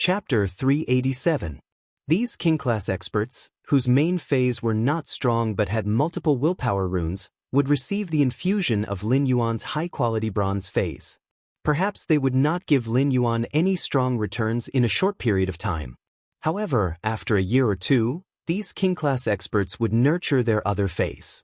Chapter 387. These king-class experts, whose main phase were not strong but had multiple willpower runes, would receive the infusion of Lin Yuan's high-quality bronze phase. Perhaps they would not give Lin Yuan any strong returns in a short period of time. However, after a year or two, these king-class experts would nurture their other phase.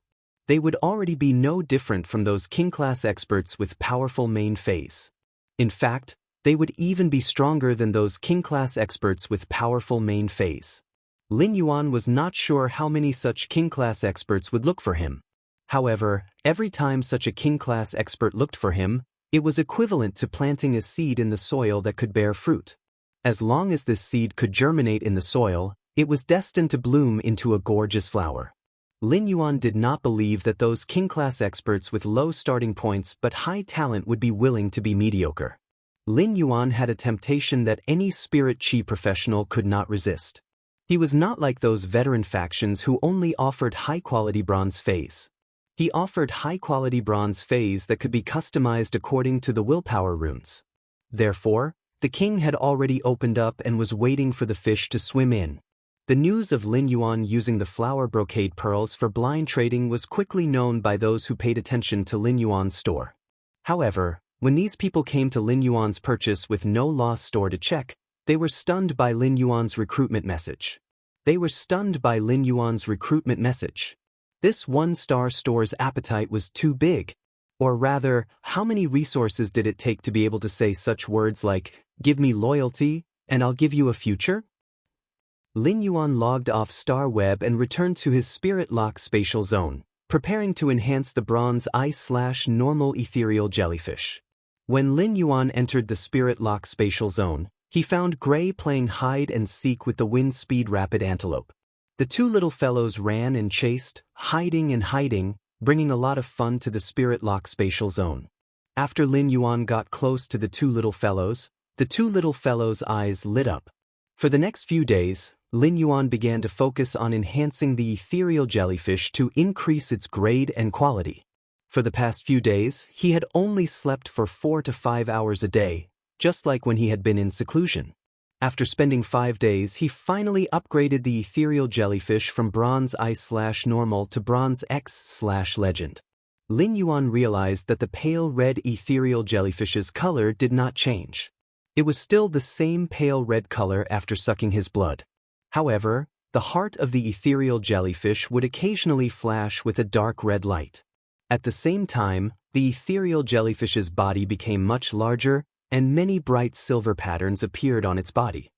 They would already be no different from those king-class experts with powerful main phase. In fact, they would even be stronger than those king-class experts with powerful main phase. Lin Yuan was not sure how many such king-class experts would look for him. However, every time such a king-class expert looked for him, it was equivalent to planting a seed in the soil that could bear fruit. As long as this seed could germinate in the soil, it was destined to bloom into a gorgeous flower. Lin Yuan did not believe that those king-class experts with low starting points but high talent would be willing to be mediocre. Lin Yuan had a temptation that any spirit qi professional could not resist. He was not like those veteran factions who only offered high-quality bronze phase. He offered high-quality bronze phase that could be customized according to the willpower runes. Therefore, the king had already opened up and was waiting for the fish to swim in. The news of Lin Yuan using the flower brocade pearls for blind trading was quickly known by those who paid attention to Lin Yuan's store. However, when these people came to Lin Yuan's purchase with no loss store to check, they were stunned by Lin Yuan's recruitment message. This one-star store's appetite was too big. Or rather, how many resources did it take to be able to say such words like, "Give me loyalty, and I'll give you a future"? Lin Yuan logged off Star Web and returned to his Spirit Lock spatial zone, preparing to enhance the bronze ice/normal ethereal jellyfish. When Lin Yuan entered the Spirit Lock spatial zone, he found Gray playing hide and seek with the wind-speed rapid antelope. The two little fellows ran and chased, hiding and hiding, bringing a lot of fun to the Spirit Lock spatial zone. After Lin Yuan got close to the two little fellows' eyes lit up. For the next few days, Lin Yuan began to focus on enhancing the ethereal jellyfish to increase its grade and quality. For the past few days, he had only slept for 4 to 5 hours a day, just like when he had been in seclusion. After spending 5 days, he finally upgraded the ethereal jellyfish from bronze ice/normal to bronze X/legend. Lin Yuan realized that the pale red ethereal jellyfish's color did not change. It was still the same pale red color after sucking his blood. However, the heart of the ethereal jellyfish would occasionally flash with a dark red light. At the same time, the ethereal jellyfish's body became much larger, and many bright silver patterns appeared on its body.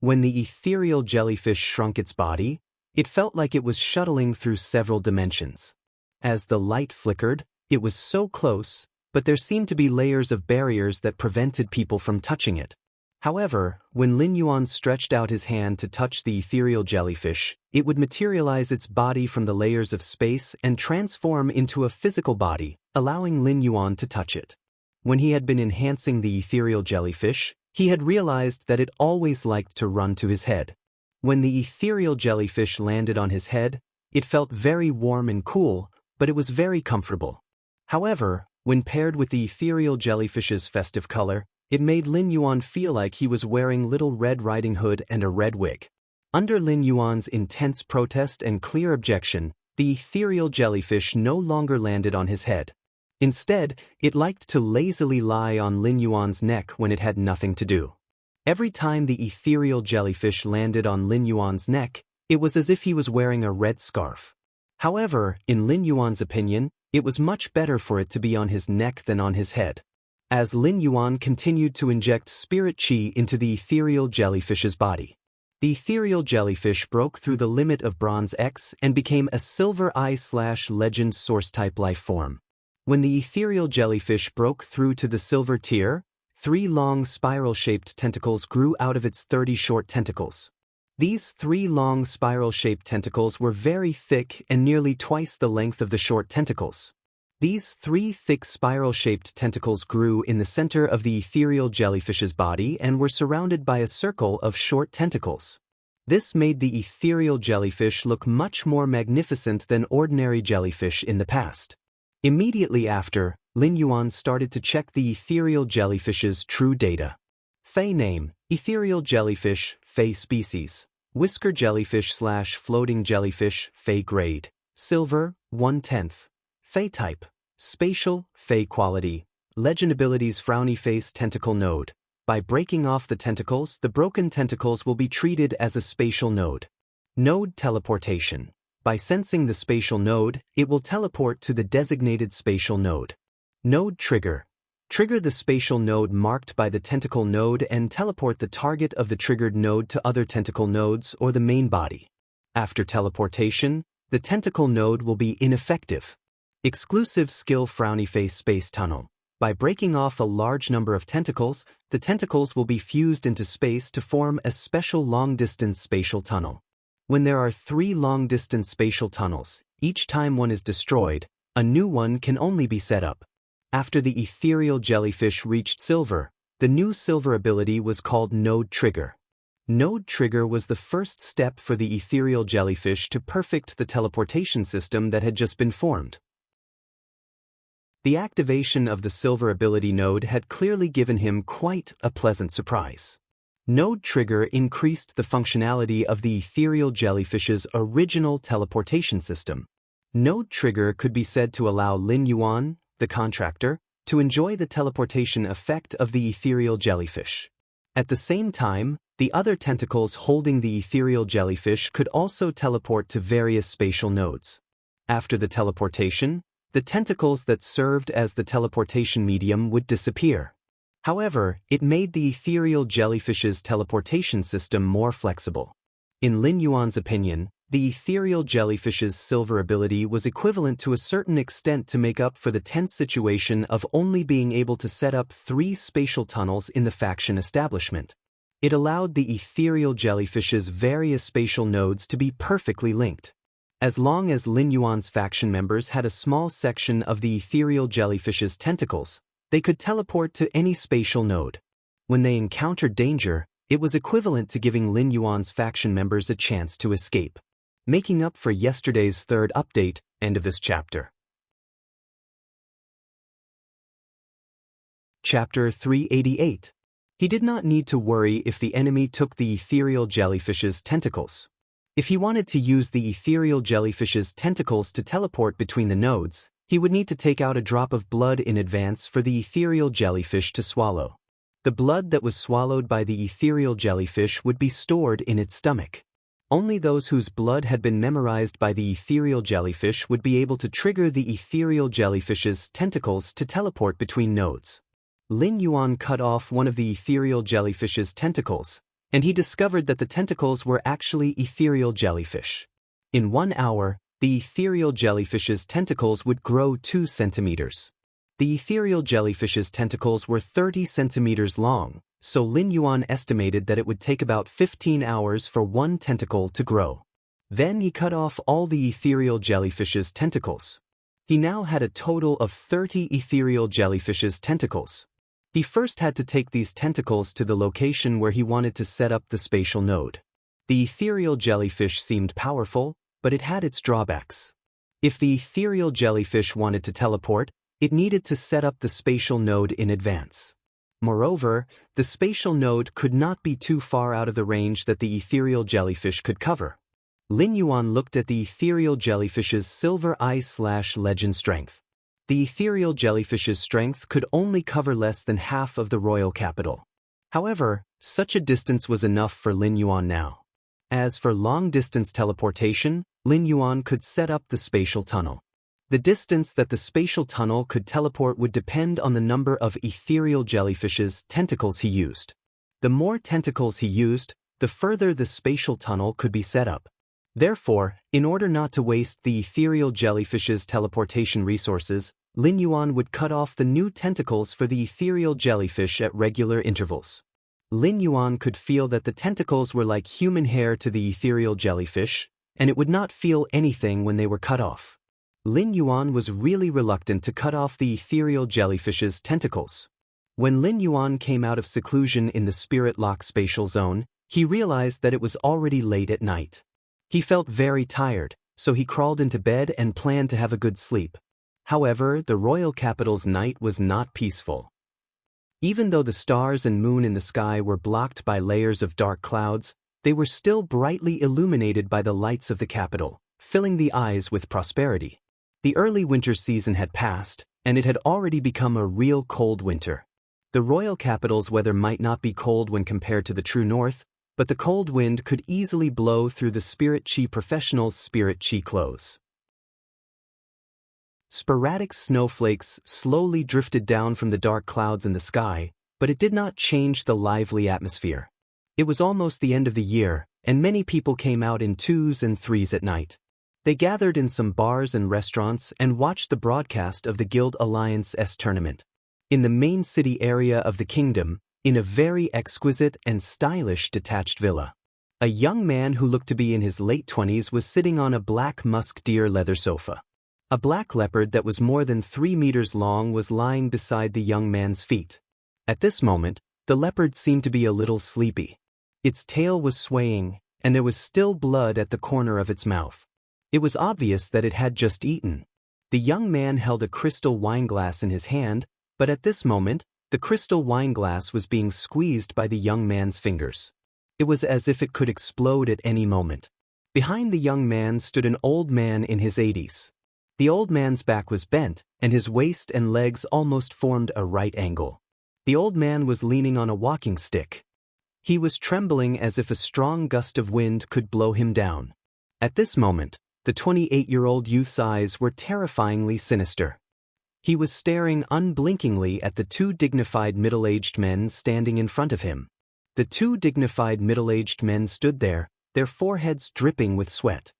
When the ethereal jellyfish shrunk its body, it felt like it was shuttling through several dimensions. As the light flickered, it was so close, but there seemed to be layers of barriers that prevented people from touching it. However, when Lin Yuan stretched out his hand to touch the ethereal jellyfish, it would materialize its body from the layers of space and transform into a physical body, allowing Lin Yuan to touch it. When he had been enhancing the ethereal jellyfish, he had realized that it always liked to run to his head. When the ethereal jellyfish landed on his head, it felt very warm and cool, but it was very comfortable. However, when paired with the ethereal jellyfish's festive color, it made Lin Yuan feel like he was wearing Little Red Riding Hood and a red wig. Under Lin Yuan's intense protest and clear objection, the ethereal jellyfish no longer landed on his head. Instead, it liked to lazily lie on Lin Yuan's neck when it had nothing to do. Every time the ethereal jellyfish landed on Lin Yuan's neck, it was as if he was wearing a red scarf. However, in Lin Yuan's opinion, it was much better for it to be on his neck than on his head. As Lin Yuan continued to inject spirit qi into the ethereal jellyfish's body, the ethereal jellyfish broke through the limit of bronze X and became a silver I/legend source-type life form. When the ethereal jellyfish broke through to the silver tier, 3 long spiral-shaped tentacles grew out of its 30 short tentacles. These 3 long spiral-shaped tentacles were very thick and nearly twice the length of the short tentacles. These 3 thick spiral-shaped tentacles grew in the center of the ethereal jellyfish's body and were surrounded by a circle of short tentacles. This made the ethereal jellyfish look much more magnificent than ordinary jellyfish in the past. Immediately after, Lin Yuan started to check the ethereal jellyfish's true data. Fey name, ethereal jellyfish, Fey species. Whisker jellyfish / floating jellyfish, Fey grade. Silver, 1/10. Fey type. Spatial, Fey quality. Legend abilities frowny face tentacle node. By breaking off the tentacles, the broken tentacles will be treated as a spatial node. Node teleportation. By sensing the spatial node, it will teleport to the designated spatial node. Node trigger. Trigger the spatial node marked by the tentacle node and teleport the target of the triggered node to other tentacle nodes or the main body. After teleportation, the tentacle node will be ineffective. Exclusive skill frowny face space tunnel. By breaking off a large number of tentacles, the tentacles will be fused into space to form a special long-distance spatial tunnel. When there are 3 long-distance spatial tunnels, each time one is destroyed, a new one can only be set up. After the ethereal jellyfish reached silver, the new silver ability was called Node Trigger. Node Trigger was the first step for the ethereal jellyfish to perfect the teleportation system that had just been formed. The activation of the silver ability node had clearly given him quite a pleasant surprise. Node Trigger increased the functionality of the ethereal jellyfish's original teleportation system. Node Trigger could be said to allow Lin Yuan, the contractor, to enjoy the teleportation effect of the ethereal jellyfish. At the same time, the other tentacles holding the ethereal jellyfish could also teleport to various spatial nodes. After the teleportation, the tentacles that served as the teleportation medium would disappear. However, it made the ethereal jellyfish's teleportation system more flexible. In Lin Yuan's opinion, the ethereal jellyfish's silver ability was equivalent to a certain extent to make up for the tense situation of only being able to set up 3 spatial tunnels in the faction establishment. It allowed the ethereal jellyfish's various spatial nodes to be perfectly linked. As long as Lin Yuan's faction members had a small section of the ethereal jellyfish's tentacles, they could teleport to any spatial node. When they encountered danger, it was equivalent to giving Lin Yuan's faction members a chance to escape. Making up for yesterday's 3rd update, end of this chapter. Chapter 388. He did not need to worry if the enemy took the ethereal jellyfish's tentacles. If he wanted to use the ethereal jellyfish's tentacles to teleport between the nodes, he would need to take out a drop of blood in advance for the ethereal jellyfish to swallow. The blood that was swallowed by the ethereal jellyfish would be stored in its stomach. Only those whose blood had been memorized by the ethereal jellyfish would be able to trigger the ethereal jellyfish's tentacles to teleport between nodes. Lin Yuan cut off one of the ethereal jellyfish's tentacles, and he discovered that the tentacles were actually ethereal jellyfish. In 1 hour, the ethereal jellyfish's tentacles would grow 2 centimeters. The ethereal jellyfish's tentacles were 30 centimeters long, so Lin Yuan estimated that it would take about 15 hours for 1 tentacle to grow. Then he cut off all the ethereal jellyfish's tentacles. He now had a total of 30 ethereal jellyfish's tentacles. He first had to take these tentacles to the location where he wanted to set up the spatial node. The ethereal jellyfish seemed powerful, but it had its drawbacks. If the ethereal jellyfish wanted to teleport, it needed to set up the spatial node in advance. Moreover, the spatial node could not be too far out of the range that the ethereal jellyfish could cover. Lin Yuan looked at the ethereal jellyfish's silver eye/legend strength. The ethereal jellyfish's strength could only cover less than half of the royal capital. However, such a distance was enough for Lin Yuan now. As for long-distance teleportation, Lin Yuan could set up the spatial tunnel. The distance that the spatial tunnel could teleport would depend on the number of ethereal jellyfish's tentacles he used. The more tentacles he used, the further the spatial tunnel could be set up. Therefore, in order not to waste the ethereal jellyfish's teleportation resources, Lin Yuan would cut off the new tentacles for the ethereal jellyfish at regular intervals. Lin Yuan could feel that the tentacles were like human hair to the ethereal jellyfish, and it would not feel anything when they were cut off. Lin Yuan was really reluctant to cut off the ethereal jellyfish's tentacles. When Lin Yuan came out of seclusion in the Spirit Lock spatial zone, he realized that it was already late at night. He felt very tired, so he crawled into bed and planned to have a good sleep. However, the royal capital's night was not peaceful. Even though the stars and moon in the sky were blocked by layers of dark clouds, they were still brightly illuminated by the lights of the capital, filling the eyes with prosperity. The early winter season had passed, and it had already become a real cold winter. The royal capital's weather might not be cold when compared to the true north, but the cold wind could easily blow through the Spirit Chi professionals' Spirit Chi clothes. Sporadic snowflakes slowly drifted down from the dark clouds in the sky, but it did not change the lively atmosphere. It was almost the end of the year, and many people came out in 2s and 3s at night. They gathered in some bars and restaurants and watched the broadcast of the Guild Alliance's tournament. In the main city area of the kingdom, in a very exquisite and stylish detached villa, a young man who looked to be in his late 20s was sitting on a black musk deer leather sofa. A black leopard that was more than 3 meters long was lying beside the young man's feet. At this moment, the leopard seemed to be a little sleepy. Its tail was swaying, and there was still blood at the corner of its mouth. It was obvious that it had just eaten. The young man held a crystal wineglass in his hand, but at this moment, the crystal wineglass was being squeezed by the young man's fingers. It was as if it could explode at any moment. Behind the young man stood an old man in his 80s. The old man's back was bent, and his waist and legs almost formed a right angle. The old man was leaning on a walking stick. He was trembling as if a strong gust of wind could blow him down. At this moment, the 28-year-old youth's eyes were terrifyingly sinister. He was staring unblinkingly at the 2 dignified middle-aged men standing in front of him. The 2 dignified middle-aged men stood there, their foreheads dripping with sweat.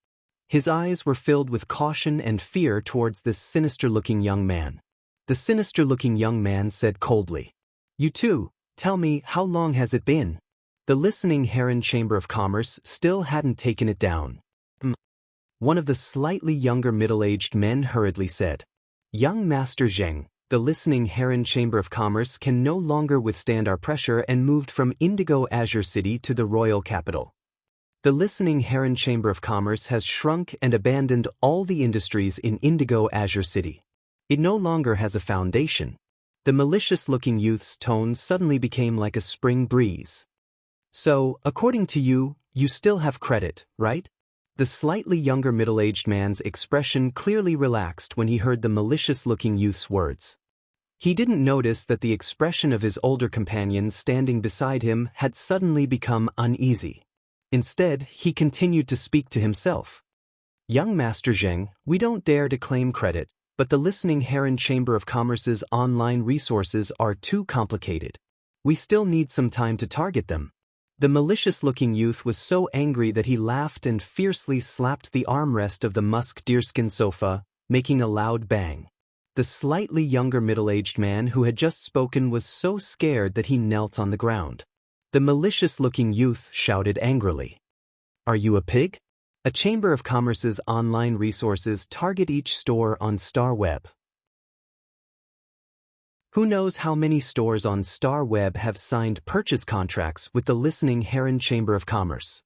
His eyes were filled with caution and fear towards this sinister-looking young man. The sinister-looking young man said coldly, "You two, tell me, how long has it been?" The listening Heron Chamber of Commerce still hadn't taken it down. One of the slightly younger middle-aged men hurriedly said, "Young Master Zheng, the listening Heron Chamber of Commerce can no longer withstand our pressure and moved from Indigo Azure City to the royal capital. The listening Heron Chamber of Commerce has shrunk and abandoned all the industries in Indigo Azure City. It no longer has a foundation." The malicious-looking youth's tone suddenly became like a spring breeze. "So, according to you, you still have credit, right?" The slightly younger middle-aged man's expression clearly relaxed when he heard the malicious-looking youth's words. He didn't notice that the expression of his older companion standing beside him had suddenly become uneasy. Instead, he continued to speak to himself. "Young Master Zheng, we don't dare to claim credit, but the listening Heron Chamber of Commerce's online resources are too complicated. We still need some time to target them." The malicious-looking youth was so angry that he laughed and fiercely slapped the armrest of the musk deerskin sofa, making a loud bang. The slightly younger middle-aged man who had just spoken was so scared that he knelt on the ground. The malicious-looking youth shouted angrily, "Are you a pig?" A Chamber of Commerce's online resources target each store on StarWeb. Who knows how many stores on StarWeb have signed purchase contracts with the listening Heron Chamber of Commerce?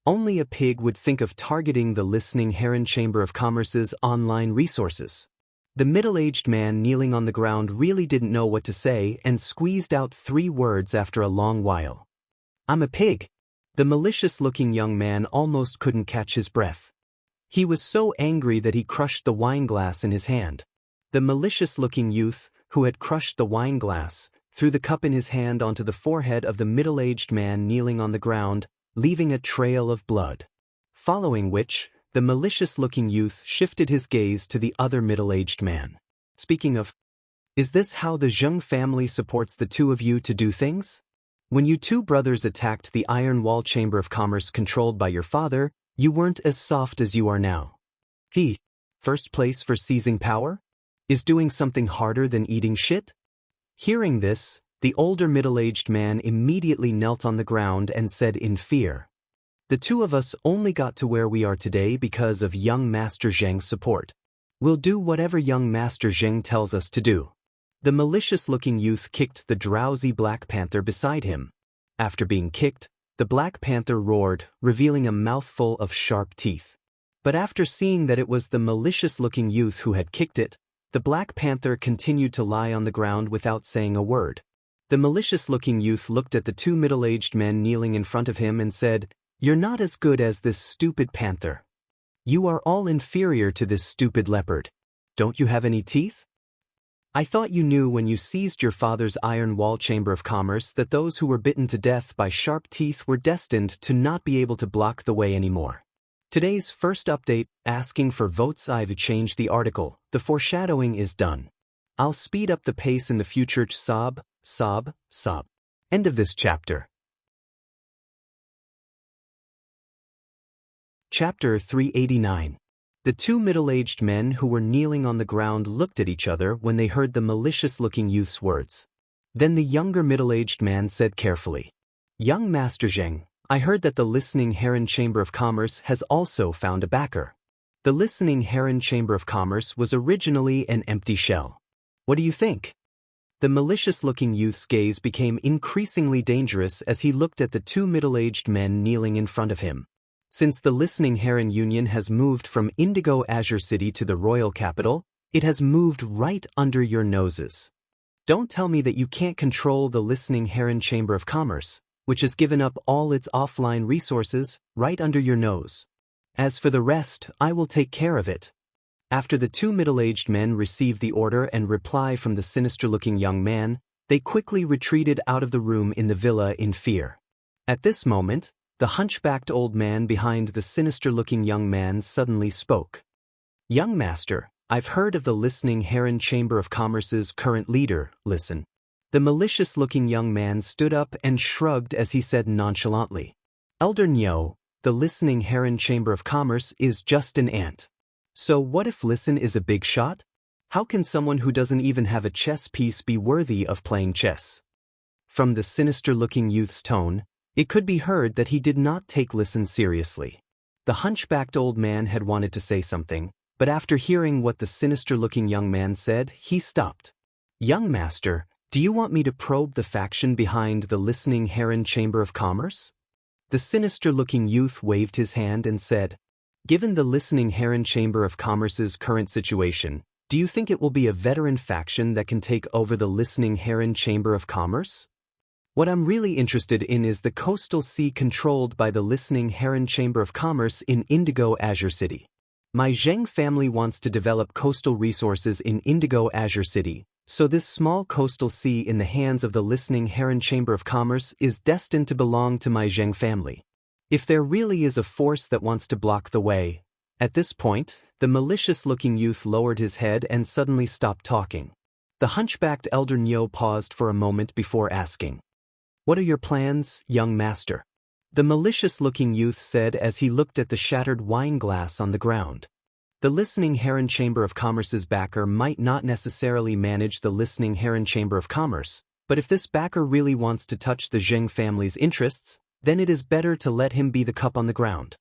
Only a pig would think of targeting the listening Heron Chamber of Commerce's online resources. The middle-aged man kneeling on the ground really didn't know what to say and squeezed out 3 words after a long while. "I'm a pig." The malicious-looking young man almost couldn't catch his breath. He was so angry that he crushed the wineglass in his hand. The malicious-looking youth, who had crushed the wineglass, threw the cup in his hand onto the forehead of the middle-aged man kneeling on the ground, leaving a trail of blood. Following which, the malicious-looking youth shifted his gaze to the other middle-aged man. "Speaking of, is this how the Zheng family supports the 2 of you to do things? When you 2 brothers attacked the Iron Wall Chamber of Commerce controlled by your father, you weren't as soft as you are now. He, first place for seizing power? Is doing something harder than eating shit?" Hearing this, the older middle-aged man immediately knelt on the ground and said in fear, "The 2 of us only got to where we are today because of young Master Zheng's support. We'll do whatever young Master Zheng tells us to do." The malicious-looking youth kicked the drowsy Black Panther beside him. After being kicked, the Black Panther roared, revealing a mouthful of sharp teeth. But after seeing that it was the malicious-looking youth who had kicked it, the Black Panther continued to lie on the ground without saying a word. The malicious-looking youth looked at the two middle-aged men kneeling in front of him and said, "You're not as good as this stupid panther. You are all inferior to this stupid leopard. Don't you have any teeth? I thought you knew when you seized your father's iron wall chamber of commerce that those who were bitten to death by sharp teeth were destined to not be able to block the way anymore." Today's first update, asking for votes. I've changed the article. The foreshadowing is done. I'll speed up the pace in the future. Sob, sob, sob. End of this chapter. Chapter 389. The two middle-aged men who were kneeling on the ground looked at each other when they heard the malicious-looking youth's words. Then the younger middle-aged man said carefully, "Young Master Zheng, I heard that the Listening Heron Chamber of Commerce has also found a backer. The Listening Heron Chamber of Commerce was originally an empty shell. What do you think?" The malicious-looking youth's gaze became increasingly dangerous as he looked at the two middle-aged men kneeling in front of him. Since the Listening Heron Union has moved from Indigo Azure City to the royal capital, it has moved right under your noses. Don't tell me that you can't control the Listening Heron Chamber of Commerce, which has given up all its offline resources, right under your nose. As for the rest, I will take care of it. After the two middle-aged men received the order and reply from the sinister-looking young man, they quickly retreated out of the room in the villa in fear. At this moment, the hunchbacked old man behind the sinister-looking young man suddenly spoke. "Young master, I've heard of the Listening Heron Chamber of Commerce's current leader. Listen." The malicious-looking young man stood up and shrugged as he said nonchalantly, "Elder Nyo, the Listening Heron Chamber of Commerce is just an ant. So what if Listen is a big shot? How can someone who doesn't even have a chess piece be worthy of playing chess?" From the sinister-looking youth's tone, it could be heard that he did not take Listen seriously. The hunchbacked old man had wanted to say something, but after hearing what the sinister-looking young man said, he stopped. "Young master, do you want me to probe the faction behind the Listening Heron Chamber of Commerce?" The sinister-looking youth waved his hand and said, "Given the Listening Heron Chamber of Commerce's current situation, do you think it will be a veteran faction that can take over the Listening Heron Chamber of Commerce? What I'm really interested in is the coastal sea controlled by the Listening Heron Chamber of Commerce in Indigo Azure City. My Zheng family wants to develop coastal resources in Indigo Azure City, so this small coastal sea in the hands of the Listening Heron Chamber of Commerce is destined to belong to my Zheng family. If there really is a force that wants to block the way..." At this point, the malicious-looking youth lowered his head and suddenly stopped talking. The hunchbacked elder Nyo paused for a moment before asking, "What are your plans, young master?" The malicious-looking youth said as he looked at the shattered wine glass on the ground. The Listening Heron Chamber of Commerce's backer might not necessarily manage the Listening Heron Chamber of Commerce, but if this backer really wants to touch the Zheng family's interests, then it is better to let him be the cup on the ground.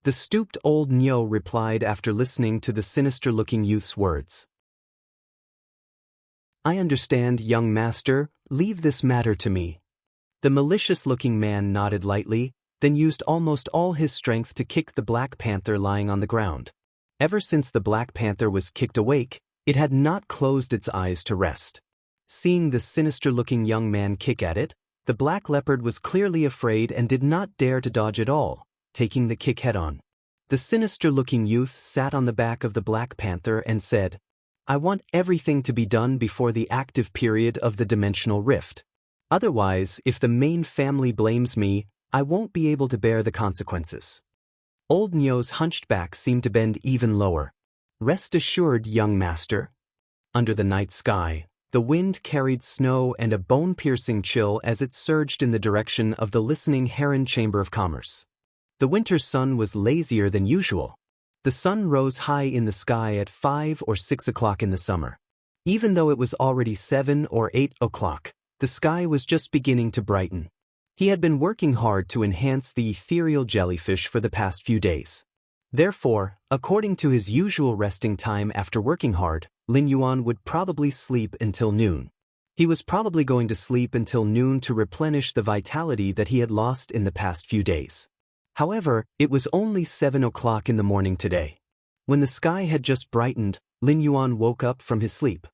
The stooped old Nyo replied after listening to the sinister-looking youth's words. "I understand, young master, leave this matter to me." The malicious-looking man nodded lightly, then used almost all his strength to kick the black panther lying on the ground. Ever since the black panther was kicked awake, it had not closed its eyes to rest. Seeing the sinister-looking young man kick at it, the black leopard was clearly afraid and did not dare to dodge at all, taking the kick head-on. The sinister-looking youth sat on the back of the black panther and said, "I want everything to be done before the active period of the dimensional rift. Otherwise, if the main family blames me, I won't be able to bear the consequences." Old Nyo's hunched back seemed to bend even lower. "Rest assured, young master." Under the night sky, the wind carried snow and a bone-piercing chill as it surged in the direction of the Listening Heron Chamber of Commerce. The winter sun was lazier than usual. The sun rose high in the sky at 5 or 6 o'clock in the summer. Even though it was already 7 or 8 o'clock, the sky was just beginning to brighten. He had been working hard to enhance the ethereal jellyfish for the past few days. Therefore, according to his usual resting time after working hard, Lin Yuan would probably sleep until noon. He was probably going to sleep until noon to replenish the vitality that he had lost in the past few days. However, it was only 7 o'clock in the morning today. When the sky had just brightened, Lin Yuan woke up from his sleep.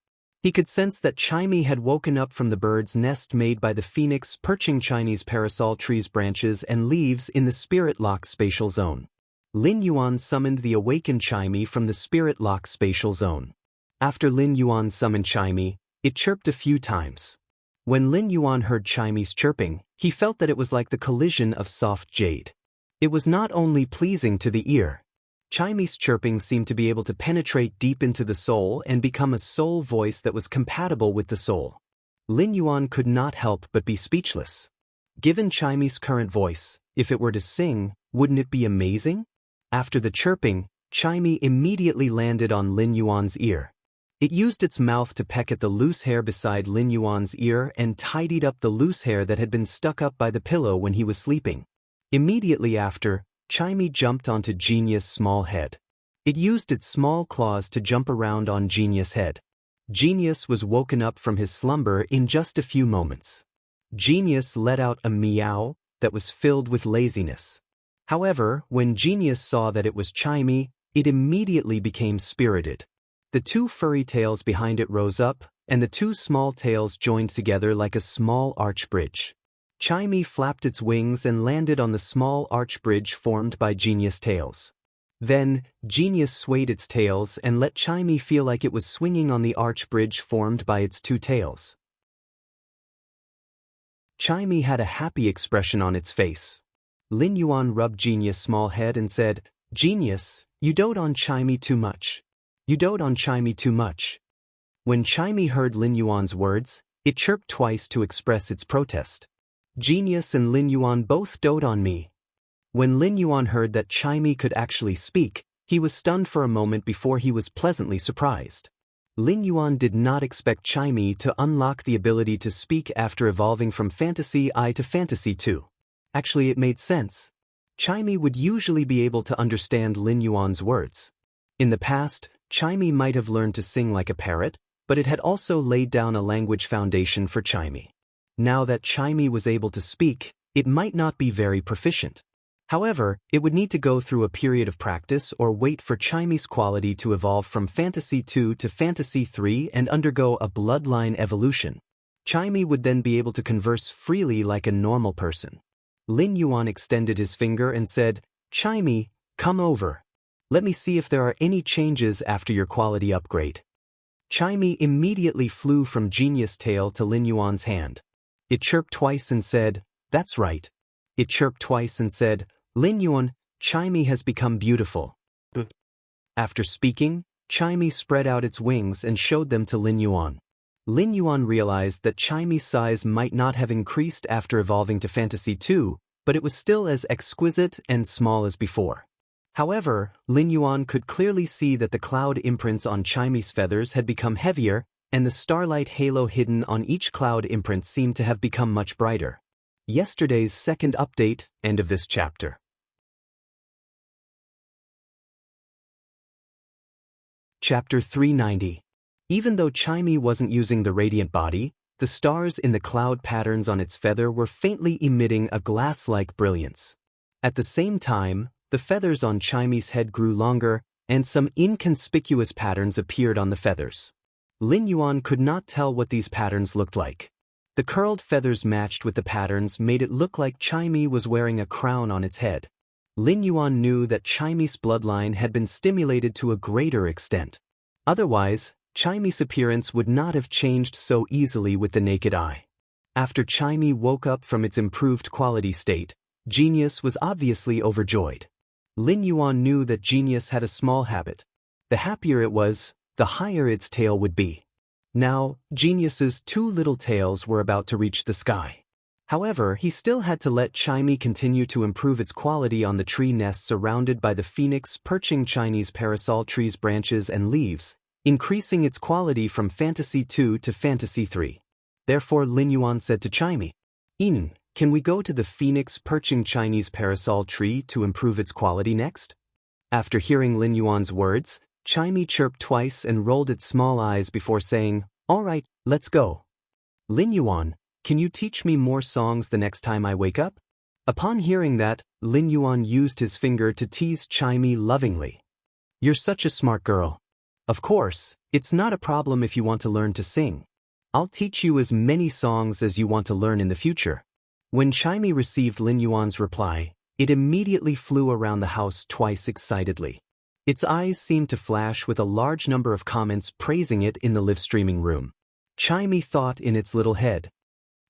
He could sense that Chimey had woken up from the bird's nest made by the phoenix perching Chinese parasol tree's branches and leaves in the spirit lock spatial zone. Lin Yuan summoned the awakened Chimey from the spirit lock spatial zone. After Lin Yuan summoned Chimey, it chirped a few times. When Lin Yuan heard Chimey's chirping, he felt that it was like the collision of soft jade. It was not only pleasing to the ear. Chimey's chirping seemed to be able to penetrate deep into the soul and become a soul voice that was compatible with the soul. Lin Yuan could not help but be speechless. Given Chimey's current voice, if it were to sing, wouldn't it be amazing? After the chirping, Chimey immediately landed on Lin Yuan's ear. It used its mouth to peck at the loose hair beside Lin Yuan's ear and tidied up the loose hair that had been stuck up by the pillow when he was sleeping. Immediately after, Chimey jumped onto Genius' small head. It used its small claws to jump around on Genius' head. Genius was woken up from his slumber in just a few moments. Genius let out a meow that was filled with laziness. However, when Genius saw that it was Chimey, it immediately became spirited. The two furry tails behind it rose up, and the two small tails joined together like a small arch bridge. Chimey flapped its wings and landed on the small arch bridge formed by Genius' tails. Then, Genius swayed its tails and let Chimey feel like it was swinging on the arch bridge formed by its two tails. Chimey had a happy expression on its face. Lin Yuan rubbed Genius' small head and said, "Genius, you dote on Chimey too much. You dote on Chimey too much." When Chimey heard Lin Yuan's words, it chirped twice to express its protest. "Genius and Lin Yuan both dote on me." When Lin Yuan heard that Chimey could actually speak, he was stunned for a moment before he was pleasantly surprised. Lin Yuan did not expect Chimey to unlock the ability to speak after evolving from Fantasy I to Fantasy II. Actually, it made sense. Chimey would usually be able to understand Lin Yuan's words. In the past, Chimey might have learned to sing like a parrot, but it had also laid down a language foundation for Chimey. Now that Chimey was able to speak, it might not be very proficient. However, it would need to go through a period of practice or wait for Chimey's quality to evolve from Fantasy II to Fantasy III and undergo a bloodline evolution. Chimey would then be able to converse freely like a normal person. Lin Yuan extended his finger and said, "Chimey, come over. Let me see if there are any changes after your quality upgrade." Chimey immediately flew from Genius' tail to Lin Yuan's hand. It chirped twice and said, "That's right." It chirped twice and said, "Lin Yuan, Chimey has become beautiful." After speaking, Chimey spread out its wings and showed them to Lin Yuan. Lin Yuan realized that Chimey's size might not have increased after evolving to Fantasy II, but it was still as exquisite and small as before. However, Lin Yuan could clearly see that the cloud imprints on Chimey's feathers had become heavier, and the starlight halo hidden on each cloud imprint seemed to have become much brighter. Yesterday's second update, end of this chapter. Chapter 390. Even though Chimey wasn't using the radiant body, the stars in the cloud patterns on its feather were faintly emitting a glass-like brilliance. At the same time, the feathers on Chimey's head grew longer, and some inconspicuous patterns appeared on the feathers. Lin Yuan could not tell what these patterns looked like. The curled feathers matched with the patterns made it look like Chimey was wearing a crown on its head. Lin Yuan knew that Chimey's bloodline had been stimulated to a greater extent. Otherwise, Chimey's appearance would not have changed so easily with the naked eye. After Chimey woke up from its improved quality state, Genius was obviously overjoyed. Lin Yuan knew that Genius had a small habit. The happier it was, the higher its tail would be. Now, Genius's two little tails were about to reach the sky. However, he still had to let Chimey continue to improve its quality on the tree nest surrounded by the phoenix perching Chinese parasol tree's branches and leaves, increasing its quality from Fantasy II to Fantasy III. Therefore Lin Yuan said to Chimey, "Can we go to the phoenix perching Chinese parasol tree to improve its quality next?" After hearing Lin Yuan's words, Chimey chirped twice and rolled its small eyes before saying, "All right, let's go." "Lin Yuan, can you teach me more songs the next time I wake up?" Upon hearing that, Lin Yuan used his finger to tease Chimey lovingly. "You're such a smart girl. Of course, it's not a problem if you want to learn to sing. I'll teach you as many songs as you want to learn in the future. When Chimey received Lin Yuan's reply, it immediately flew around the house twice excitedly. Its eyes seemed to flash with a large number of comments praising it in the live-streaming room. Chimey thought in its little head,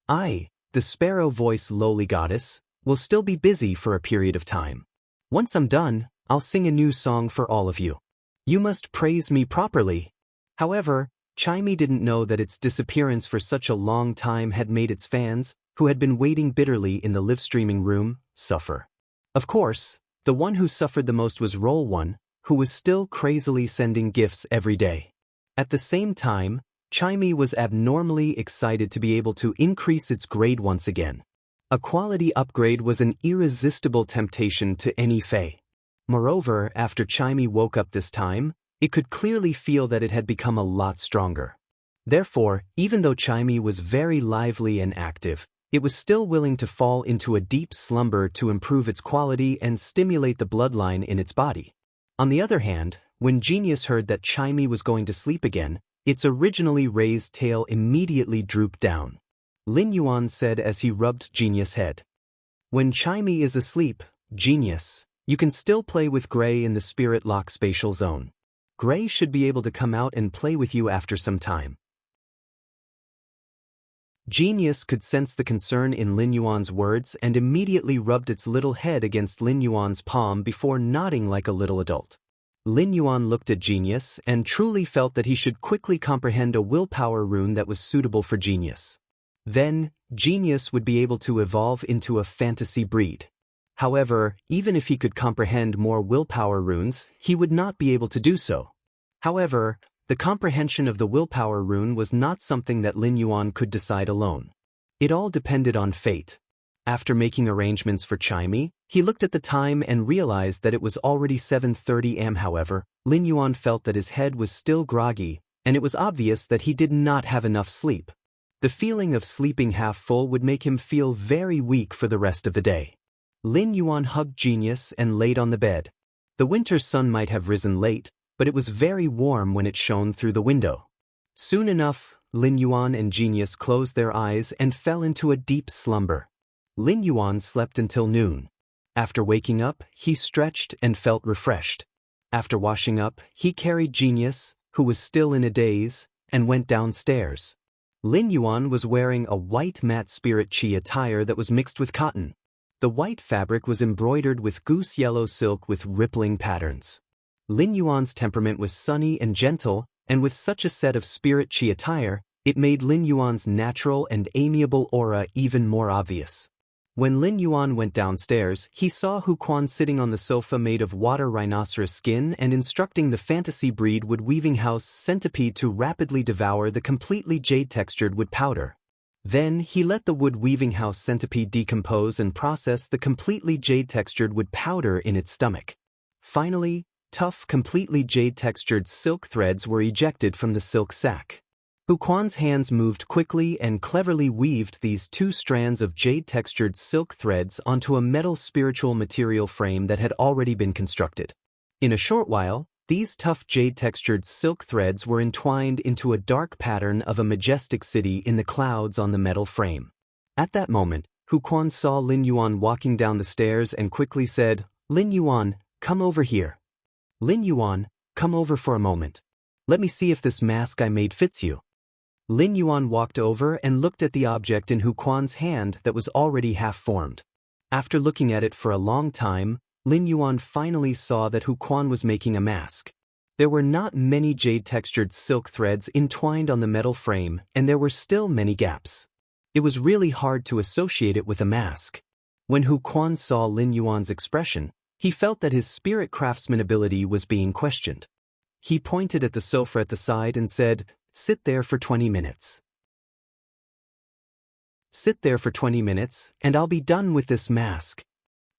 I, the sparrow-voiced lowly goddess, will still be busy for a period of time. Once I'm done, I'll sing a new song for all of you. You must praise me properly. However, Chimey didn't know that its disappearance for such a long time had made its fans, who had been waiting bitterly in the live-streaming room, suffer. Of course, the one who suffered the most was Roll One, who was still crazily sending gifts every day. At the same time, Chimey was abnormally excited to be able to increase its grade once again. A quality upgrade was an irresistible temptation to any fae. Moreover, after Chimey woke up this time, it could clearly feel that it had become a lot stronger. Therefore, even though Chimey was very lively and active, it was still willing to fall into a deep slumber to improve its quality and stimulate the bloodline in its body. On the other hand, when Genius heard that Chimey was going to sleep again, its originally raised tail immediately drooped down. Lin Yuan said as he rubbed Genius' head. When Chimey is asleep, Genius, you can still play with Gray in the Spirit Lock spatial zone. Gray should be able to come out and play with you after some time. Genius could sense the concern in Lin Yuan's words and immediately rubbed its little head against Lin Yuan's palm before nodding like a little adult. Lin Yuan looked at Genius and truly felt that he should quickly comprehend a willpower rune that was suitable for Genius. Then, Genius would be able to evolve into a fantasy breed. However, even if he could comprehend more willpower runes, he would not be able to do so. However, the comprehension of the willpower rune was not something that Lin Yuan could decide alone. It all depended on fate. After making arrangements for Chimey, he looked at the time and realized that it was already 7:30 am. However, Lin Yuan felt that his head was still groggy, and it was obvious that he did not have enough sleep. The feeling of sleeping half full would make him feel very weak for the rest of the day. Lin Yuan hugged Genius and laid on the bed. The winter sun might have risen late, but it was very warm when it shone through the window. Soon enough, Lin Yuan and Genius closed their eyes and fell into a deep slumber. Lin Yuan slept until noon. After waking up, he stretched and felt refreshed. After washing up, he carried Genius, who was still in a daze, and went downstairs. Lin Yuan was wearing a white matte spirit chi attire that was mixed with cotton. The white fabric was embroidered with goose yellow silk with rippling patterns. Lin Yuan's temperament was sunny and gentle, and with such a set of spirit chi attire, it made Lin Yuan's natural and amiable aura even more obvious. When Lin Yuan went downstairs, he saw Hu Quan sitting on the sofa made of water rhinoceros skin and instructing the fantasy breed wood weaving house centipede to rapidly devour the completely jade-textured wood powder. Then he let the wood weaving house centipede decompose and process the completely jade-textured wood powder in its stomach. Finally, tough, completely jade-textured silk threads were ejected from the silk sac. Hu Quan's hands moved quickly and cleverly weaved these 2 strands of jade-textured silk threads onto a metal spiritual material frame that had already been constructed. In a short while, these tough jade-textured silk threads were entwined into a dark pattern of a majestic city in the clouds on the metal frame. At that moment, Hu Quan saw Lin Yuan walking down the stairs and quickly said, "Lin Yuan, come over here. Lin Yuan, come over for a moment. Let me see if this mask I made fits you." Lin Yuan walked over and looked at the object in Hu Quan's hand that was already half-formed. After looking at it for a long time, Lin Yuan finally saw that Hu Quan was making a mask. There were not many jade-textured silk threads entwined on the metal frame, and there were still many gaps. It was really hard to associate it with a mask. When Hu Quan saw Lin Yuan's expression, he felt that his spirit craftsman ability was being questioned. He pointed at the sofa at the side and said, "Sit there for 20 minutes. Sit there for 20 minutes, and I'll be done with this mask."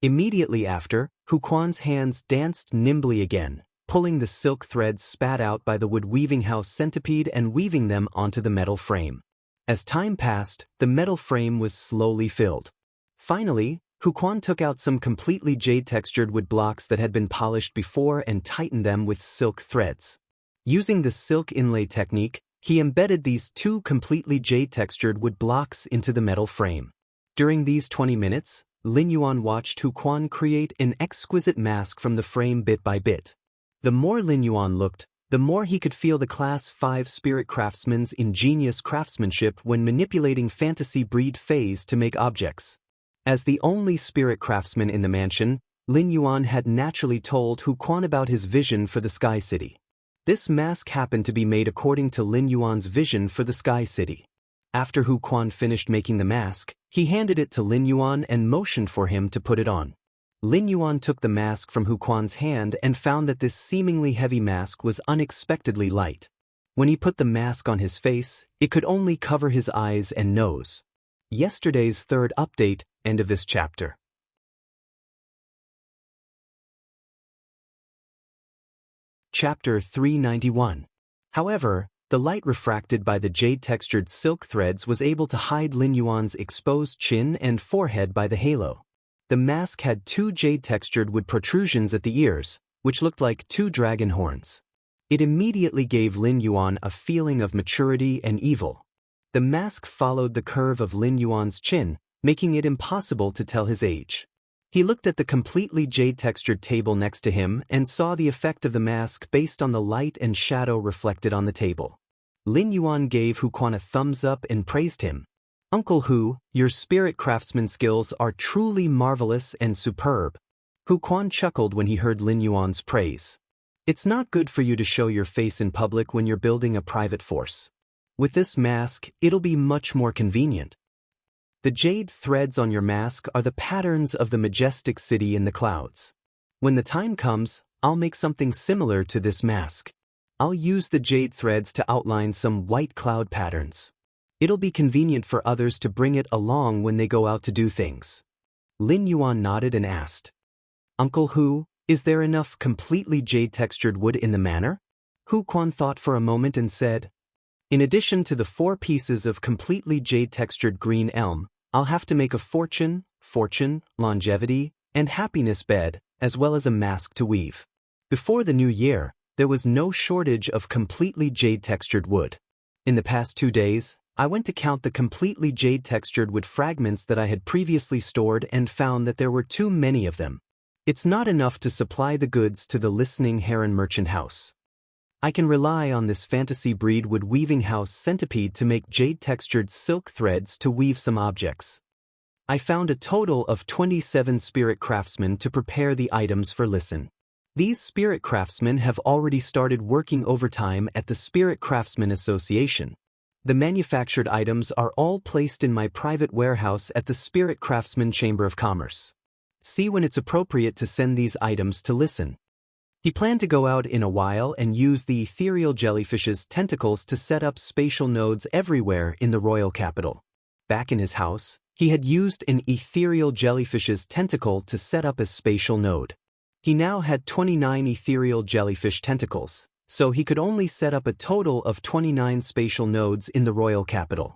Immediately after, Hu Quan's hands danced nimbly again, pulling the silk threads spat out by the wood weaving house centipede and weaving them onto the metal frame. As time passed, the metal frame was slowly filled. Finally, Hu Quan took out some completely jade-textured wood blocks that had been polished before and tightened them with silk threads. Using the silk inlay technique, he embedded these two completely jade-textured wood blocks into the metal frame. During these 20 minutes, Lin Yuan watched Hu Quan create an exquisite mask from the frame bit by bit. The more Lin Yuan looked, the more he could feel the Class 5 spirit craftsman's ingenious craftsmanship when manipulating fantasy breed phase to make objects. As the only spirit craftsman in the mansion, Lin Yuan had naturally told Hu Quan about his vision for the Sky City. This mask happened to be made according to Lin Yuan's vision for the Sky City. After Hu Quan finished making the mask, he handed it to Lin Yuan and motioned for him to put it on. Lin Yuan took the mask from Hu Quan's hand and found that this seemingly heavy mask was unexpectedly light. When he put the mask on his face, it could only cover his eyes and nose. Yesterday's third update, end of this chapter. Chapter 391. However, the light refracted by the jade-textured silk threads was able to hide Lin Yuan's exposed chin and forehead by the halo. The mask had two jade-textured wood protrusions at the ears, which looked like two dragon horns. It immediately gave Lin Yuan a feeling of maturity and evil. The mask followed the curve of Lin Yuan's chin, making it impossible to tell his age. He looked at the completely jade-textured table next to him and saw the effect of the mask based on the light and shadow reflected on the table. Lin Yuan gave Hu Quan a thumbs up and praised him. "Uncle Hu, your spirit craftsman skills are truly marvelous and superb." Hu Quan chuckled when he heard Lin Yuan's praise. "It's not good for you to show your face in public when you're building a private force. With this mask, it'll be much more convenient. The jade threads on your mask are the patterns of the majestic city in the clouds. When the time comes, I'll make something similar to this mask. I'll use the jade threads to outline some white cloud patterns. It'll be convenient for others to bring it along when they go out to do things." Lin Yuan nodded and asked, "Uncle Hu, is there enough completely jade-textured wood in the manor?" Hu Quan thought for a moment and said, "In addition to the 4 pieces of completely jade-textured green elm, I'll have to make a fortune, longevity, and happiness bed, as well as a mask to weave." Before the new year, there was no shortage of completely jade-textured wood. In the past 2 days, I went to count the completely jade-textured wood fragments that I had previously stored and found that there were too many of them. It's not enough to supply the goods to the listening heron merchant house. I can rely on this fantasy breed wood weaving house centipede to make jade-textured silk threads to weave some objects. I found a total of 27 spirit craftsmen to prepare the items for listen. These spirit craftsmen have already started working overtime at the Spirit Craftsmen Association. The manufactured items are all placed in my private warehouse at the Spirit Craftsman Chamber of Commerce. See when it's appropriate to send these items to listen. He planned to go out in a while and use the ethereal jellyfish's tentacles to set up spatial nodes everywhere in the royal capital. Back in his house, he had used an ethereal jellyfish's tentacle to set up a spatial node. He now had 29 ethereal jellyfish tentacles, so he could only set up a total of 29 spatial nodes in the royal capital.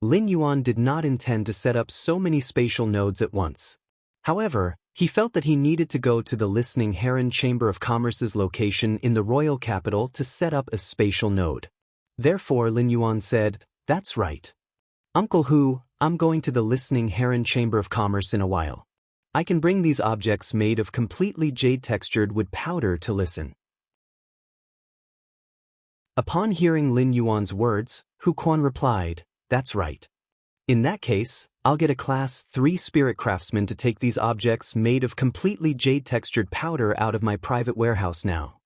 Lin Yuan did not intend to set up so many spatial nodes at once. However, he felt that he needed to go to the Listening Heron Chamber of Commerce's location in the royal capital to set up a spatial node. Therefore, Lin Yuan said, "That's right. Uncle Hu, I'm going to the Listening Heron Chamber of Commerce in a while. I can bring these objects made of completely jade-textured wood powder to listen." Upon hearing Lin Yuan's words, Hu Quan replied, "That's right. In that case, I'll get a Class 3 spirit craftsman to take these objects made of completely jade-textured powder out of my private warehouse now.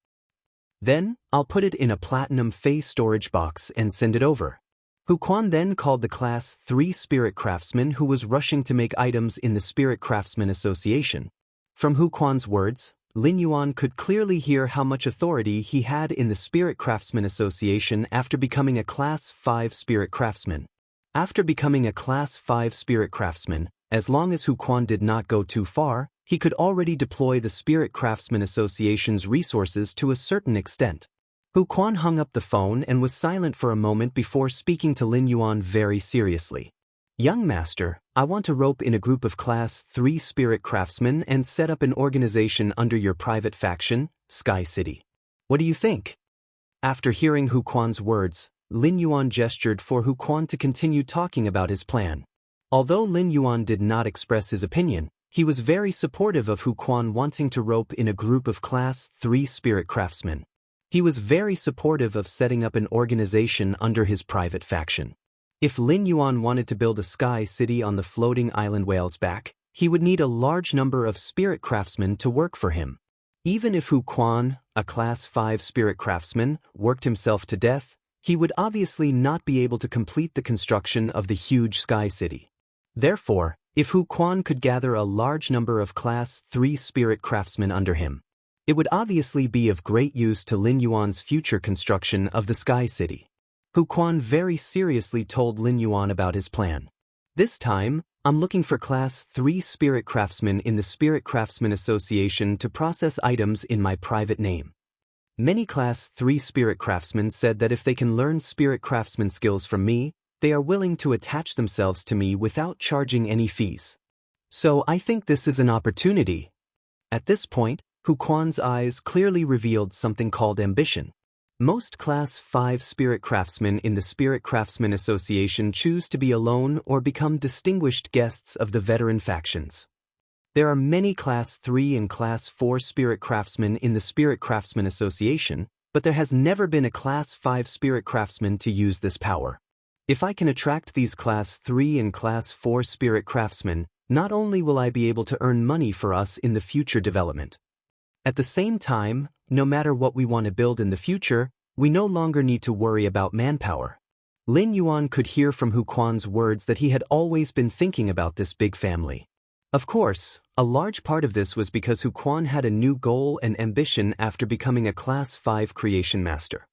Then, I'll put it in a platinum phase storage box and send it over." Hu Quan then called the Class 3 spirit craftsman who was rushing to make items in the Spirit Craftsman Association. From Hu Quan's words, Lin Yuan could clearly hear how much authority he had in the Spirit Craftsman Association after becoming a Class 5 spirit craftsman. After becoming a Class 5 spirit craftsman, as long as Hu Quan did not go too far, he could already deploy the Spirit Craftsman Association's resources to a certain extent. Hu Quan hung up the phone and was silent for a moment before speaking to Lin Yuan very seriously. "Young master, I want to rope in a group of Class 3 spirit craftsmen and set up an organization under your private faction, Sky City. What do you think?" After hearing Hu Quan's words, Lin Yuan gestured for Hu Quan to continue talking about his plan. Although Lin Yuan did not express his opinion, he was very supportive of Hu Quan wanting to rope in a group of Class 3 spirit craftsmen. He was very supportive of setting up an organization under his private faction. If Lin Yuan wanted to build a sky city on the floating island Whale's Back, he would need a large number of spirit craftsmen to work for him. Even if Hu Quan, a Class 5 spirit craftsman, worked himself to death, he would obviously not be able to complete the construction of the huge sky city. Therefore, if Hu Quan could gather a large number of Class 3 spirit craftsmen under him, it would obviously be of great use to Lin Yuan's future construction of the Sky City. Hu Quan very seriously told Lin Yuan about his plan. This time, I'm looking for Class 3 spirit craftsmen in the Spirit Craftsmen Association to process items in my private name. Many Class 3 spirit craftsmen said that if they can learn spirit craftsman skills from me, they are willing to attach themselves to me without charging any fees. So I think this is an opportunity. At this point, Hu Quan's eyes clearly revealed something called ambition. Most Class 5 spirit craftsmen in the Spirit Craftsmen Association choose to be alone or become distinguished guests of the veteran factions. There are many Class 3 and Class 4 spirit craftsmen in the Spirit Craftsmen Association, but there has never been a Class 5 spirit craftsman to use this power. If I can attract these Class 3 and Class 4 spirit craftsmen, not only will I be able to earn money for us in the future development. At the same time, no matter what we want to build in the future, we no longer need to worry about manpower. Lin Yuan could hear from Hu Quan's words that he had always been thinking about this big family. Of course, a large part of this was because Hu Quan had a new goal and ambition after becoming a Class 5 creation master.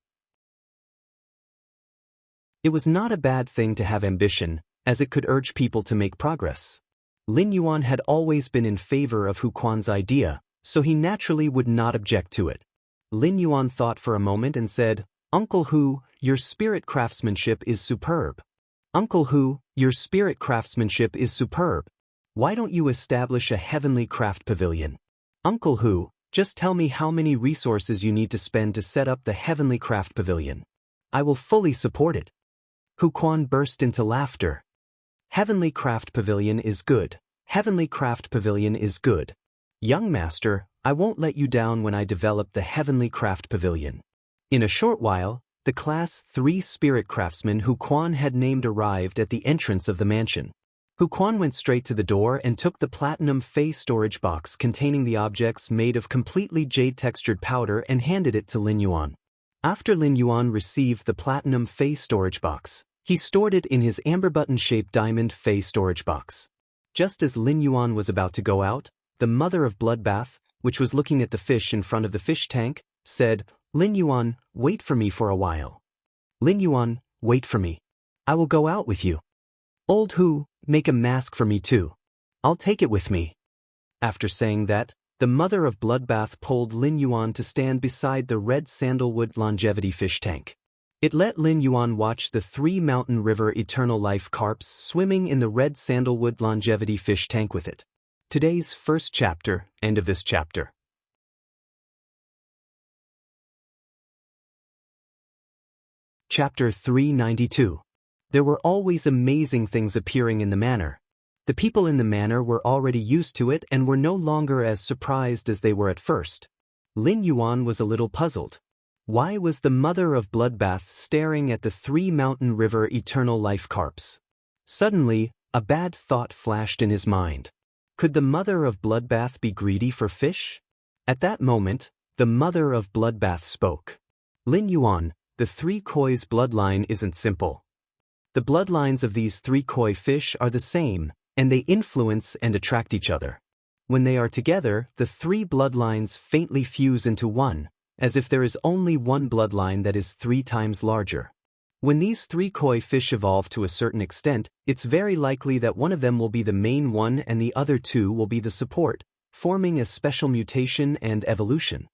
It was not a bad thing to have ambition, as it could urge people to make progress. Lin Yuan had always been in favor of Hu Quan's idea, so he naturally would not object to it. Lin Yuan thought for a moment and said, "Uncle Hu, your spirit craftsmanship is superb. Uncle Hu, your spirit craftsmanship is superb. Why don't you establish a heavenly craft pavilion? Uncle Hu, just tell me how many resources you need to spend to set up the heavenly craft pavilion. I will fully support it." Hu Quan burst into laughter. "Heavenly craft pavilion is good. Heavenly craft pavilion is good. Young master, I won't let you down when I develop the heavenly craft pavilion." In a short while, the Class 3 spirit craftsman Hu Quan had named arrived at the entrance of the mansion. Hu Quan went straight to the door and took the platinum Fey storage box containing the objects made of completely jade-textured powder and handed it to Lin Yuan. After Lin Yuan received the platinum Fey storage box, he stored it in his amber button-shaped diamond Fey storage box. Just as Lin Yuan was about to go out, the mother of Bloodbath, which was looking at the fish in front of the fish tank, said, "Lin Yuan, wait for me for a while. Lin Yuan, wait for me. I will go out with you. Old Hu, make a mask for me too. I'll take it with me." After saying that, the mother of Bloodbath pulled Lin Yuan to stand beside the red sandalwood longevity fish tank. It let Lin Yuan watch the 3 Mountain River Eternal Life carps swimming in the red sandalwood longevity fish tank with it. Today's first chapter, end of this chapter. Chapter 392. There were always amazing things appearing in the manor. The people in the manor were already used to it and were no longer as surprised as they were at first. Lin Yuan was a little puzzled. Why was the mother of Bloodbath staring at the 3 Mountain River Eternal Life carps? Suddenly, a bad thought flashed in his mind. Could the mother of Bloodbath be greedy for fish? At that moment, the mother of Bloodbath spoke. "Lin Yuan, the 3 koi's bloodline isn't simple. The bloodlines of these 3 koi fish are the same, and they influence and attract each other. When they are together, the 3 bloodlines faintly fuse into one, as if there is only one bloodline that is 3 times larger. When these 3 koi fish evolve to a certain extent, it's very likely that one of them will be the main one and the other 2 will be the support, forming a special mutation and evolution."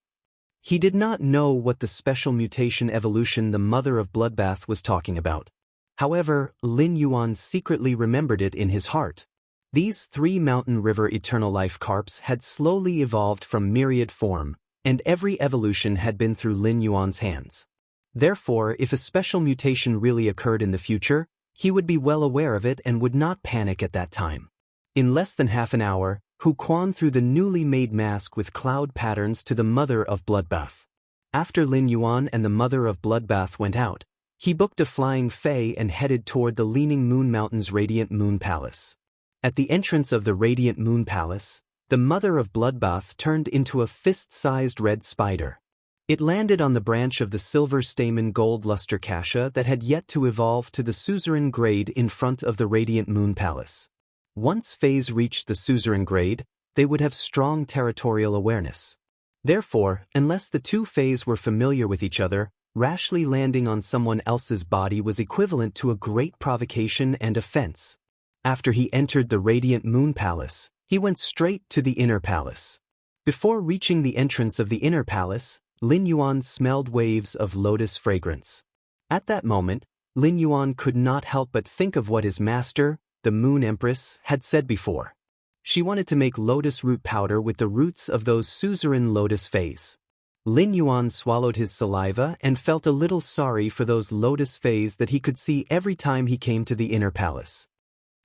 He did not know what the special mutation evolution the mother of Bloodbath was talking about. However, Lin Yuan secretly remembered it in his heart. These 3 Mountain River Eternal Life carps had slowly evolved from myriad form, and every evolution had been through Lin Yuan's hands. Therefore, if a special mutation really occurred in the future, he would be well aware of it and would not panic at that time. In less than half an hour, Hu Quan threw the newly made mask with cloud patterns to the Mother of Bloodbath. After Lin Yuan and the Mother of Bloodbath went out, he booked a flying fei and headed toward the Leaning Moon Mountain's Radiant Moon Palace. At the entrance of the Radiant Moon Palace, the Mother of Bloodbath turned into a fist-sized red spider. It landed on the branch of the silver stamen gold luster cassia that had yet to evolve to the suzerain grade in front of the Radiant Moon Palace. Once feis reached the suzerain grade, they would have strong territorial awareness. Therefore, unless the two feis were familiar with each other, rashly landing on someone else's body was equivalent to a great provocation and offense. After he entered the Radiant Moon Palace, he went straight to the inner palace. Before reaching the entrance of the inner palace, Lin Yuan smelled waves of lotus fragrance. At that moment, Lin Yuan could not help but think of what his master, the Moon Empress, had said before. She wanted to make lotus root powder with the roots of those suzerain lotus feis. Lin Yuan swallowed his saliva and felt a little sorry for those lotus feis that he could see every time he came to the inner palace.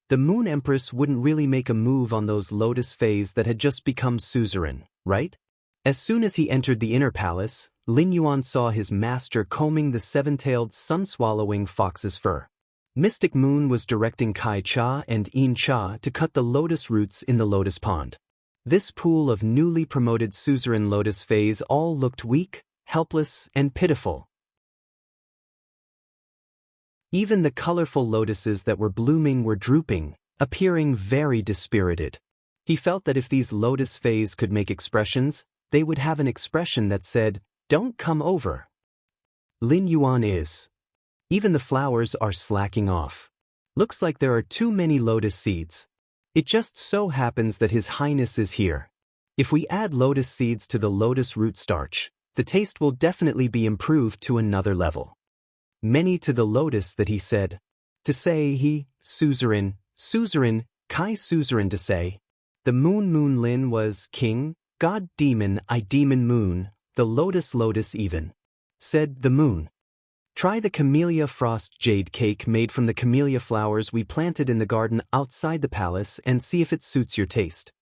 The Moon Empress wouldn't really make a move on those lotus feis that had just become suzerain, right? As soon as he entered the inner palace, Lin Yuan saw his master combing the seven-tailed sun-swallowing fox's fur. Mystic Moon was directing Kai Cha and Yin Cha to cut the lotus roots in the lotus pond. This pool of newly promoted suzerain lotus feis all looked weak, helpless, and pitiful. Even the colorful lotuses that were blooming were drooping, appearing very dispirited. He felt that if these lotus feis could make expressions, they would have an expression that said, "Don't come over." Lin Yuan is. Even the flowers are slacking off. Looks like there are too many lotus seeds. It just so happens that His Highness is here. If we add lotus seeds to the lotus root starch, the taste will definitely be improved to another level. Many to the lotus that he said. To say he, suzerain, Kai suzerain to say. The Moon Lin was king, god demon I demon moon, the lotus even. Said the moon. Try the camellia frost jade cake made from the camellia flowers we planted in the garden outside the palace and see if it suits your taste.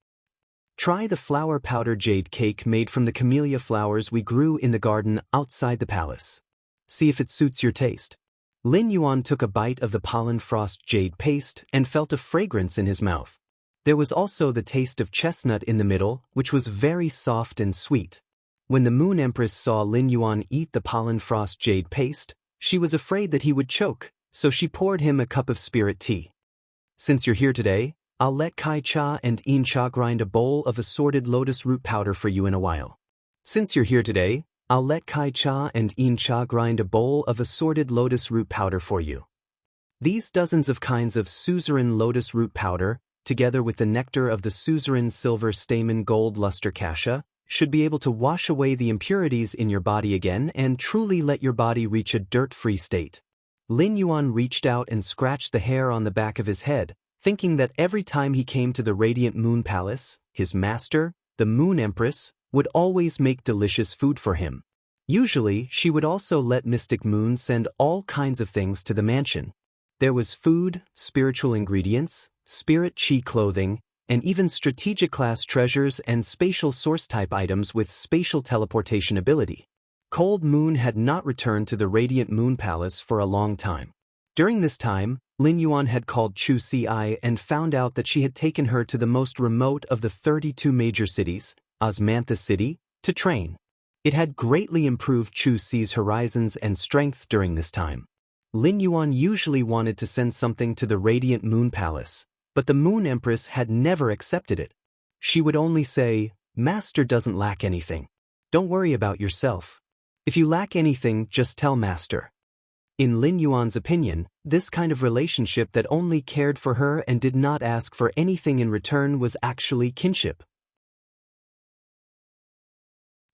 Try the flower powder jade cake made from the camellia flowers we grew in the garden outside the palace. See if it suits your taste. Lin Yuan took a bite of the pollen frost jade paste and felt a fragrance in his mouth. There was also the taste of chestnut in the middle, which was very soft and sweet. When the Moon Empress saw Lin Yuan eat the pollen frost jade paste, she was afraid that he would choke, so she poured him a cup of spirit tea. Since you're here today, I'll let Kai Cha and Yin Cha grind a bowl of assorted lotus root powder for you in a while. Since you're here today, I'll let Kai Cha and Yin Cha grind a bowl of assorted lotus root powder for you. These dozens of kinds of suzerain lotus root powder, together with the nectar of the suzerain silver stamen gold luster cassia, should be able to wash away the impurities in your body again and truly let your body reach a dirt-free state. Lin Yuan reached out and scratched the hair on the back of his head, thinking that every time he came to the Radiant Moon Palace, his master, the Moon Empress, would always make delicious food for him. Usually, she would also let Mystic Moon send all kinds of things to the mansion. There was food, spiritual ingredients, spirit chi clothing, and even strategic class treasures and spatial source-type items with spatial teleportation ability. Cold Moon had not returned to the Radiant Moon Palace for a long time. During this time, Lin Yuan had called Chu Si and found out that she had taken her to the most remote of the 32 major cities, Osmanthus City, to train. It had greatly improved Chu Si's horizons and strength during this time. Lin Yuan usually wanted to send something to the Radiant Moon Palace, but the Moon Empress had never accepted it. She would only say, "Master doesn't lack anything. Don't worry about yourself. If you lack anything, just tell Master." In Lin Yuan's opinion, this kind of relationship that only cared for her and did not ask for anything in return was actually kinship.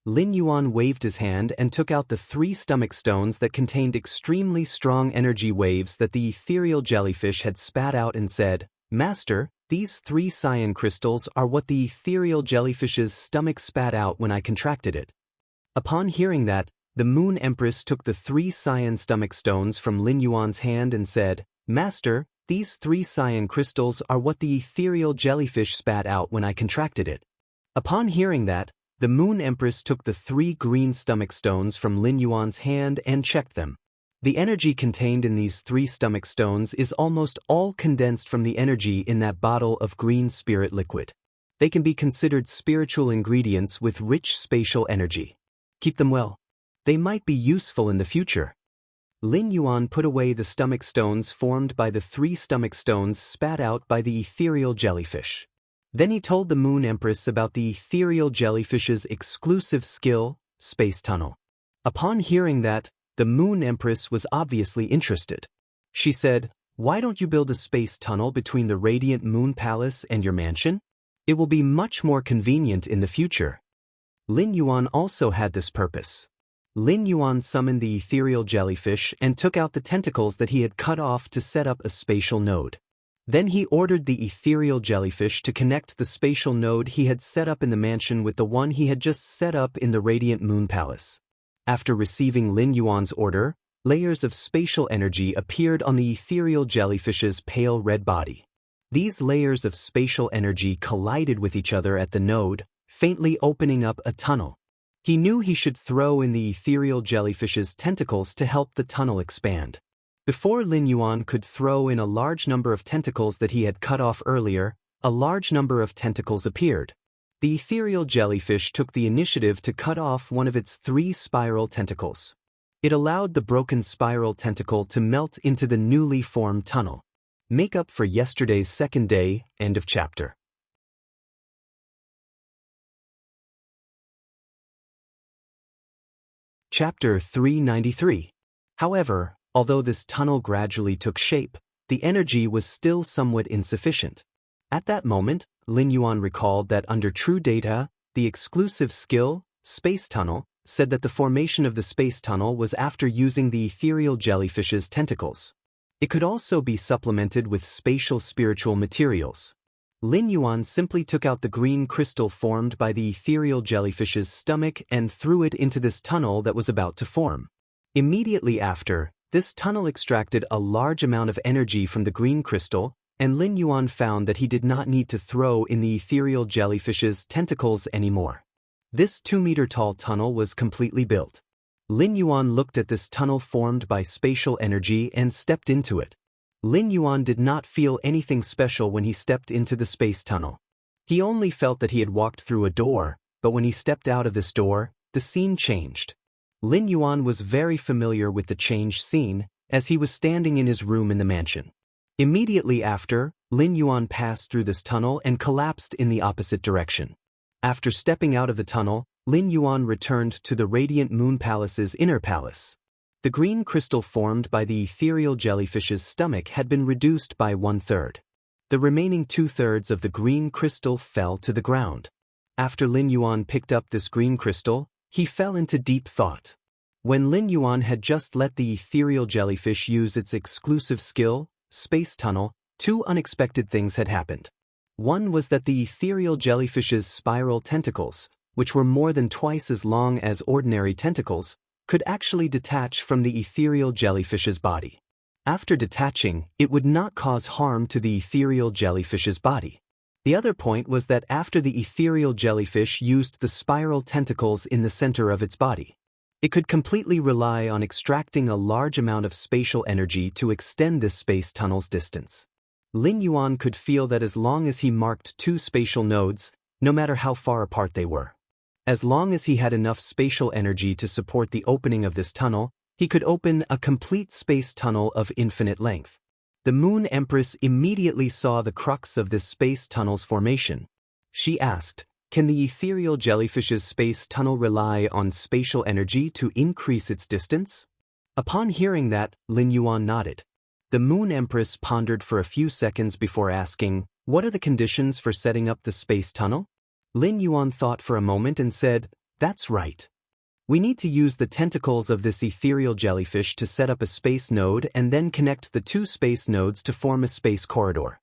Lin Yuan waved his hand and took out the 3 stomach stones that contained extremely strong energy waves that the ethereal jellyfish had spat out and said, "Master, these 3 cyan crystals are what the ethereal jellyfish's stomach spat out when I contracted it." Upon hearing that, the Moon Empress took the 3 cyan stomach stones from Lin Yuan's hand and said, "Master, these 3 cyan crystals are what the ethereal jellyfish spat out when I contracted it." Upon hearing that, the Moon Empress took the 3 green stomach stones from Lin Yuan's hand and checked them. The energy contained in these 3 stomach stones is almost all condensed from the energy in that bottle of green spirit liquid. They can be considered spiritual ingredients with rich spatial energy. Keep them well. They might be useful in the future. Lin Yuan put away the stomach stones formed by the 3 stomach stones spat out by the ethereal jellyfish. Then he told the Moon Empress about the ethereal jellyfish's exclusive skill, space tunnel. Upon hearing that, the Moon Empress was obviously interested. She said, "Why don't you build a space tunnel between the radiant Moon Palace and your mansion? It will be much more convenient in the future." Lin Yuan also had this purpose. Lin Yuan summoned the ethereal jellyfish and took out the tentacles that he had cut off to set up a spatial node. Then he ordered the ethereal jellyfish to connect the spatial node he had set up in the mansion with the one he had just set up in the radiant Moon Palace. After receiving Lin Yuan's order, layers of spatial energy appeared on the ethereal jellyfish's pale red body. These layers of spatial energy collided with each other at the node, faintly opening up a tunnel. He knew he should throw in the ethereal jellyfish's tentacles to help the tunnel expand. Before Lin Yuan could throw in a large number of tentacles that he had cut off earlier, a large number of tentacles appeared. The ethereal jellyfish took the initiative to cut off one of its 3 spiral tentacles. It allowed the broken spiral tentacle to melt into the newly formed tunnel. Make up for yesterday's second day, end of chapter. Chapter 393. However, although this tunnel gradually took shape, the energy was still somewhat insufficient. At that moment, Lin Yuan recalled that under True Data, the exclusive skill, Space Tunnel, said that the formation of the space tunnel was after using the ethereal jellyfish's tentacles. It could also be supplemented with spatial spiritual materials. Lin Yuan simply took out the green crystal formed by the ethereal jellyfish's stomach and threw it into this tunnel that was about to form. Immediately after, this tunnel extracted a large amount of energy from the green crystal, and Lin Yuan found that he did not need to throw in the ethereal jellyfish's tentacles anymore. This 2-meter-tall tunnel was completely built. Lin Yuan looked at this tunnel formed by spatial energy and stepped into it. Lin Yuan did not feel anything special when he stepped into the space tunnel. He only felt that he had walked through a door, but when he stepped out of this door, the scene changed. Lin Yuan was very familiar with the changed scene, as he was standing in his room in the mansion. Immediately after, Lin Yuan passed through this tunnel and collapsed in the opposite direction. After stepping out of the tunnel, Lin Yuan returned to the Radiant Moon Palace's inner palace. The green crystal formed by the ethereal jellyfish's stomach had been reduced by 1/3. The remaining 2/3 of the green crystal fell to the ground. After Lin Yuan picked up this green crystal, he fell into deep thought. When Lin Yuan had just let the ethereal jellyfish use its exclusive skill, Space Tunnel, 2 unexpected things had happened. One was that the ethereal jellyfish's spiral tentacles, which were more than twice as long as ordinary tentacles, could actually detach from the ethereal jellyfish's body. After detaching, it would not cause harm to the ethereal jellyfish's body. The other point was that after the ethereal jellyfish used the spiral tentacles in the center of its body, it could completely rely on extracting a large amount of spatial energy to extend this space tunnel's distance. Lin Yuan could feel that as long as he marked 2 spatial nodes, no matter how far apart they were, as long as he had enough spatial energy to support the opening of this tunnel, he could open a complete space tunnel of infinite length. The Moon Empress immediately saw the crux of this space tunnel's formation. She asked, "Can the ethereal jellyfish's space tunnel rely on spatial energy to increase its distance?" Upon hearing that, Lin Yuan nodded. The Moon Empress pondered for a few seconds before asking, "What are the conditions for setting up the space tunnel?" Lin Yuan thought for a moment and said, "That's right. We need to use the tentacles of this ethereal jellyfish to set up a space node and then connect the 2 space nodes to form a space corridor."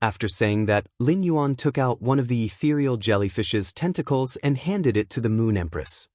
After saying that, Lin Yuan took out one of the ethereal jellyfish's tentacles and handed it to the Moon Empress.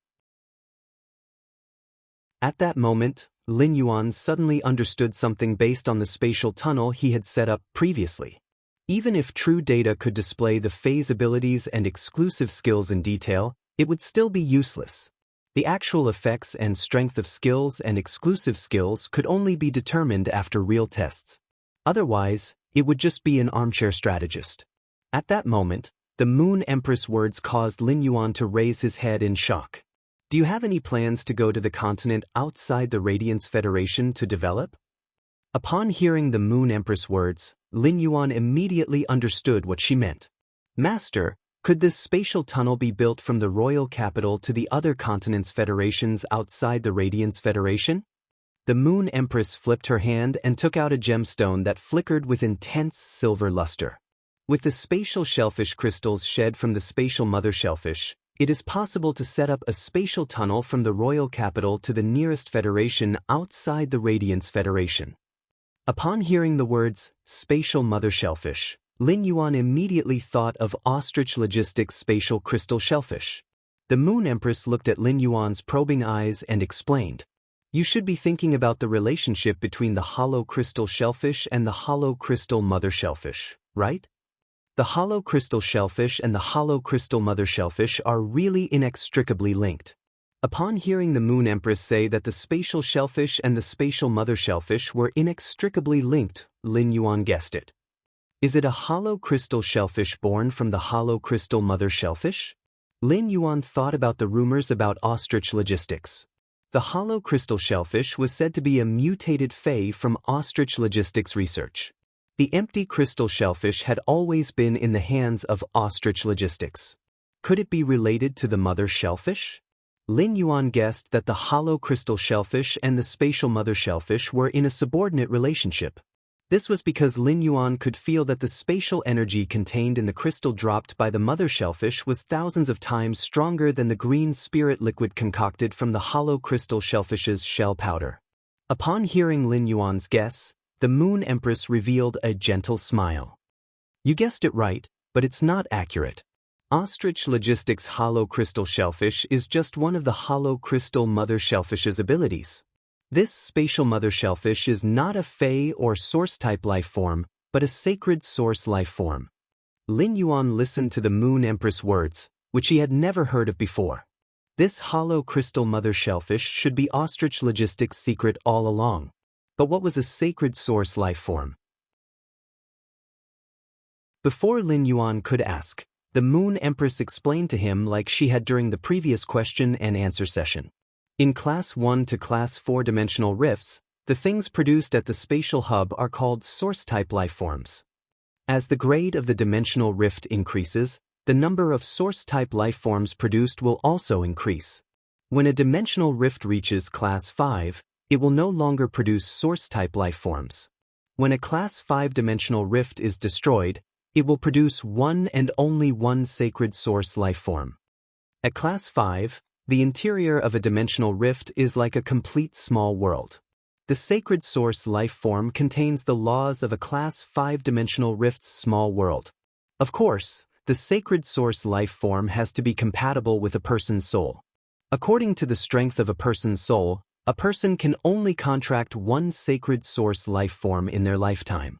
At that moment, Lin Yuan suddenly understood something based on the spatial tunnel he had set up previously. Even if true data could display the phase abilities and exclusive skills in detail, it would still be useless. The actual effects and strength of skills and exclusive skills could only be determined after real tests. Otherwise, it would just be an armchair strategist. At that moment, the Moon Empress words caused Lin Yuan to raise his head in shock. Do you have any plans to go to the continent outside the Radiance Federation to develop? Upon hearing the Moon Empress words, Lin Yuan immediately understood what she meant. Master, could this spatial tunnel be built from the royal capital to the other continents' federations outside the Radiance Federation? The Moon Empress flipped her hand and took out a gemstone that flickered with intense silver luster. With the spatial shellfish crystals shed from the spatial mother shellfish, it is possible to set up a spatial tunnel from the royal capital to the nearest federation outside the Radiance Federation. Upon hearing the words, spatial mother shellfish, Lin Yuan immediately thought of Ostrich Logistics' spatial crystal shellfish. The Moon Empress looked at Lin Yuan's probing eyes and explained, "You should be thinking about the relationship between the hollow crystal shellfish and the hollow crystal mother shellfish, right? The hollow crystal shellfish and the hollow crystal mother shellfish are really inextricably linked." Upon hearing the Moon Empress say that the spatial shellfish and the spatial mother shellfish were inextricably linked, Lin Yuan guessed it. Is it a hollow crystal shellfish born from the hollow crystal mother shellfish? Lin Yuan thought about the rumors about Ostrich Logistics. The hollow crystal shellfish was said to be a mutated fae from Ostrich Logistics research. The empty crystal shellfish had always been in the hands of Ostrich Logistics. Could it be related to the mother shellfish? Lin Yuan guessed that the hollow crystal shellfish and the spatial mother shellfish were in a subordinate relationship. This was because Lin Yuan could feel that the spatial energy contained in the crystal dropped by the mother shellfish was thousands of times stronger than the green spirit liquid concocted from the hollow crystal shellfish's shell powder. Upon hearing Lin Yuan's guess, the Moon Empress revealed a gentle smile. You guessed it right, but it's not accurate. Ostrich Logistics' hollow crystal shellfish is just one of the hollow crystal mother shellfish's abilities. This spatial mother shellfish is not a fae or source-type life form, but a sacred source life form. Lin Yuan listened to the Moon Empress words, which he had never heard of before. This hollow crystal mother shellfish should be Ostrich Logistics' secret all along. But what was a sacred source life form? Before Lin Yuan could ask, the Moon Empress explained to him like she had during the previous question and answer session. In Class 1 to Class 4 dimensional rifts, the things produced at the spatial hub are called source-type life forms. As the grade of the dimensional rift increases, the number of source-type life forms produced will also increase. When a dimensional rift reaches Class 5, it will no longer produce source-type life forms. When a Class 5 dimensional rift is destroyed, it will produce one and only one sacred source life form. At Class 5, the interior of a dimensional rift is like a complete small world. The sacred source life form contains the laws of a Class 5 dimensional rift's small world. Of course, the sacred source life form has to be compatible with a person's soul. According to the strength of a person's soul, a person can only contract one sacred source life form in their lifetime.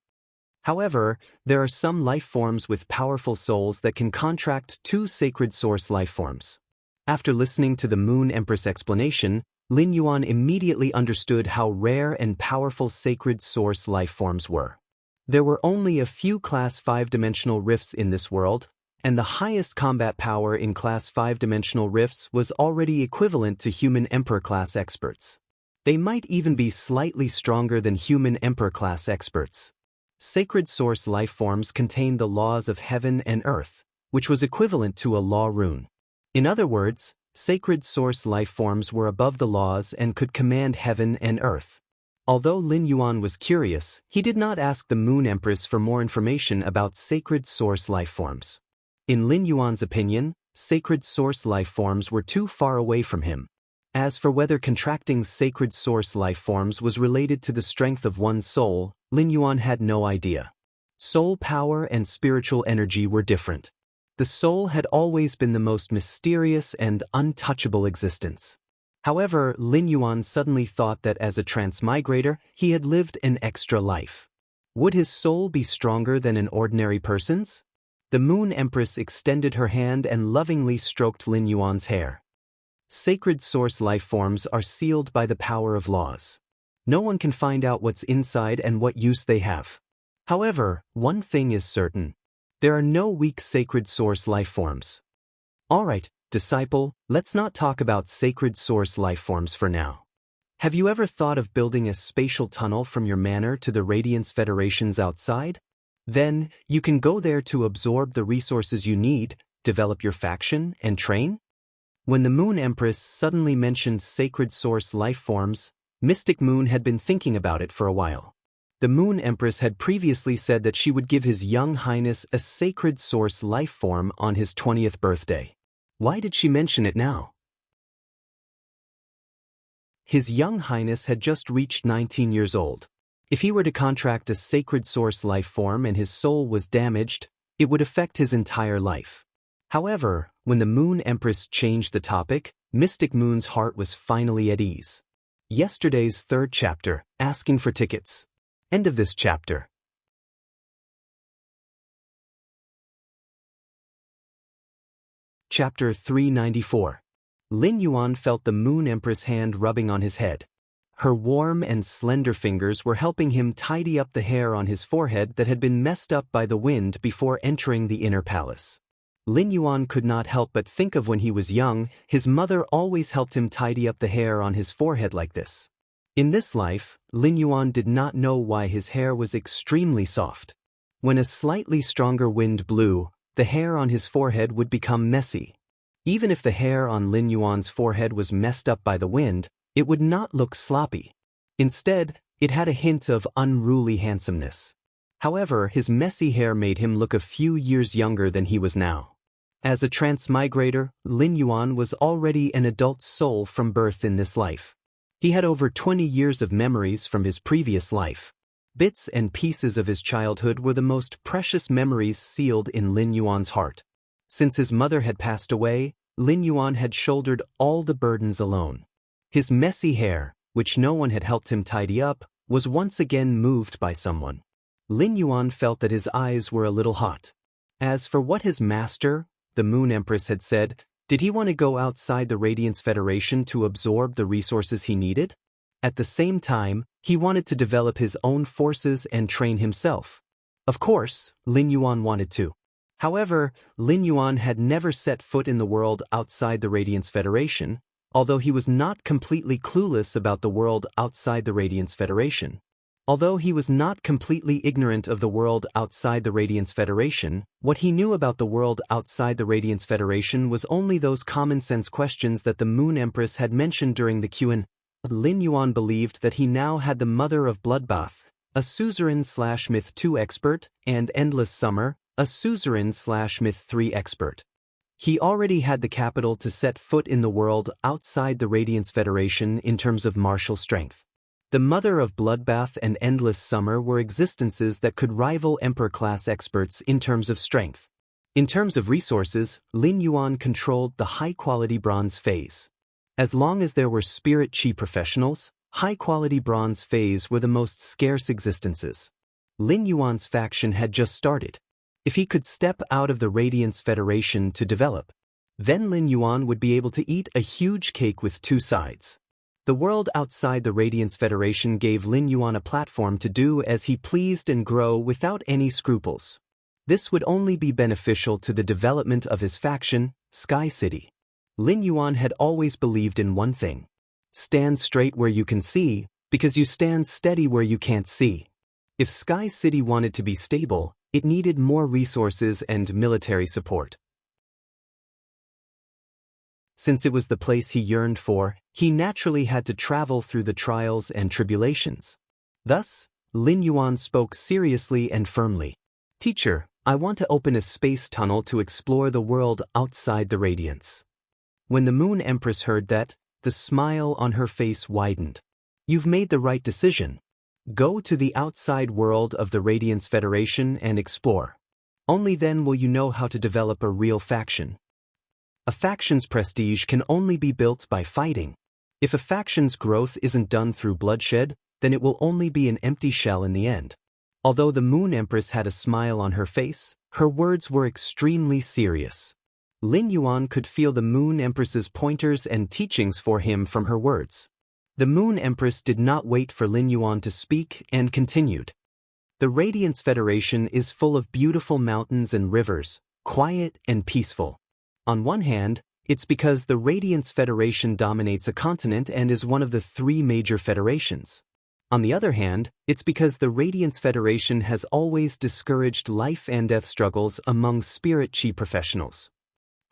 However, there are some life forms with powerful souls that can contract two sacred source life forms. After listening to the Moon Empress explanation, Lin Yuan immediately understood how rare and powerful sacred source life forms were. There were only a few Class 5 dimensional rifts in this world, and the highest combat power in Class 5 dimensional rifts was already equivalent to human Emperor class experts. They might even be slightly stronger than human Emperor class experts. Sacred source life forms contain the laws of heaven and earth, which was equivalent to a law rune. In other words, sacred source life forms were above the laws and could command heaven and earth. Although Lin Yuan was curious, he did not ask the Moon Empress for more information about sacred source life forms. In Lin Yuan's opinion, sacred source life forms were too far away from him. As for whether contracting sacred source life forms was related to the strength of one's soul, Lin Yuan had no idea. Soul power and spiritual energy were different. The soul had always been the most mysterious and untouchable existence. However, Lin Yuan suddenly thought that as a transmigrator, he had lived an extra life. Would his soul be stronger than an ordinary person's? The Moon Empress extended her hand and lovingly stroked Lin Yuan's hair. Sacred source lifeforms are sealed by the power of laws. No one can find out what's inside and what use they have. However, one thing is certain. There are no weak sacred source lifeforms. Alright, disciple, let's not talk about sacred source lifeforms for now. Have you ever thought of building a spatial tunnel from your manor to the Radiance Federation's outside? Then, you can go there to absorb the resources you need, develop your faction, and train? When the Moon Empress suddenly mentioned sacred source lifeforms, Mystic Moon had been thinking about it for a while. The Moon Empress had previously said that she would give His Young Highness a sacred source lifeform on his 20th birthday. Why did she mention it now? His Young Highness had just reached 19 years old. If he were to contract a sacred source lifeform and his soul was damaged, it would affect his entire life. However, when the Moon Empress changed the topic, Mystic Moon's heart was finally at ease. Yesterday's third chapter, asking for tickets. End of this chapter. Chapter 394. Lin Yuan felt the Moon Empress' hand rubbing on his head. Her warm and slender fingers were helping him tidy up the hair on his forehead that had been messed up by the wind before entering the inner palace. Lin Yuan could not help but think of when he was young, his mother always helped him tidy up the hair on his forehead like this. In this life, Lin Yuan did not know why his hair was extremely soft. When a slightly stronger wind blew, the hair on his forehead would become messy. Even if the hair on Lin Yuan's forehead was messed up by the wind, it would not look sloppy. Instead, it had a hint of unruly handsomeness. However, his messy hair made him look a few years younger than he was now. As a transmigrator, Lin Yuan was already an adult soul from birth in this life. He had over 20 years of memories from his previous life. Bits and pieces of his childhood were the most precious memories sealed in Lin Yuan's heart. Since his mother had passed away, Lin Yuan had shouldered all the burdens alone. His messy hair, which no one had helped him tidy up, was once again moved by someone. Lin Yuan felt that his eyes were a little hot. As for what his master, the Moon Empress, had said, did he want to go outside the Radiance Federation to absorb the resources he needed? At the same time, he wanted to develop his own forces and train himself. Of course, Lin Yuan wanted to. However, Lin Yuan had never set foot in the world outside the Radiance Federation, although he was not completely clueless about the world outside the Radiance Federation. Although he was not completely ignorant of the world outside the Radiance Federation, what he knew about the world outside the Radiance Federation was only those common-sense questions that the Moon Empress had mentioned during the Q&A. Lin Yuan believed that he now had the Mother of Bloodbath, a suzerain/Myth 2 expert, and Endless Summer, a suzerain/Myth 3 expert. He already had the capital to set foot in the world outside the Radiance Federation in terms of martial strength. The Mother of Bloodbath and Endless Summer were existences that could rival Emperor-class experts in terms of strength. In terms of resources, Lin Yuan controlled the high-quality bronze phase. As long as there were spirit chi professionals, high-quality bronze phase were the most scarce existences. Lin Yuan's faction had just started. If he could step out of the Radiance Federation to develop, then Lin Yuan would be able to eat a huge cake with two sides. The world outside the Radiance Federation gave Lin Yuan a platform to do as he pleased and grow without any scruples. This would only be beneficial to the development of his faction, Sky City. Lin Yuan had always believed in one thing. Stand straight where you can see, because you stand steady where you can't see. If Sky City wanted to be stable, it needed more resources and military support. Since it was the place he yearned for, he naturally had to travel through the trials and tribulations. Thus, Lin Yuan spoke seriously and firmly. Teacher, I want to open a space tunnel to explore the world outside the Radiance. When the Moon Empress heard that, the smile on her face widened. You've made the right decision. Go to the outside world of the Radiance Federation and explore. Only then will you know how to develop a real faction. A faction's prestige can only be built by fighting. If a faction's growth isn't done through bloodshed, then it will only be an empty shell in the end. Although the Moon Empress had a smile on her face, her words were extremely serious. Lin Yuan could feel the Moon Empress's pointers and teachings for him from her words. The Moon Empress did not wait for Lin Yuan to speak and continued. The Radiance Federation is full of beautiful mountains and rivers, quiet and peaceful. On one hand, it's because the Radiance Federation dominates a continent and is one of the 3 major federations. On the other hand, it's because the Radiance Federation has always discouraged life and death struggles among spirit chi professionals.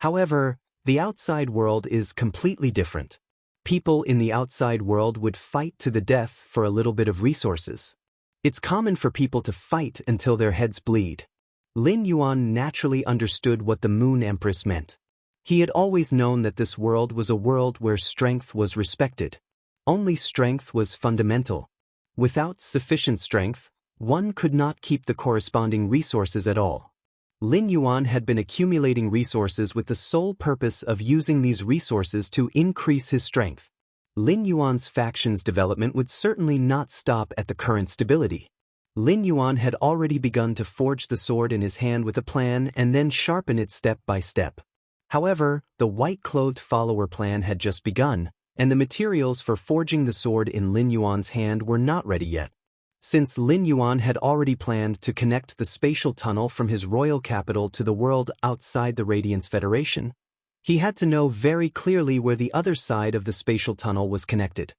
However, the outside world is completely different. People in the outside world would fight to the death for a little bit of resources. It's common for people to fight until their heads bleed. Lin Yuan naturally understood what the Moon Empress meant. He had always known that this world was a world where strength was respected. Only strength was fundamental. Without sufficient strength, one could not keep the corresponding resources at all. Lin Yuan had been accumulating resources with the sole purpose of using these resources to increase his strength. Lin Yuan's faction's development would certainly not stop at the current stability. Lin Yuan had already begun to forge the sword in his hand with a plan and then sharpen it step by step. However, the white-clothed follower plan had just begun, and the materials for forging the sword in Lin Yuan's hand were not ready yet. Since Lin Yuan had already planned to connect the spatial tunnel from his royal capital to the world outside the Radiance Federation, he had to know very clearly where the other side of the spatial tunnel was connected.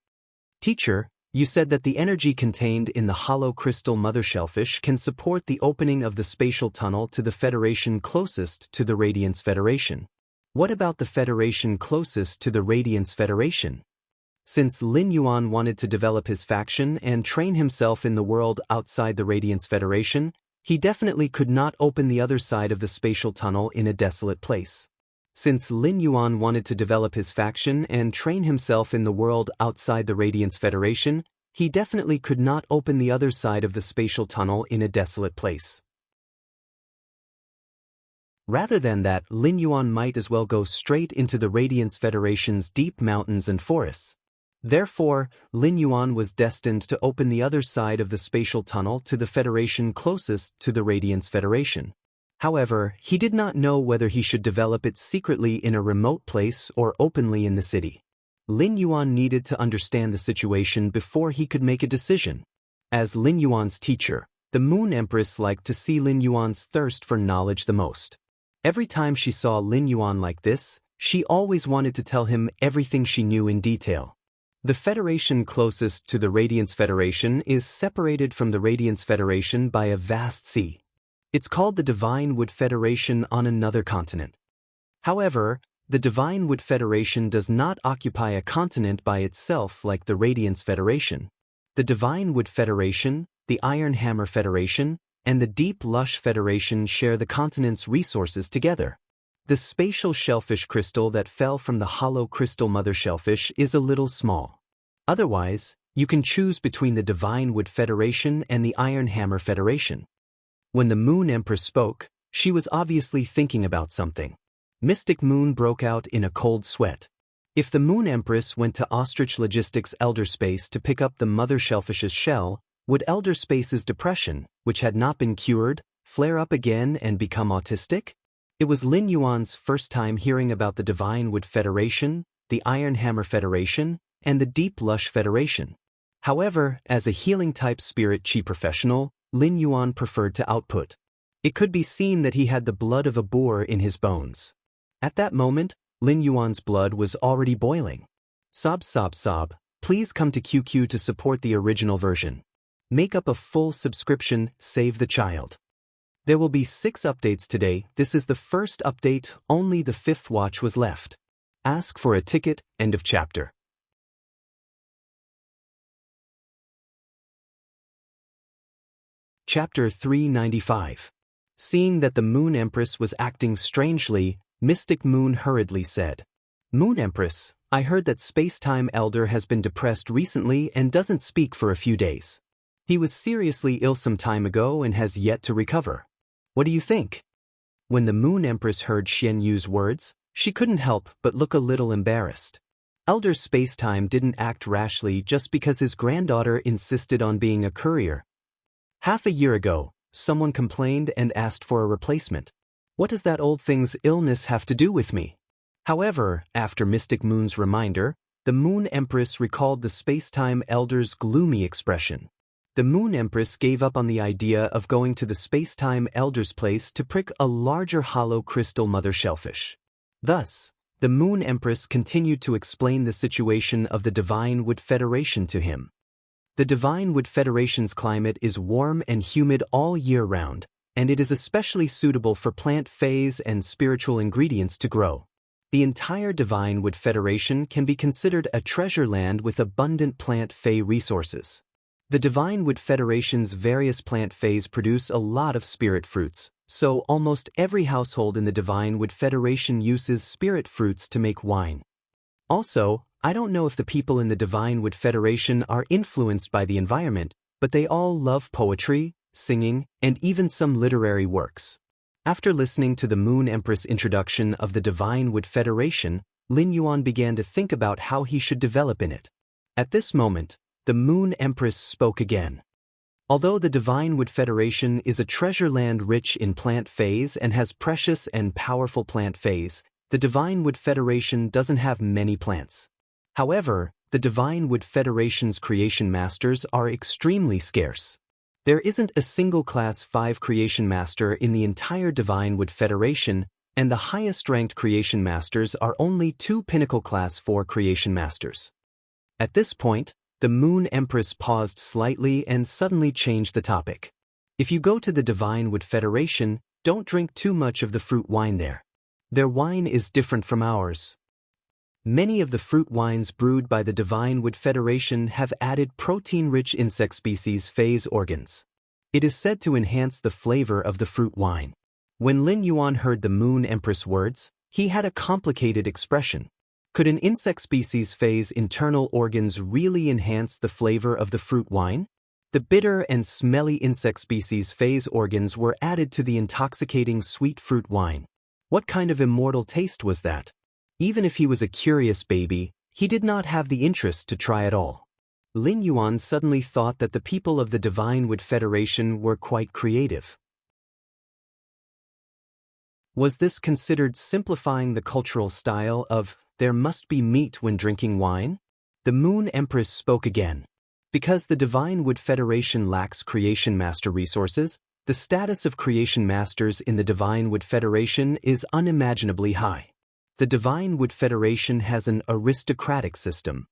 Teacher, you said that the energy contained in the hollow crystal mother shellfish can support the opening of the spatial tunnel to the Federation closest to the Radiance Federation. What about the Federation closest to the Radiance Federation? Since Lin Yuan wanted to develop his faction and train himself in the world outside the Radiance Federation, he definitely could not open the other side of the spatial tunnel in a desolate place. Since Lin Yuan wanted to develop his faction and train himself in the world outside the Radiance Federation, he definitely could not open the other side of the spatial tunnel in a desolate place. Rather than that, Lin Yuan might as well go straight into the Radiance Federation's deep mountains and forests. Therefore, Lin Yuan was destined to open the other side of the spatial tunnel to the Federation closest to the Radiance Federation. However, he did not know whether he should develop it secretly in a remote place or openly in the city. Lin Yuan needed to understand the situation before he could make a decision. As Lin Yuan's teacher, the Moon Empress liked to see Lin Yuan's thirst for knowledge the most. Every time she saw Lin Yuan like this, she always wanted to tell him everything she knew in detail. The Federation closest to the Radiance Federation is separated from the Radiance Federation by a vast sea. It's called the Divine Wood Federation on another continent. However, the Divine Wood Federation does not occupy a continent by itself like the Radiance Federation. The Divine Wood Federation, the Iron Hammer Federation, and the Deep Lush Federation share the continent's resources together. The spatial shellfish crystal that fell from the hollow crystal mother shellfish is a little small. Otherwise, you can choose between the Divine Wood Federation and the Iron Hammer Federation. When the Moon Empress spoke, she was obviously thinking about something. Mystic Moon broke out in a cold sweat. If the Moon Empress went to Ostrich Logistics' Elder Space to pick up the mother shellfish's shell, would Elder Space's depression, which had not been cured, flare up again and become autistic? It was Lin Yuan's first time hearing about the Divine Wood Federation, the Iron Hammer Federation, and the Deep Lush Federation. However, as a healing-type spirit chi professional, Lin Yuan preferred to output. It could be seen that he had the blood of a boar in his bones. At that moment, Lin Yuan's blood was already boiling. Sob sob sob, please come to QQ to support the original version. Make up a full subscription, save the child. There will be 6 updates today. This is the first update, only the 5th watch was left. Ask for a ticket, end of chapter. Chapter 395. Seeing that the Moon Empress was acting strangely, Mystic Moon hurriedly said, "Moon Empress, I heard that Space-Time Elder has been depressed recently and doesn't speak for a few days. He was seriously ill some time ago and has yet to recover. What do you think?" When the Moon Empress heard Xian Yu's words, she couldn't help but look a little embarrassed. Elder Spacetime didn't act rashly just because his granddaughter insisted on being a courier. Half a year ago, someone complained and asked for a replacement. What does that old thing's illness have to do with me? However, after Mystic Moon's reminder, the Moon Empress recalled the Spacetime Elder's gloomy expression. The Moon Empress gave up on the idea of going to the Spacetime Elder's place to prick a larger hollow crystal mother shellfish. Thus, the Moon Empress continued to explain the situation of the Divine Wood Federation to him. The Divine Wood Federation's climate is warm and humid all year round, and it is especially suitable for plant phase and spiritual ingredients to grow. The entire Divine Wood Federation can be considered a treasure land with abundant plant phase resources. The Divine Wood Federation's various plant phase produce a lot of spirit fruits, so almost every household in the Divine Wood Federation uses spirit fruits to make wine. Also, I don't know if the people in the Divine Wood Federation are influenced by the environment, but they all love poetry, singing, and even some literary works. After listening to the Moon Empress introduction of the Divine Wood Federation, Lin Yuan began to think about how he should develop in it. At this moment, the Moon Empress spoke again. Although the Divine Wood Federation is a treasure land rich in plant phase and has precious and powerful plant phase, the Divine Wood Federation doesn't have many plants. However, the Divine Wood Federation's creation masters are extremely scarce. There isn't a single Class 5 creation master in the entire Divine Wood Federation, and the highest-ranked creation masters are only 2 Pinnacle Class 4 creation masters. At this point, the Moon Empress paused slightly and suddenly changed the topic. If you go to the Divine Wood Federation, don't drink too much of the fruit wine there. Their wine is different from ours. Many of the fruit wines brewed by the Divine Wood Federation have added protein-rich insect species phase organs. It is said to enhance the flavor of the fruit wine. When Lin Yuan heard the Moon Empress words, he had a complicated expression. Could an insect species phase internal organs really enhance the flavor of the fruit wine? The bitter and smelly insect species phase organs were added to the intoxicating sweet fruit wine. What kind of immortal taste was that? Even if he was a curious baby, he did not have the interest to try at all. Lin Yuan suddenly thought that the people of the Divine Wood Federation were quite creative. Was this considered simplifying the cultural style of, there must be meat when drinking wine? The Moon Empress spoke again. Because the Divine Wood Federation lacks creation master resources, the status of creation masters in the Divine Wood Federation is unimaginably high. The Divine Wood Federation has an aristocratic system.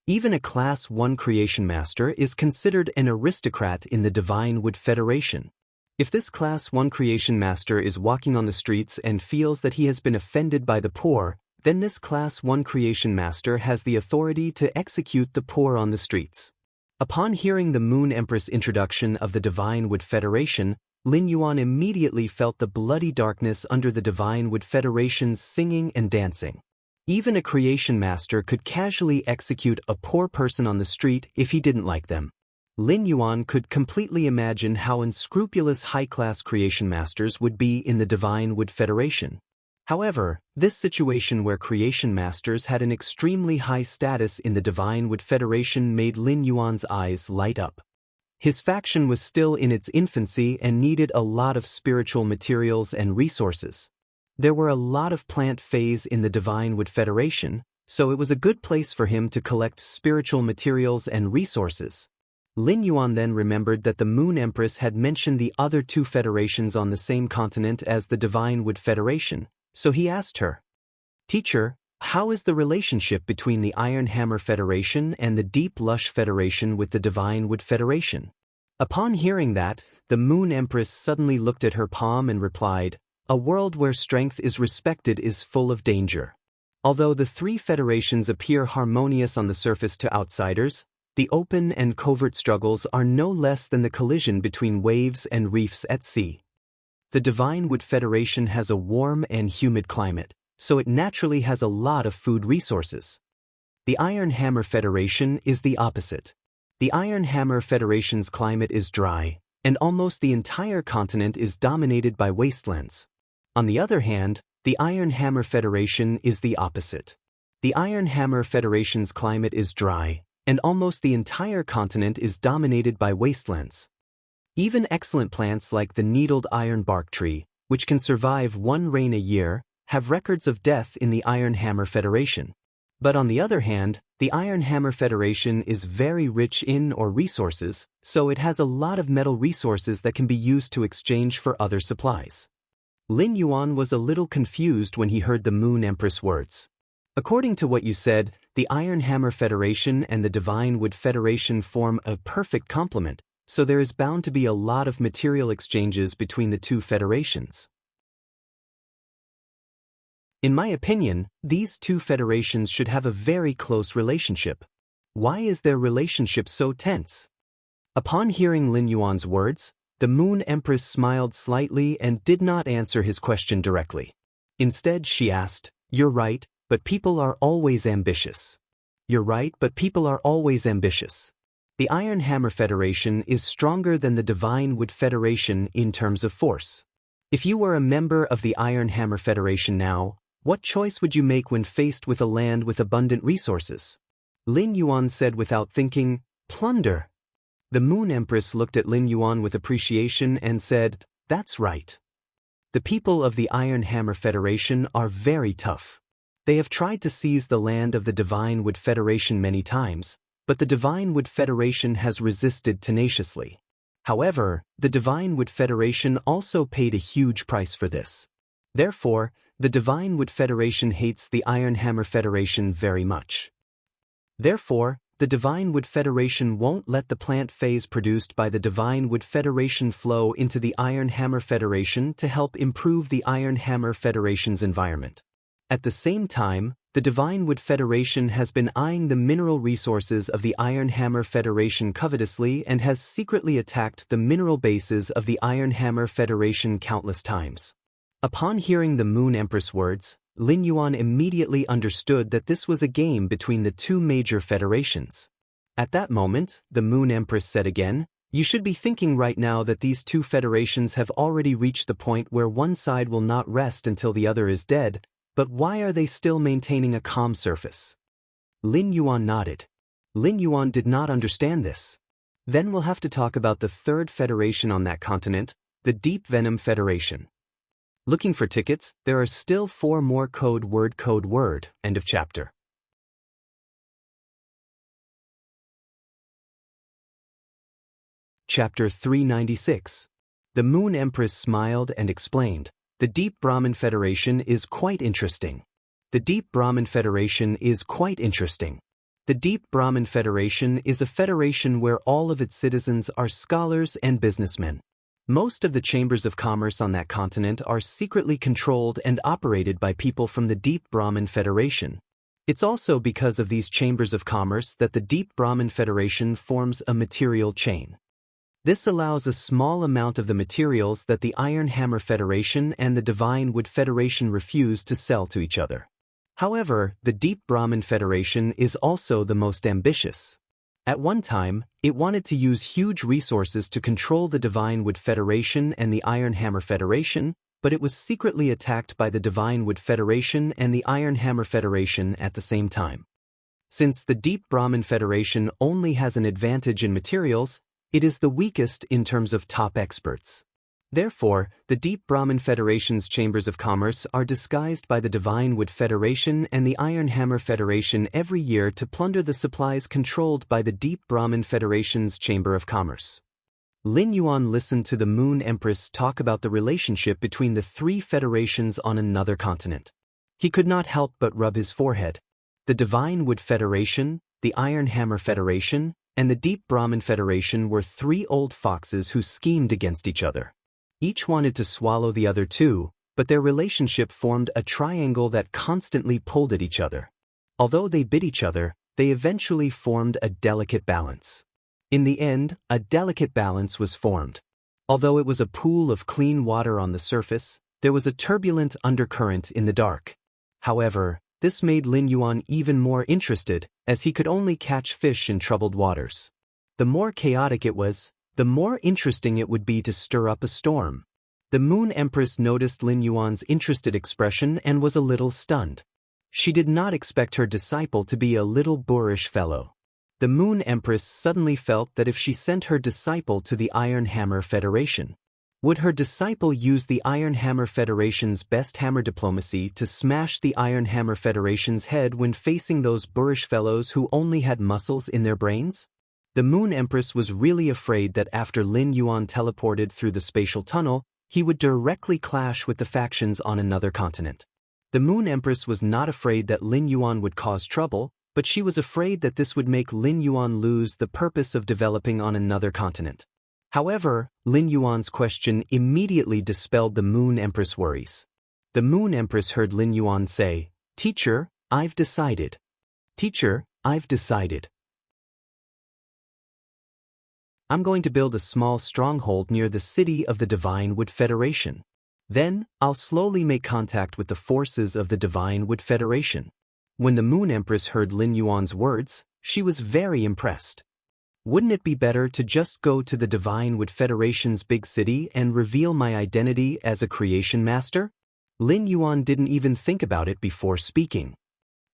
Even a Class 1 creation master is considered an aristocrat in the Divine Wood Federation. If this Class 1 creation master is walking on the streets and feels that he has been offended by the poor, then this Class 1 creation master has the authority to execute the poor on the streets. Upon hearing the Moon Empress introduction of the Divine Wood Federation, Lin Yuan immediately felt the bloody darkness under the Divine Wood Federation's singing and dancing. Even a creation master could casually execute a poor person on the street if he didn't like them. Lin Yuan could completely imagine how unscrupulous high-class creation masters would be in the Divine Wood Federation. However, this situation where creation masters had an extremely high status in the Divine Wood Federation made Lin Yuan's eyes light up. His faction was still in its infancy and needed a lot of spiritual materials and resources. There were a lot of plant phase in the Divine Wood Federation, so it was a good place for him to collect spiritual materials and resources. Lin Yuan then remembered that the Moon Empress had mentioned the other 2 federations on the same continent as the Divine Wood Federation, so he asked her, "Teacher, how is the relationship between the Iron Hammer Federation and the Deep Lush Federation with the Divine Wood Federation?" Upon hearing that, the Moon Empress suddenly looked at her palm and replied, "A world where strength is respected is full of danger." Although the 3 federations appear harmonious on the surface to outsiders, the open and covert struggles are no less than the collision between waves and reefs at sea. The Divine Wood Federation has a warm and humid climate, so it naturally has a lot of food resources. The Iron Hammer Federation is the opposite. The Iron Hammer Federation's climate is dry, and almost the entire continent is dominated by wastelands. On the other hand, the Iron Hammer Federation is the opposite. The Iron Hammer Federation's climate is dry, and almost the entire continent is dominated by wastelands. Even excellent plants like the needled iron bark tree, which can survive one rain a year, have records of death in the Iron Hammer Federation. But on the other hand, the Iron Hammer Federation is very rich in resources, so it has a lot of metal resources that can be used to exchange for other supplies. Lin Yuan was a little confused when he heard the Moon Empress words. According to what you said, the Iron Hammer Federation and the Divine Wood Federation form a perfect complement, so there is bound to be a lot of material exchanges between the two federations. In my opinion, these two federations should have a very close relationship. Why is their relationship so tense? Upon hearing Lin Yuan's words, the Moon Empress smiled slightly and did not answer his question directly. Instead, she asked, "You're right, but people are always ambitious." You're right, but people are always ambitious. The Iron Hammer Federation is stronger than the Divine Wood Federation in terms of force. If you were a member of the Iron Hammer Federation now, what choice would you make when faced with a land with abundant resources? Lin Yuan said without thinking, "Plunder." The Moon Empress looked at Lin Yuan with appreciation and said, "That's right. The people of the Iron Hammer Federation are very tough. They have tried to seize the land of the Divine Wood Federation many times, but the Divine Wood Federation has resisted tenaciously. However, the Divine Wood Federation also paid a huge price for this. Therefore, the Divine Wood Federation hates the Iron Hammer Federation very much. Therefore, the Divine Wood Federation won't let the plant phase produced by the Divine Wood Federation flow into the Iron Hammer Federation to help improve the Iron Hammer Federation's environment. At the same time, the Divine Wood Federation has been eyeing the mineral resources of the Iron Hammer Federation covetously and has secretly attacked the mineral bases of the Iron Hammer Federation countless times." Upon hearing the Moon Empress words, Lin Yuan immediately understood that this was a game between the two major federations. At that moment, the Moon Empress said again, "You should be thinking right now that these two federations have already reached the point where one side will not rest until the other is dead, but why are they still maintaining a calm surface?" Lin Yuan nodded. Lin Yuan did not understand this. "Then we'll have to talk about the third federation on that continent, the Deep Venom Federation. Looking for tickets, there are still 4 more code word. End of chapter. Chapter 396. The Moon Empress smiled and explained, "The Deep Brahmin Federation is quite interesting. The Deep Brahmin Federation is quite interesting. The Deep Brahmin Federation is a federation where all of its citizens are scholars and businessmen. Most of the chambers of commerce on that continent are secretly controlled and operated by people from the Deep Brahmin Federation. It's also because of these chambers of commerce that the Deep Brahmin Federation forms a material chain. This allows a small amount of the materials that the Iron Hammer Federation and the Divine Wood Federation refuse to sell to each other. However, the Deep Brahmin Federation is also the most ambitious. At one time, it wanted to use huge resources to control the Divine Wood Federation and the Iron Hammer Federation, but it was secretly attacked by the Divine Wood Federation and the Iron Hammer Federation at the same time. Since the Deep Brahmin Federation only has an advantage in materials, it is the weakest in terms of top experts. Therefore, the Deep Brahmin Federation's chambers of commerce are disguised by the Divine Wood Federation and the Iron Hammer Federation every year to plunder the supplies controlled by the Deep Brahmin Federation's chamber of commerce." Lin Yuan listened to the Moon Empress talk about the relationship between the 3 federations on another continent. He could not help but rub his forehead. The Divine Wood Federation, the Iron Hammer Federation, and the Deep Brahmin Federation were 3 old foxes who schemed against each other. Each wanted to swallow the other 2, but their relationship formed a triangle that constantly pulled at each other. Although they bit each other, they eventually formed a delicate balance. In the end, a delicate balance was formed. Although it was a pool of clean water on the surface, there was a turbulent undercurrent in the dark. However, this made Lin Yuan even more interested, as he could only catch fish in troubled waters. The more chaotic it was, the more interesting it would be to stir up a storm. The Moon Empress noticed Lin Yuan's interested expression and was a little stunned. She did not expect her disciple to be a little boorish fellow. The Moon Empress suddenly felt that if she sent her disciple to the Iron Hammer Federation, would her disciple use the Iron Hammer Federation's best hammer diplomacy to smash the Iron Hammer Federation's head when facing those boorish fellows who only had muscles in their brains? The Moon Empress was really afraid that after Lin Yuan teleported through the spatial tunnel, he would directly clash with the factions on another continent. The Moon Empress was not afraid that Lin Yuan would cause trouble, but she was afraid that this would make Lin Yuan lose the purpose of developing on another continent. However, Lin Yuan's question immediately dispelled the Moon Empress' worries. The Moon Empress heard Lin Yuan say, "Teacher, I've decided. Teacher, I've decided. I'm going to build a small stronghold near the city of the Divine Wood Federation. Then, I'll slowly make contact with the forces of the Divine Wood Federation." When the Moon Empress heard Lin Yuan's words, she was very impressed. Wouldn't it be better to just go to the Divine Wood Federation's big city and reveal my identity as a creation master? Lin Yuan didn't even think about it before speaking.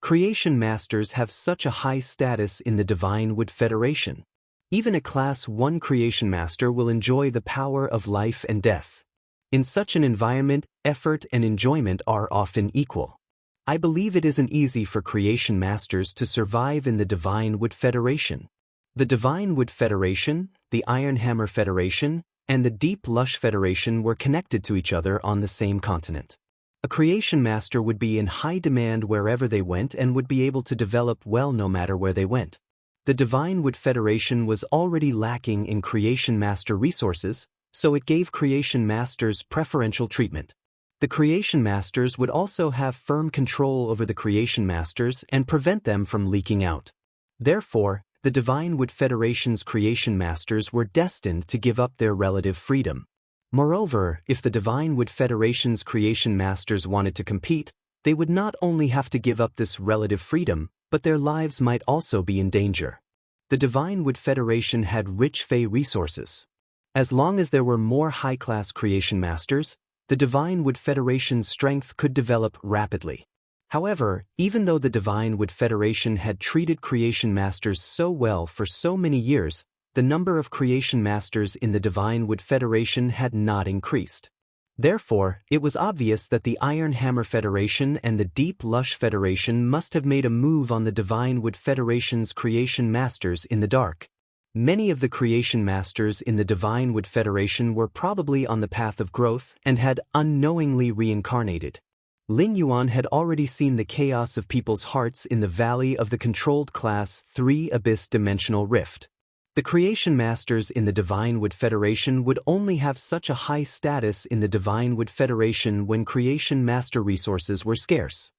Creation masters have such a high status in the Divine Wood Federation. Even a Class 1 creation master will enjoy the power of life and death. In such an environment, effort and enjoyment are often equal. I believe it isn't easy for creation masters to survive in the Divine Wood Federation. The Divine Wood Federation, the Iron Hammer Federation, and the Deep Lush Federation were connected to each other on the same continent. A creation master would be in high demand wherever they went and would be able to develop well no matter where they went. The Divine Wood Federation was already lacking in creation master resources, so it gave creation masters preferential treatment. The creation masters would also have firm control over the creation masters and prevent them from leaking out. Therefore, the Divine Wood Federation's creation masters were destined to give up their relative freedom. Moreover, if the Divine Wood Federation's creation masters wanted to compete, they would not only have to give up this relative freedom, but their lives might also be in danger. The Divine Wood Federation had rich Fey resources. As long as there were more high-class creation masters, the Divine Wood Federation's strength could develop rapidly. However, even though the Divine Wood Federation had treated creation masters so well for so many years, the number of creation masters in the Divine Wood Federation had not increased. Therefore, it was obvious that the Iron Hammer Federation and the Deep Lush Federation must have made a move on the Divine Wood Federation's creation masters in the dark. Many of the creation masters in the Divine Wood Federation were probably on the path of growth and had unknowingly reincarnated. Lin Yuan had already seen the chaos of people's hearts in the Valley of the Controlled Class 3 Abyss Dimensional Rift. The creation masters in the Divine Wood Federation would only have such a high status in the Divine Wood Federation when creation master resources were scarce.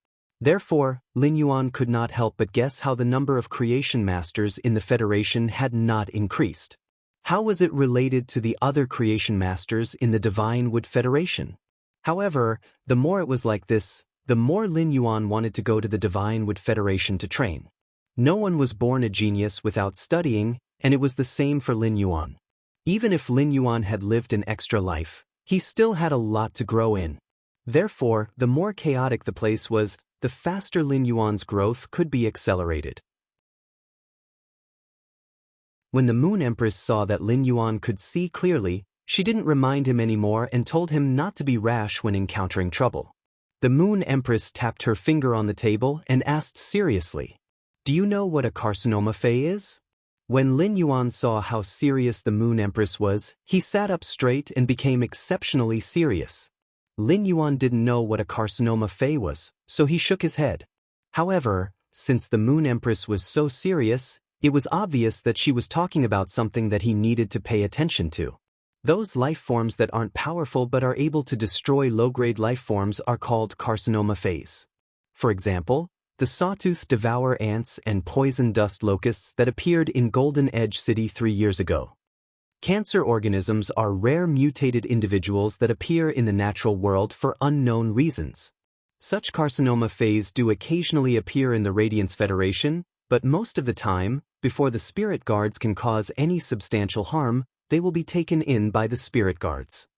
Therefore, Lin Yuan could not help but guess how the number of creation masters in the Federation had not increased. How was it related to the other creation masters in the Divine Wood Federation? However, the more it was like this, the more Lin Yuan wanted to go to the Divine Wood Federation to train. No one was born a genius without studying, and it was the same for Lin Yuan. Even if Lin Yuan had lived an extra life, he still had a lot to grow in. Therefore, the more chaotic the place was, the faster Lin Yuan's growth could be accelerated. When the Moon Empress saw that Lin Yuan could see clearly, she didn't remind him anymore and told him not to be rash when encountering trouble. The Moon Empress tapped her finger on the table and asked seriously, "Do you know what a carcinoma Fey is?" When Lin Yuan saw how serious the Moon Empress was, he sat up straight and became exceptionally serious. Lin Yuan didn't know what a carcinoma Fey was, so he shook his head. However, since the Moon Empress was so serious, it was obvious that she was talking about something that he needed to pay attention to. Those life forms that aren't powerful but are able to destroy low-grade life forms are called carcinoma Feys. For example, the sawtooth devour ants and poison dust locusts that appeared in Golden Edge City 3 years ago. Cancer organisms are rare mutated individuals that appear in the natural world for unknown reasons. Such carcinoma Feys do occasionally appear in the Radiance Federation, but most of the time, before the spirit guards can cause any substantial harm, they will be taken in by the spirit guards.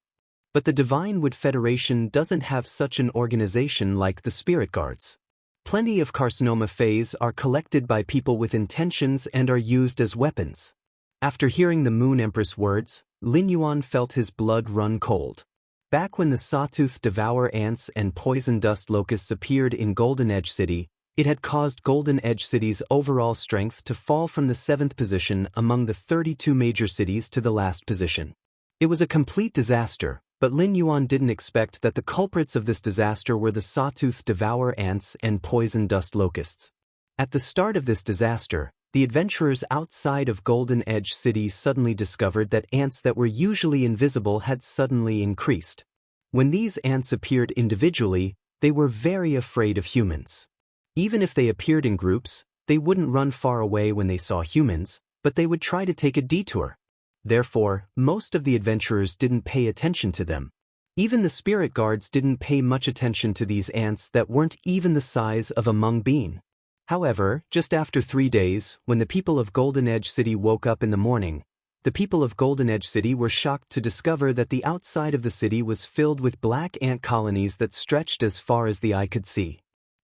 But the Divine Wood Federation doesn't have such an organization like the spirit guards. Plenty of carcinoma phase are collected by people with intentions and are used as weapons. After hearing the Moon Empress words, Lin Yuan felt his blood run cold. Back when the sawtooth devour ants and poison dust locusts appeared in Golden Edge City, it had caused Golden Edge City's overall strength to fall from the 7th position among the 32 major cities to the last position. It was a complete disaster, but Lin Yuan didn't expect that the culprits of this disaster were the sawtooth devour ants and poison dust locusts. At the start of this disaster, the adventurers outside of Golden Edge City suddenly discovered that ants that were usually invisible had suddenly increased. When these ants appeared individually, they were very afraid of humans. Even if they appeared in groups, they wouldn't run far away when they saw humans, but they would try to take a detour. Therefore, most of the adventurers didn't pay attention to them. Even the spirit guards didn't pay much attention to these ants that weren't even the size of a mung bean. However, just after 3 days, when the people of Golden Edge City woke up in the morning, the people of Golden Edge City were shocked to discover that the outside of the city was filled with black ant colonies that stretched as far as the eye could see.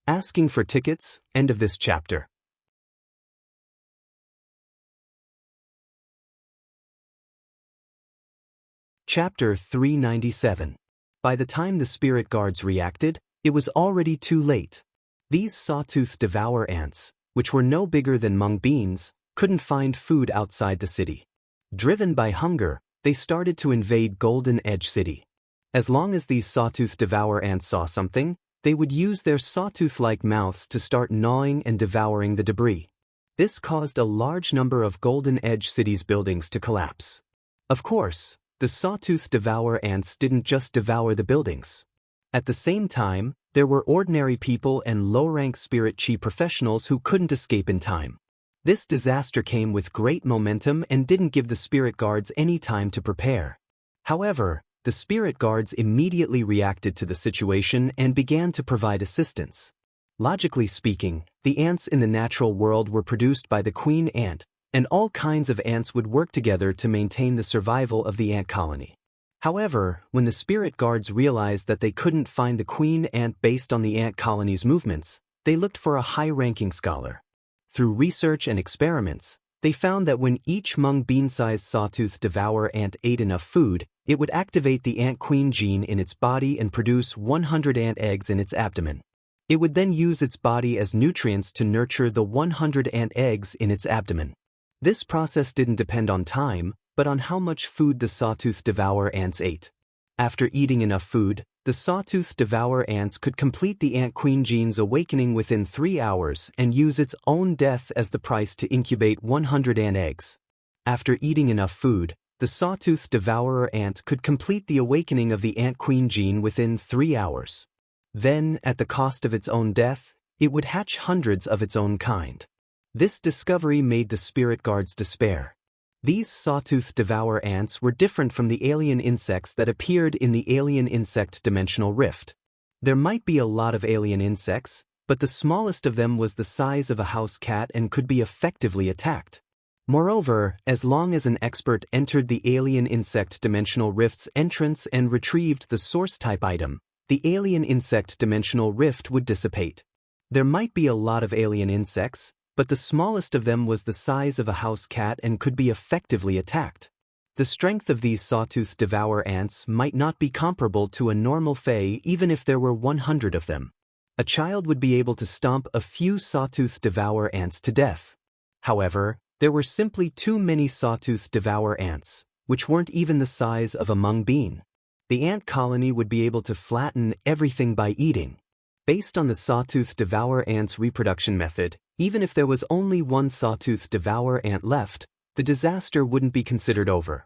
Asking for tickets, end of this chapter. Chapter 397. By the time the spirit guards reacted, it was already too late. These sawtooth devour ants, which were no bigger than mung beans, couldn't find food outside the city. Driven by hunger, they started to invade Golden Edge City. As long as these sawtooth devour ants saw something, they would use their sawtooth-like mouths to start gnawing and devouring the debris. This caused a large number of Golden Edge City's buildings to collapse. Of course, the sawtooth devour ants didn't just devour the buildings. At the same time, there were ordinary people and low-rank spirit chi professionals who couldn't escape in time. This disaster came with great momentum and didn't give the spirit guards any time to prepare. However, the spirit guards immediately reacted to the situation and began to provide assistance. Logically speaking, the ants in the natural world were produced by the queen ant, and all kinds of ants would work together to maintain the survival of the ant colony. However, when the spirit guards realized that they couldn't find the queen ant based on the ant colony's movements, they looked for a high-ranking scholar. Through research and experiments, they found that when each mung bean-sized sawtooth devour ant ate enough food, it would activate the ant queen gene in its body and produce 100 ant eggs in its abdomen. It would then use its body as nutrients to nurture the 100 ant eggs in its abdomen. This process didn't depend on time, but on how much food the sawtooth devour ants ate. After eating enough food, the sawtooth devour ants could complete the ant queen gene's awakening within 3 hours and use its own death as the price to incubate 100 ant eggs. After eating enough food, the sawtooth devourer ant could complete the awakening of the ant queen gene within 3 hours. Then, at the cost of its own death, it would hatch hundreds of its own kind. This discovery made the spirit guards despair. These sawtooth devour ants were different from the alien insects that appeared in the alien insect dimensional rift. There might be a lot of alien insects, but the smallest of them was the size of a house cat and could be effectively attacked. Moreover, as long as an expert entered the alien insect dimensional rift's entrance and retrieved the source type item, the alien insect dimensional rift would dissipate. There might be a lot of alien insects, but the smallest of them was the size of a house cat and could be effectively attacked. The strength of these sawtooth devour ants might not be comparable to a normal fae even if there were 100 of them. A child would be able to stomp a few sawtooth devour ants to death. However, there were simply too many sawtooth devour ants, which weren't even the size of a mung bean. The ant colony would be able to flatten everything by eating. Based on the sawtooth devour ant's reproduction method, even if there was only one sawtooth devour ant left, the disaster wouldn't be considered over.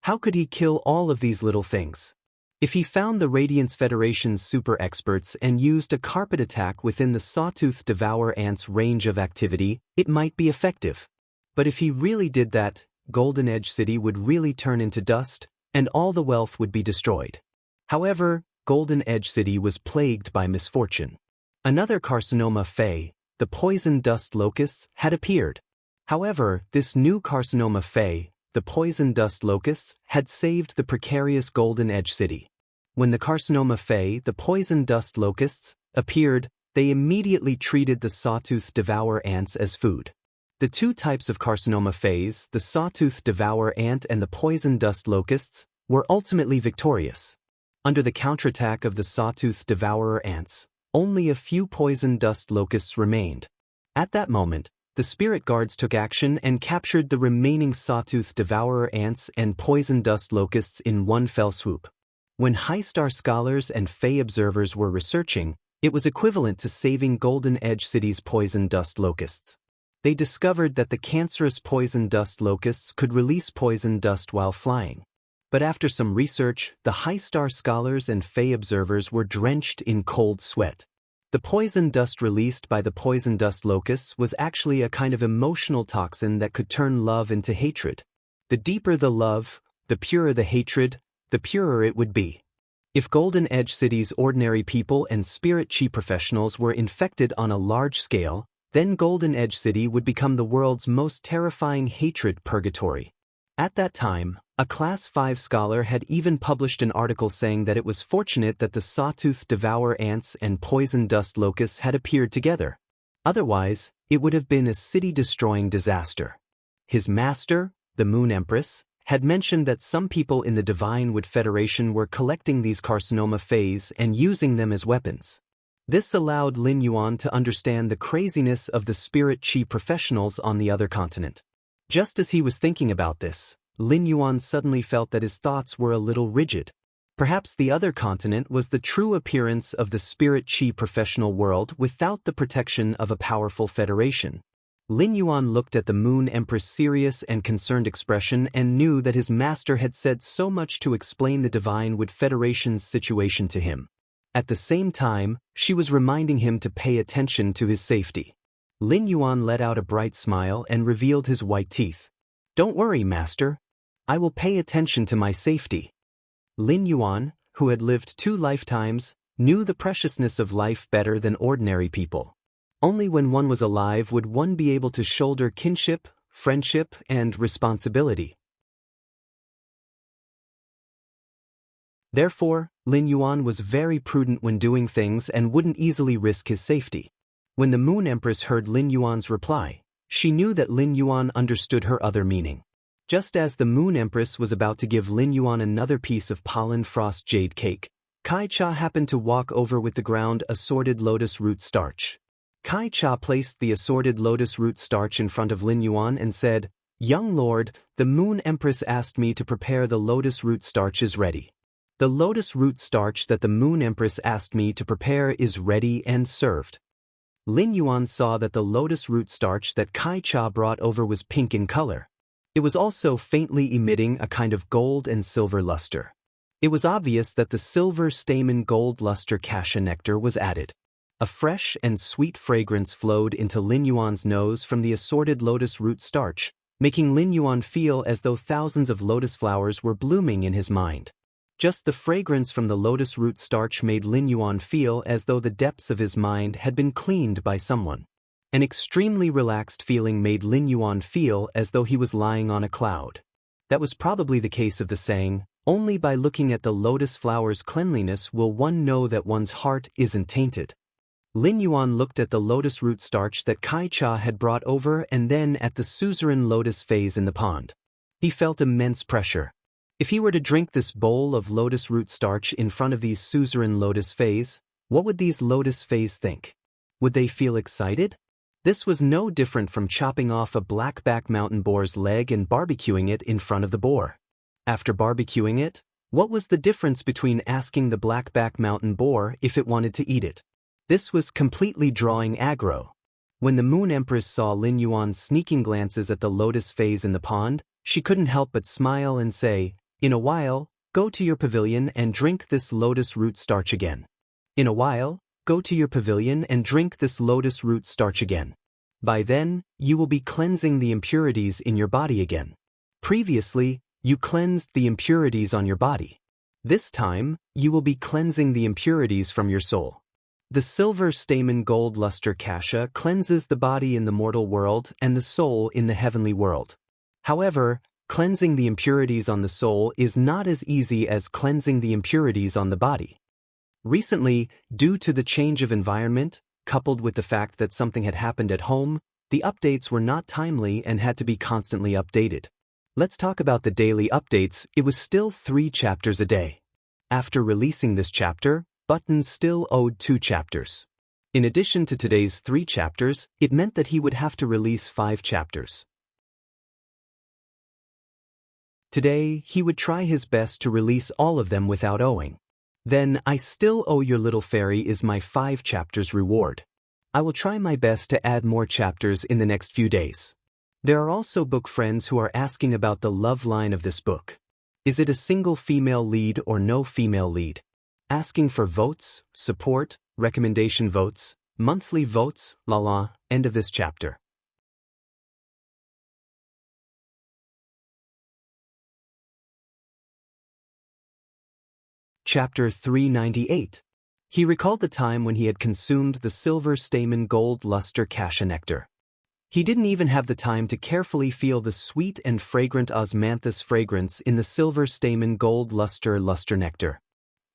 How could he kill all of these little things? If he found the Radiance Federation's super experts and used a carpet attack within the sawtooth devour ant's range of activity, it might be effective. But if he really did that, Golden Edge City would really turn into dust, and all the wealth would be destroyed. However, Golden Edge City was plagued by misfortune. Another carcinoma fae, the poison dust locusts, had appeared. However, this new carcinoma fae, the poison dust locusts, had saved the precarious Golden Edge City. When the carcinoma fey, the poison dust locusts, appeared, they immediately treated the sawtooth devourer ants as food. The two types of carcinoma feys, the sawtooth devourer ant and the poison dust locusts, were ultimately victorious. Under the counterattack of the sawtooth devourer ants, only a few poison dust locusts remained. At that moment, the spirit guards took action and captured the remaining sawtooth devourer ants and poison dust locusts in one fell swoop. When high-star scholars and fey observers were researching, it was equivalent to saving Golden Edge City's poison dust locusts. They discovered that the cancerous poison dust locusts could release poison dust while flying. But after some research, the high-star scholars and fey observers were drenched in cold sweat. The poison dust released by the poison dust locusts was actually a kind of emotional toxin that could turn love into hatred. The deeper the love, the purer the hatred, the purer it would be. If Golden Edge City's ordinary people and spirit chi professionals were infected on a large scale, then Golden Edge City would become the world's most terrifying hatred purgatory. At that time, a Class 5 scholar had even published an article saying that it was fortunate that the sawtooth devourer ants and poison dust locusts had appeared together. Otherwise, it would have been a city-destroying disaster. His master, the Moon Empress, had mentioned that some people in the Divine Wood Federation were collecting these carcinoma feys and using them as weapons. This allowed Lin Yuan to understand the craziness of the spirit chi professionals on the other continent. Just as he was thinking about this, Lin Yuan suddenly felt that his thoughts were a little rigid. Perhaps the other continent was the true appearance of the spirit chi professional world without the protection of a powerful federation. Lin Yuan looked at the Moon Empress' serious and concerned expression and knew that his master had said so much to explain the Divine Wood Federation's situation to him. At the same time, she was reminding him to pay attention to his safety. Lin Yuan let out a bright smile and revealed his white teeth. "Don't worry, master. I will pay attention to my safety." Lin Yuan, who had lived 2 lifetimes, knew the preciousness of life better than ordinary people. Only when one was alive would one be able to shoulder kinship, friendship, and responsibility. Therefore, Lin Yuan was very prudent when doing things and wouldn't easily risk his safety. When the Moon Empress heard Lin Yuan's reply, she knew that Lin Yuan understood her other meaning. Just as the Moon Empress was about to give Lin Yuan another piece of pollen frost jade cake, Kai Cha happened to walk over with the ground assorted lotus root starch. Kai Cha placed the assorted lotus root starch in front of Lin Yuan and said, "Young lord, the Moon Empress asked me to prepare the lotus root starch is ready. The lotus root starch that the Moon Empress asked me to prepare is ready and served." Lin Yuan saw that the lotus root starch that Kai Cha brought over was pink in color. It was also faintly emitting a kind of gold and silver luster. It was obvious that the silver stamen gold luster cassia nectar was added. A fresh and sweet fragrance flowed into Lin Yuan's nose from the assorted lotus root starch, making Lin Yuan feel as though thousands of lotus flowers were blooming in his mind. Just the fragrance from the lotus root starch made Lin Yuan feel as though the depths of his mind had been cleaned by someone. An extremely relaxed feeling made Lin Yuan feel as though he was lying on a cloud. That was probably the case of the saying, "Only by looking at the lotus flower's cleanliness will one know that one's heart isn't tainted." Lin Yuan looked at the lotus root starch that Kai Cha had brought over and then at the suzerain lotus phase in the pond. He felt immense pressure. If he were to drink this bowl of lotus root starch in front of these suzerain lotus phase, what would these lotus phase think? Would they feel excited? This was no different from chopping off a blackback mountain boar's leg and barbecuing it in front of the boar. After barbecuing it, what was the difference between asking the blackback mountain boar if it wanted to eat it? This was completely drawing aggro. When the Moon Empress saw Lin Yuan's sneaking glances at the lotus phase in the pond, she couldn't help but smile and say, "In a while, go to your pavilion and drink this lotus root starch again. In a while, go to your pavilion and drink this lotus root starch again. By then, you will be cleansing the impurities in your body again. Previously, you cleansed the impurities on your body. This time, you will be cleansing the impurities from your soul." The silver stamen gold luster cassia cleanses the body in the mortal world and the soul in the heavenly world. However, Cleansing the impurities on the soul is not as easy as cleansing the impurities on the body. Recently, due to the change of environment, coupled with the fact that something had happened at home, the updates were not timely and had to be constantly updated. Let's talk about the daily updates. It was still 3 chapters a day. After releasing this chapter, Button still owed 2 chapters. In addition to today's 3 chapters, it meant that he would have to release 5 chapters. Today, he would try his best to release all of them without owing. Then, I still owe your little fairy is my 5 chapters reward. I will try my best to add more chapters in the next few days. There are also book friends who are asking about the love line of this book. Is it a single female lead or no female lead? Asking for votes, support, recommendation votes, monthly votes, end of this chapter. Chapter 398. He recalled the time when he had consumed the silver stamen gold luster cassia nectar. He didn't even have the time to carefully feel the sweet and fragrant osmanthus fragrance in the silver stamen gold luster nectar.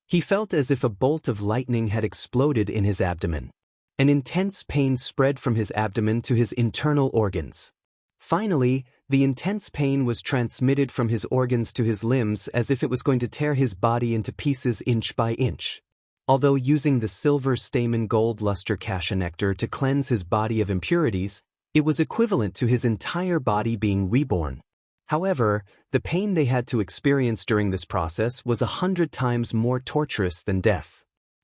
He felt as if a bolt of lightning had exploded in his abdomen. An intense pain spread from his abdomen to his internal organs. Finally, the intense pain was transmitted from his organs to his limbs as if it was going to tear his body into pieces inch by inch. Although using the silver stamen gold luster cassia nectar to cleanse his body of impurities, it was equivalent to his entire body being reborn. However, the pain they had to experience during this process was 100 times more torturous than death.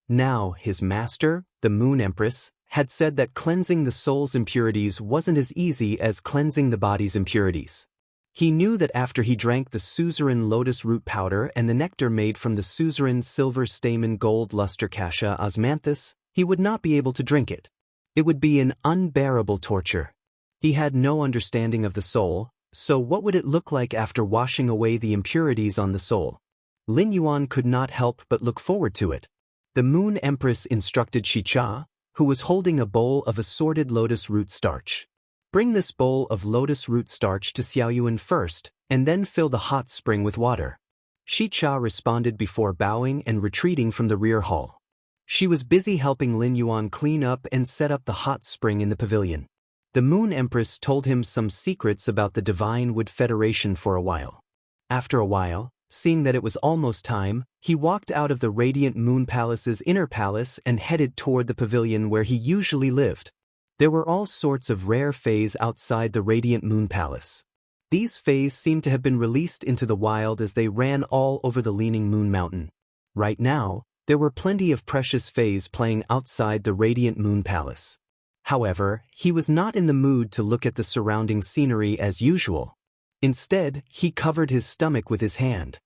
Now, his master, the Moon Empress, had said that cleansing the soul's impurities wasn't as easy as cleansing the body's impurities. He knew that after he drank the suzerain lotus root powder and the nectar made from the suzerain silver stamen gold luster cassia osmanthus, he would not be able to drink it. It would be an unbearable torture. He had no understanding of the soul, so what would it look like after washing away the impurities on the soul? Lin Yuan could not help but look forward to it. The Moon Empress instructed Xianxia, who was holding a bowl of assorted lotus root starch. Bring this bowl of lotus root starch to Xiaoyuan first, and then fill the hot spring with water. Xianxia responded before bowing and retreating from the rear hall. She was busy helping Lin Yuan clean up and set up the hot spring in the pavilion. The Moon Empress told him some secrets about the Divine Wood Federation for a while. After a while, seeing that it was almost time, he walked out of the Radiant Moon Palace's inner palace and headed toward the pavilion where he usually lived. There were all sorts of rare fays outside the Radiant Moon Palace. These fays seemed to have been released into the wild as they ran all over the Leaning Moon Mountain. Right now, there were plenty of precious fays playing outside the Radiant Moon Palace. However, he was not in the mood to look at the surrounding scenery as usual. Instead, he covered his stomach with his hand.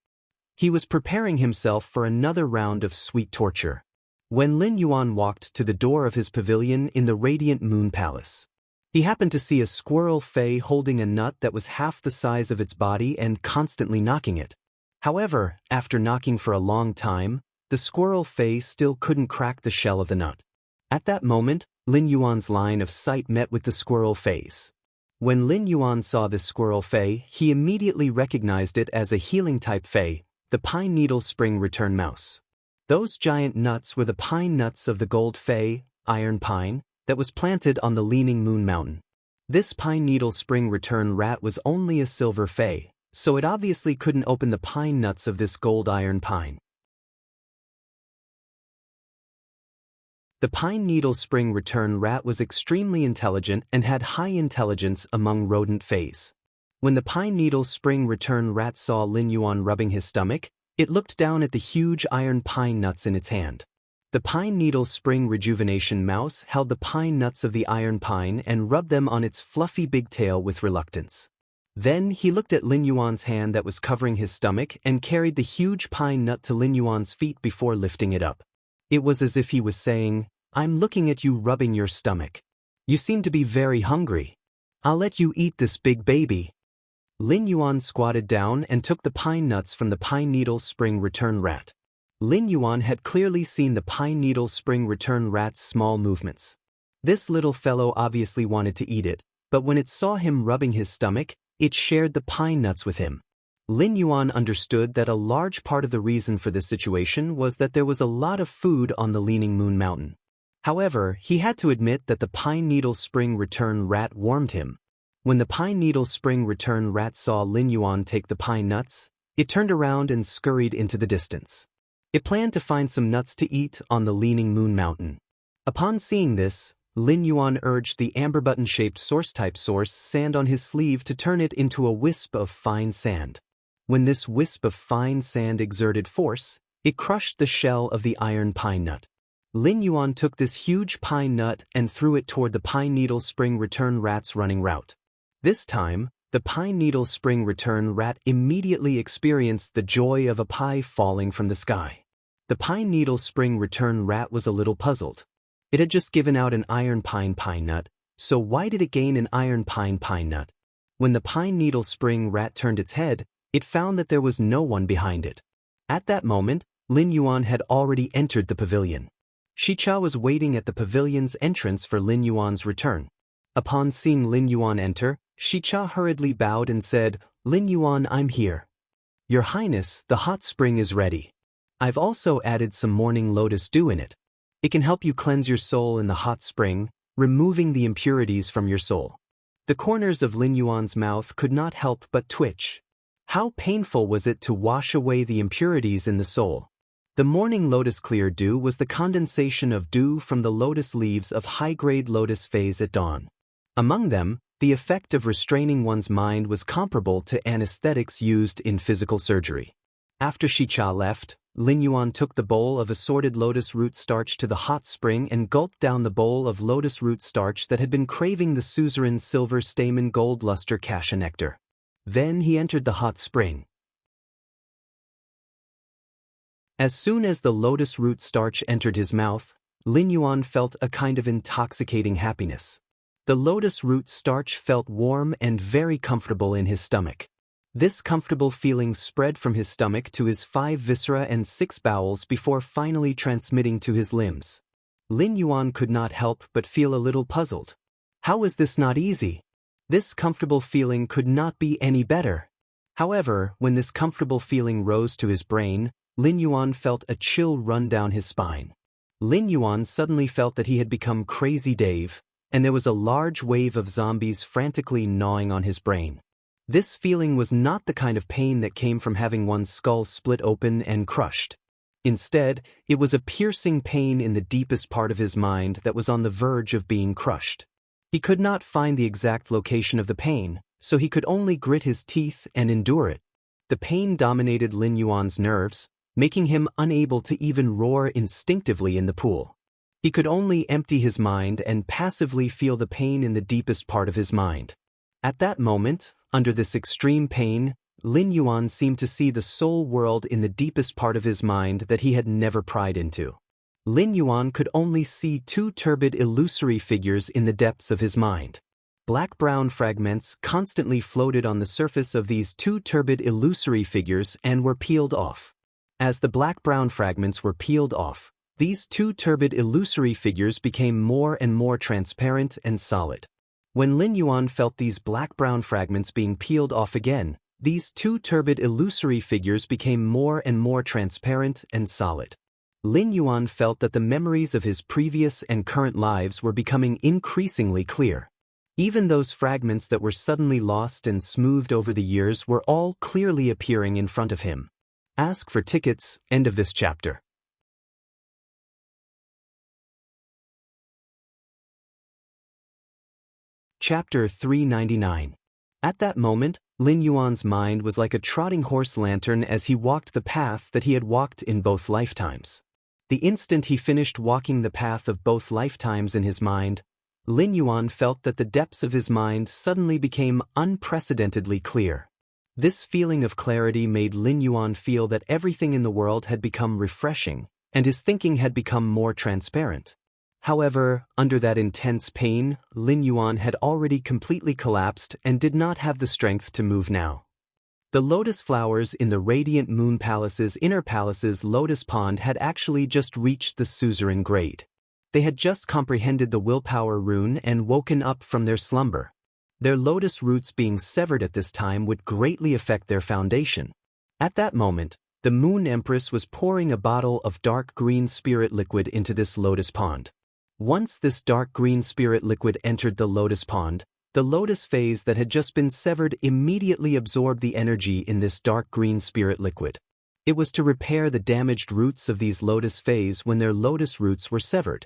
He was preparing himself for another round of sweet torture. When Lin Yuan walked to the door of his pavilion in the Radiant Moon Palace, he happened to see a squirrel fay holding a nut that was half the size of its body and constantly knocking it. However, after knocking for a long time, the squirrel fay still couldn't crack the shell of the nut. At that moment, Lin Yuan's line of sight met with the squirrel fay's. When Lin Yuan saw this squirrel fay, he immediately recognized it as a healing-type fay, the Pine Needle Spring Return Mouse. Those giant nuts were the pine nuts of the gold fay, iron pine, that was planted on the Leaning Moon Mountain. This Pine Needle Spring Return rat was only a silver fay, so it obviously couldn't open the pine nuts of this gold iron pine. The Pine Needle Spring Return rat was extremely intelligent and had high intelligence among rodent fays. When the Pine Needle Spring Return rat saw Lin Yuan rubbing his stomach, it looked down at the huge iron pine nuts in its hand. The Pine Needle Spring Rejuvenation mouse held the pine nuts of the iron pine and rubbed them on its fluffy big tail with reluctance. Then he looked at Lin Yuan's hand that was covering his stomach and carried the huge pine nut to Lin Yuan's feet before lifting it up. It was as if he was saying, "I'm looking at you rubbing your stomach. You seem to be very hungry. I'll let you eat this big baby." Lin Yuan squatted down and took the pine nuts from the Pine Needle Spring Return rat. Lin Yuan had clearly seen the Pine Needle Spring Return rat's small movements. This little fellow obviously wanted to eat it, but when it saw him rubbing his stomach, It shared the pine nuts with him. Lin Yuan understood that a large part of the reason for this situation was that there was a lot of food on the Leaning Moon Mountain. However, he had to admit that the Pine Needle Spring Return rat warmed him. When the Pine Needle Spring Return rat saw Lin Yuan take the pine nuts, it turned around and scurried into the distance. It planned to find some nuts to eat on the Leaning Moon Mountain. Upon seeing this, Lin Yuan urged the amber button-shaped source-type source sand on his sleeve to turn it into a wisp of fine sand. When this wisp of fine sand exerted force, it crushed the shell of the iron pine nut. Lin Yuan took this huge pine nut and threw it toward the Pine Needle Spring Return rat's running route. This time, the Pine Needle Spring Return rat immediately experienced the joy of a pie falling from the sky. The Pine Needle Spring Return rat was a little puzzled. It had just given out an iron pine nut, so why did it gain an iron pine nut? When the Pine Needle Spring rat turned its head, it found that there was no one behind it. At that moment, Lin Yuan had already entered the pavilion. Xianxia was waiting at the pavilion's entrance for Lin Yuan's return. Upon seeing Lin Yuan enter, Xianxia hurriedly bowed and said, "Lin Yuan, I'm here. Your Highness, the hot spring is ready. I've also added some morning lotus dew in it. It can help you cleanse your soul in the hot spring, removing the impurities from your soul." The corners of Lin Yuan's mouth could not help but twitch. How painful was it to wash away the impurities in the soul? The morning lotus clear dew was the condensation of dew from the lotus leaves of high-grade lotus phase at dawn. Among them, the effect of restraining one's mind was comparable to anesthetics used in physical surgery. After Xianxia left, Lin Yuan took the bowl of assorted lotus root starch to the hot spring and gulped down the bowl of lotus root starch that had been craving the suzerain silver stamen gold luster cassia nectar. Then he entered the hot spring. As soon as the lotus root starch entered his mouth, Lin Yuan felt a kind of intoxicating happiness. The lotus root starch felt warm and very comfortable in his stomach. This comfortable feeling spread from his stomach to his 5 viscera and 6 bowels before finally transmitting to his limbs. Lin Yuan could not help but feel a little puzzled. How is this not easy? This comfortable feeling could not be any better. However, when this comfortable feeling rose to his brain, Lin Yuan felt a chill run down his spine. Lin Yuan suddenly felt that he had become Crazy Dave, and there was a large wave of zombies frantically gnawing on his brain. This feeling was not the kind of pain that came from having one's skull split open and crushed. Instead, it was a piercing pain in the deepest part of his mind that was on the verge of being crushed. He could not find the exact location of the pain, so he could only grit his teeth and endure it. The pain dominated Lin Yuan's nerves, making him unable to even roar instinctively in the pool. He could only empty his mind and passively feel the pain in the deepest part of his mind. At that moment, under this extreme pain, Lin Yuan seemed to see the soul world in the deepest part of his mind that he had never pried into. Lin Yuan could only see 2 turbid illusory figures in the depths of his mind. Black-brown fragments constantly floated on the surface of these 2 turbid illusory figures and were peeled off. As the black-brown fragments were peeled off, these 2 turbid illusory figures became more and more transparent and solid. When Lin Yuan felt these black-brown fragments being peeled off again, these 2 turbid illusory figures became more and more transparent and solid. Lin Yuan felt that the memories of his previous and current lives were becoming increasingly clear. Even those fragments that were suddenly lost and smoothed over the years were all clearly appearing in front of him. Ask for tickets, end of this chapter. Chapter 399. At that moment, Lin Yuan's mind was like a trotting horse lantern as he walked the path that he had walked in both lifetimes. The instant he finished walking the path of both lifetimes in his mind, Lin Yuan felt that the depths of his mind suddenly became unprecedentedly clear. This feeling of clarity made Lin Yuan feel that everything in the world had become refreshing, and his thinking had become more transparent. However, under that intense pain, Lin Yuan had already completely collapsed and did not have the strength to move now. The lotus flowers in the Radiant Moon Palace's inner palace's lotus pond had actually just reached the suzerain grade. They had just comprehended the willpower rune and woken up from their slumber. Their lotus roots being severed at this time would greatly affect their foundation. At that moment, the Moon Empress was pouring a bottle of dark green spirit liquid into this lotus pond. Once this dark green spirit liquid entered the lotus pond, the lotus phase that had just been severed immediately absorbed the energy in this dark green spirit liquid. It was to repair the damaged roots of these lotus phase when their lotus roots were severed.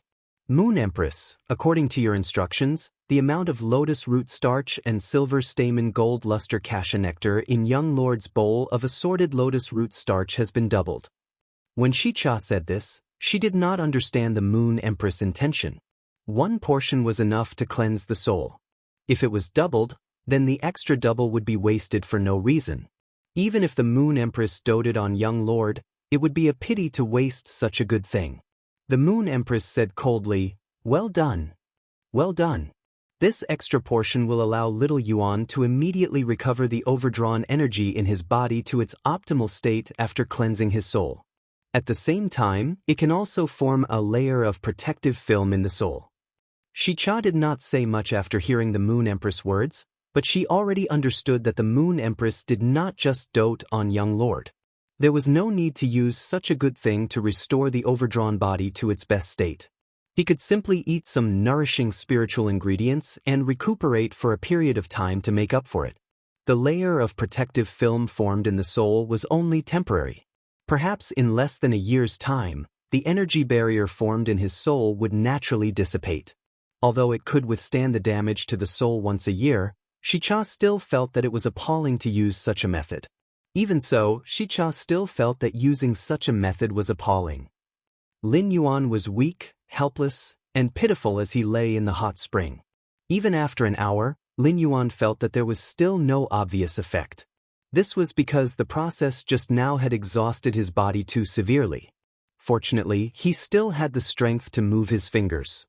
Moon Empress, according to your instructions, the amount of lotus root starch and silver stamen gold luster cassia nectar in young lord's bowl of assorted lotus root starch has been doubled. When Xianxia said this, she did not understand the Moon Empress' intention. One portion was enough to cleanse the soul. If it was doubled, then the extra double would be wasted for no reason. Even if the Moon Empress doted on young lord, it would be a pity to waste such a good thing. The Moon Empress said coldly, "Well done. Well done. This extra portion will allow little Yuan to immediately recover the overdrawn energy in his body to its optimal state after cleansing his soul. At the same time, it can also form a layer of protective film in the soul." Xianxia did not say much after hearing the Moon Empress' words, but she already understood that the Moon Empress did not just dote on young lord. There was no need to use such a good thing to restore the overdrawn body to its best state. He could simply eat some nourishing spiritual ingredients and recuperate for a period of time to make up for it. The layer of protective film formed in the soul was only temporary. Perhaps in less than a year's time, the energy barrier formed in his soul would naturally dissipate. Although it could withstand the damage to the soul once a year, Xianxia still felt that it was appalling to use such a method. Even so, Xianxia still felt that using such a method was appalling. Lin Yuan was weak, helpless, and pitiful as he lay in the hot spring. Even after an hour, Lin Yuan felt that there was still no obvious effect. This was because the process just now had exhausted his body too severely. Fortunately, he still had the strength to move his fingers.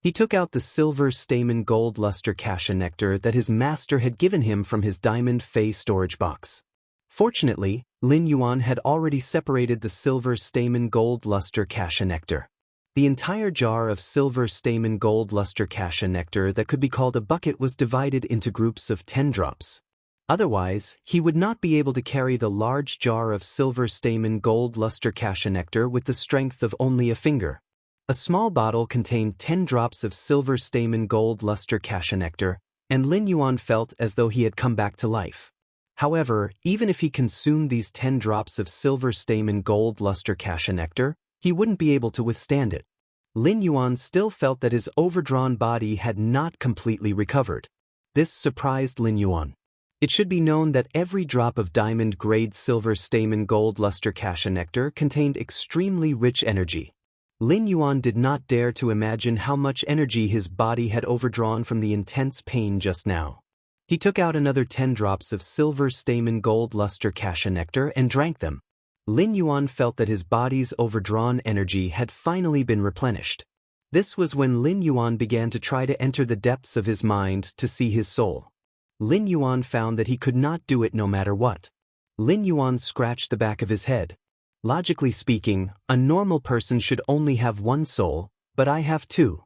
He took out the silver stamen gold luster cassia nectar that his master had given him from his diamond fey storage box. Fortunately, Lin Yuan had already separated the silver stamen gold luster cassia nectar. The entire jar of silver stamen gold luster cassia nectar that could be called a bucket was divided into groups of 10 drops. Otherwise, he would not be able to carry the large jar of silver stamen gold luster cassia nectar with the strength of only a finger. A small bottle contained 10 drops of silver stamen gold luster cassia nectar, and Lin Yuan felt as though he had come back to life. However, even if he consumed these 10 drops of silver stamen gold luster cassia nectar, he wouldn't be able to withstand it. Lin Yuan still felt that his overdrawn body had not completely recovered. This surprised Lin Yuan. It should be known that every drop of diamond-grade silver stamen gold luster cassia nectar contained extremely rich energy. Lin Yuan did not dare to imagine how much energy his body had overdrawn from the intense pain just now. He took out another 10 drops of silver stamen gold luster cassia nectar and drank them. Lin Yuan felt that his body's overdrawn energy had finally been replenished. This was when Lin Yuan began to try to enter the depths of his mind to see his soul. Lin Yuan found that he could not do it no matter what. Lin Yuan scratched the back of his head. Logically speaking, a normal person should only have one soul, but I have 2.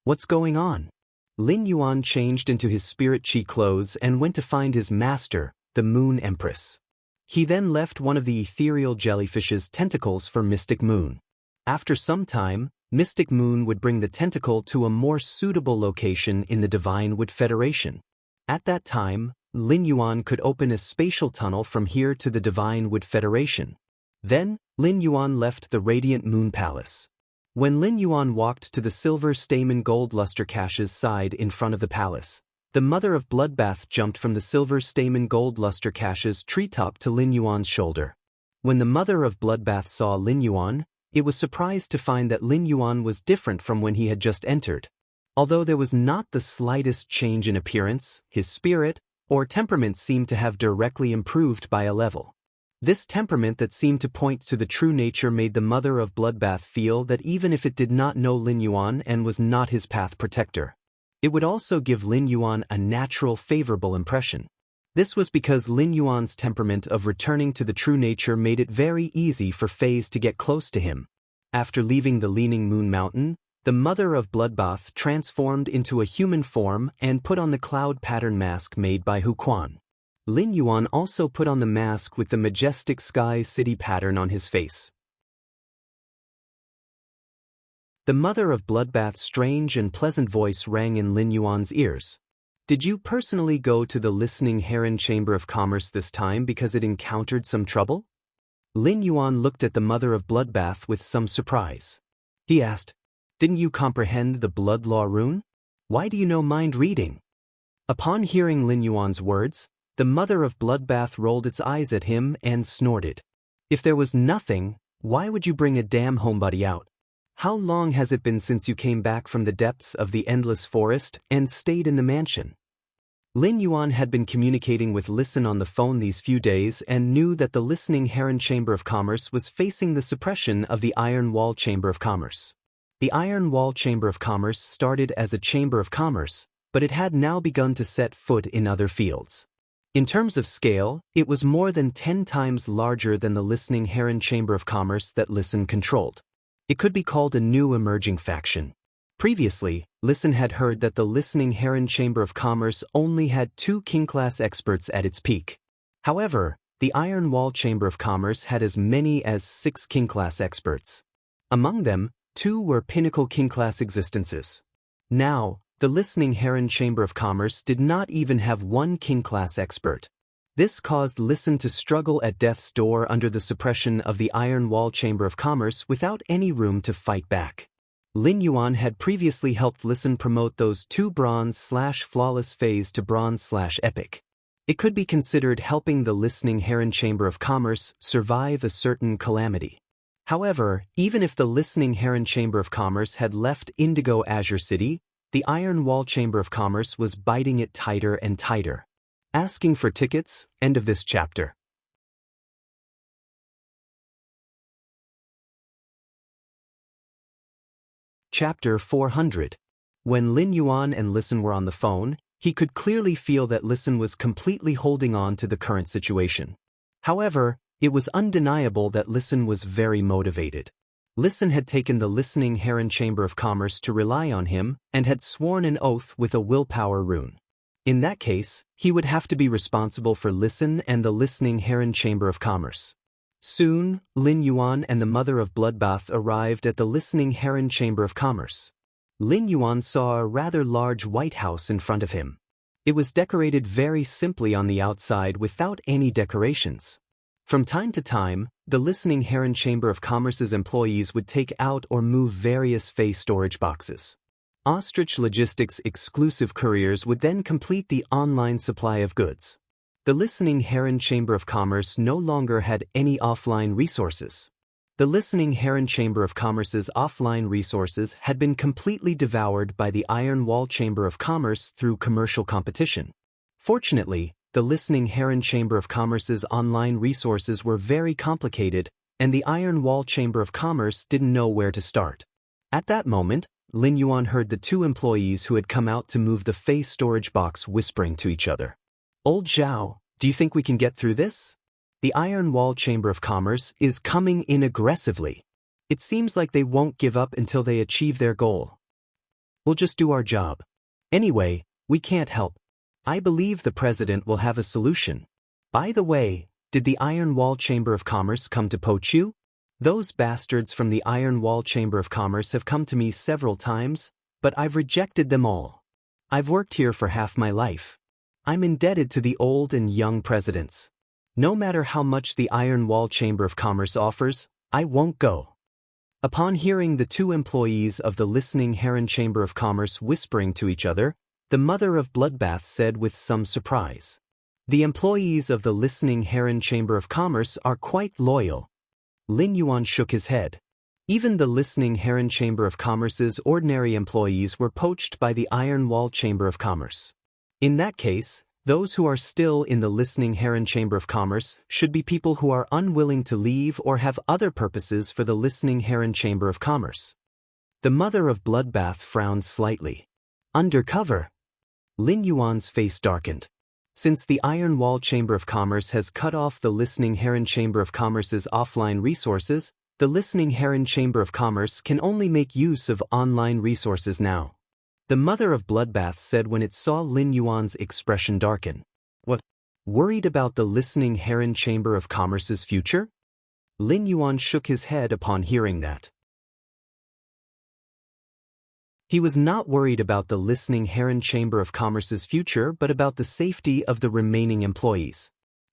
What's going on? Lin Yuan changed into his spirit chi clothes and went to find his master, the Moon Empress. He then left one of the ethereal jellyfish's tentacles for Mystic Moon. After some time, Mystic Moon would bring the tentacle to a more suitable location in the Divine Wood Federation. At that time, Lin Yuan could open a spatial tunnel from here to the Divine Wood Federation. Then, Lin Yuan left the Radiant Moon Palace. When Lin Yuan walked to the silver stamen gold luster cassia's side in front of the palace, the mother of Bloodbath jumped from the silver stamen gold luster cassia's treetop to Lin Yuan's shoulder. When the mother of Bloodbath saw Lin Yuan, it was surprised to find that Lin Yuan was different from when he had just entered. Although there was not the slightest change in appearance, his spirit or temperament seemed to have directly improved by a level. This temperament that seemed to point to the true nature made the mother of Bloodbath feel that even if it did not know Lin Yuan and was not his path protector, it would also give Lin Yuan a natural favorable impression. This was because Lin Yuan's temperament of returning to the true nature made it very easy for fays to get close to him. After leaving the Leaning Moon Mountain, the mother of Bloodbath transformed into a human form and put on the cloud pattern mask made by Huquan. Lin Yuan also put on the mask with the majestic sky city pattern on his face. The mother of Bloodbath's strange and pleasant voice rang in Lin Yuan's ears. Did you personally go to the Listening Heron Chamber of Commerce this time because it encountered some trouble? Lin Yuan looked at the mother of Bloodbath with some surprise. He asked, Didn't you comprehend the blood law rune? Why do you know mind reading? Upon hearing Lin Yuan's words, the mother of Bloodbath rolled its eyes at him and snorted. If there was nothing, why would you bring a damn homebody out? How long has it been since you came back from the depths of the endless forest and stayed in the mansion? Lin Yuan had been communicating with Listen on the phone these few days and knew that the Listening Heron Chamber of Commerce was facing the suppression of the Iron Wall Chamber of Commerce. The Iron Wall Chamber of Commerce started as a chamber of commerce, but it had now begun to set foot in other fields. In terms of scale, it was more than 10 times larger than the Listening Heron Chamber of Commerce that Listen controlled. It could be called a new emerging faction. Previously, Listen had heard that the Listening Heron Chamber of Commerce only had 2 king-class experts at its peak. However, the Iron Wall Chamber of Commerce had as many as 6 king-class experts. Among them, 2 were pinnacle king-class existences. Now, the Listening Heron Chamber of Commerce did not even have 1 king-class expert. This caused Listen to struggle at death's door under the suppression of the Iron Wall Chamber of Commerce without any room to fight back. Lin Yuan had previously helped Listen promote those 2 bronze/flawless phase to bronze/epic. It could be considered helping the Listening Heron Chamber of Commerce survive a certain calamity. However, even if the Listening Heron Chamber of Commerce had left Indigo Azure City, the Iron Wall Chamber of Commerce was biting it tighter and tighter. Asking for tickets, end of this chapter. Chapter 400. When Lin Yuan and Listen were on the phone, he could clearly feel that Listen was completely holding on to the current situation. However, it was undeniable that Listen was very motivated. Listen had taken the Listening Heron Chamber of Commerce to rely on him and had sworn an oath with a willpower rune. In that case, he would have to be responsible for Listen and the Listening Heron Chamber of Commerce. Soon, Lin Yuan and the mother of Bloodbath arrived at the Listening Heron Chamber of Commerce. Lin Yuan saw a rather large white house in front of him. It was decorated very simply on the outside without any decorations. From time to time, the Listening Heron Chamber of Commerce's employees would take out or move various face storage boxes. Ostrich Logistics' exclusive couriers would then complete the online supply of goods. The Listening Heron Chamber of Commerce no longer had any offline resources. The Listening Heron Chamber of Commerce's offline resources had been completely devoured by the Iron Wall Chamber of Commerce through commercial competition. Fortunately, the Listening Heron Chamber of Commerce's online resources were very complicated, and the Iron Wall Chamber of Commerce didn't know where to start. At that moment, Lin Yuan heard the 2 employees who had come out to move the face storage box whispering to each other. Old Zhao, do you think we can get through this? The Iron Wall Chamber of Commerce is coming in aggressively. It seems like they won't give up until they achieve their goal. We'll just do our job. Anyway, we can't help. I believe the president will have a solution. By the way, did the Iron Wall Chamber of Commerce come to poach you? Those bastards from the Iron Wall Chamber of Commerce have come to me several times, but I've rejected them all. I've worked here for half my life. I'm indebted to the old and young presidents. No matter how much the Iron Wall Chamber of Commerce offers, I won't go. Upon hearing the 2 employees of the Listening Heron Chamber of Commerce whispering to each other, the mother of Bloodbath said with some surprise, "The employees of the Listening Heron Chamber of Commerce are quite loyal." Lin Yuan shook his head. Even the Listening Heron Chamber of Commerce's ordinary employees were poached by the Iron Wall Chamber of Commerce. In that case, those who are still in the Listening Heron Chamber of Commerce should be people who are unwilling to leave or have other purposes for the Listening Heron Chamber of Commerce. The mother of Bloodbath frowned slightly. Undercover? Lin Yuan's face darkened. Since the Iron Wall Chamber of Commerce has cut off the Listening Heron Chamber of Commerce's offline resources, The Listening Heron Chamber of Commerce can only make use of online resources now. The mother of bloodbath said when it saw Lin Yuan's expression darken. What? Worried about the Listening Heron Chamber of Commerce's future? Lin Yuan shook his head upon hearing that. He was not worried about the Listening Heron Chamber of Commerce's future but about the safety of the remaining employees.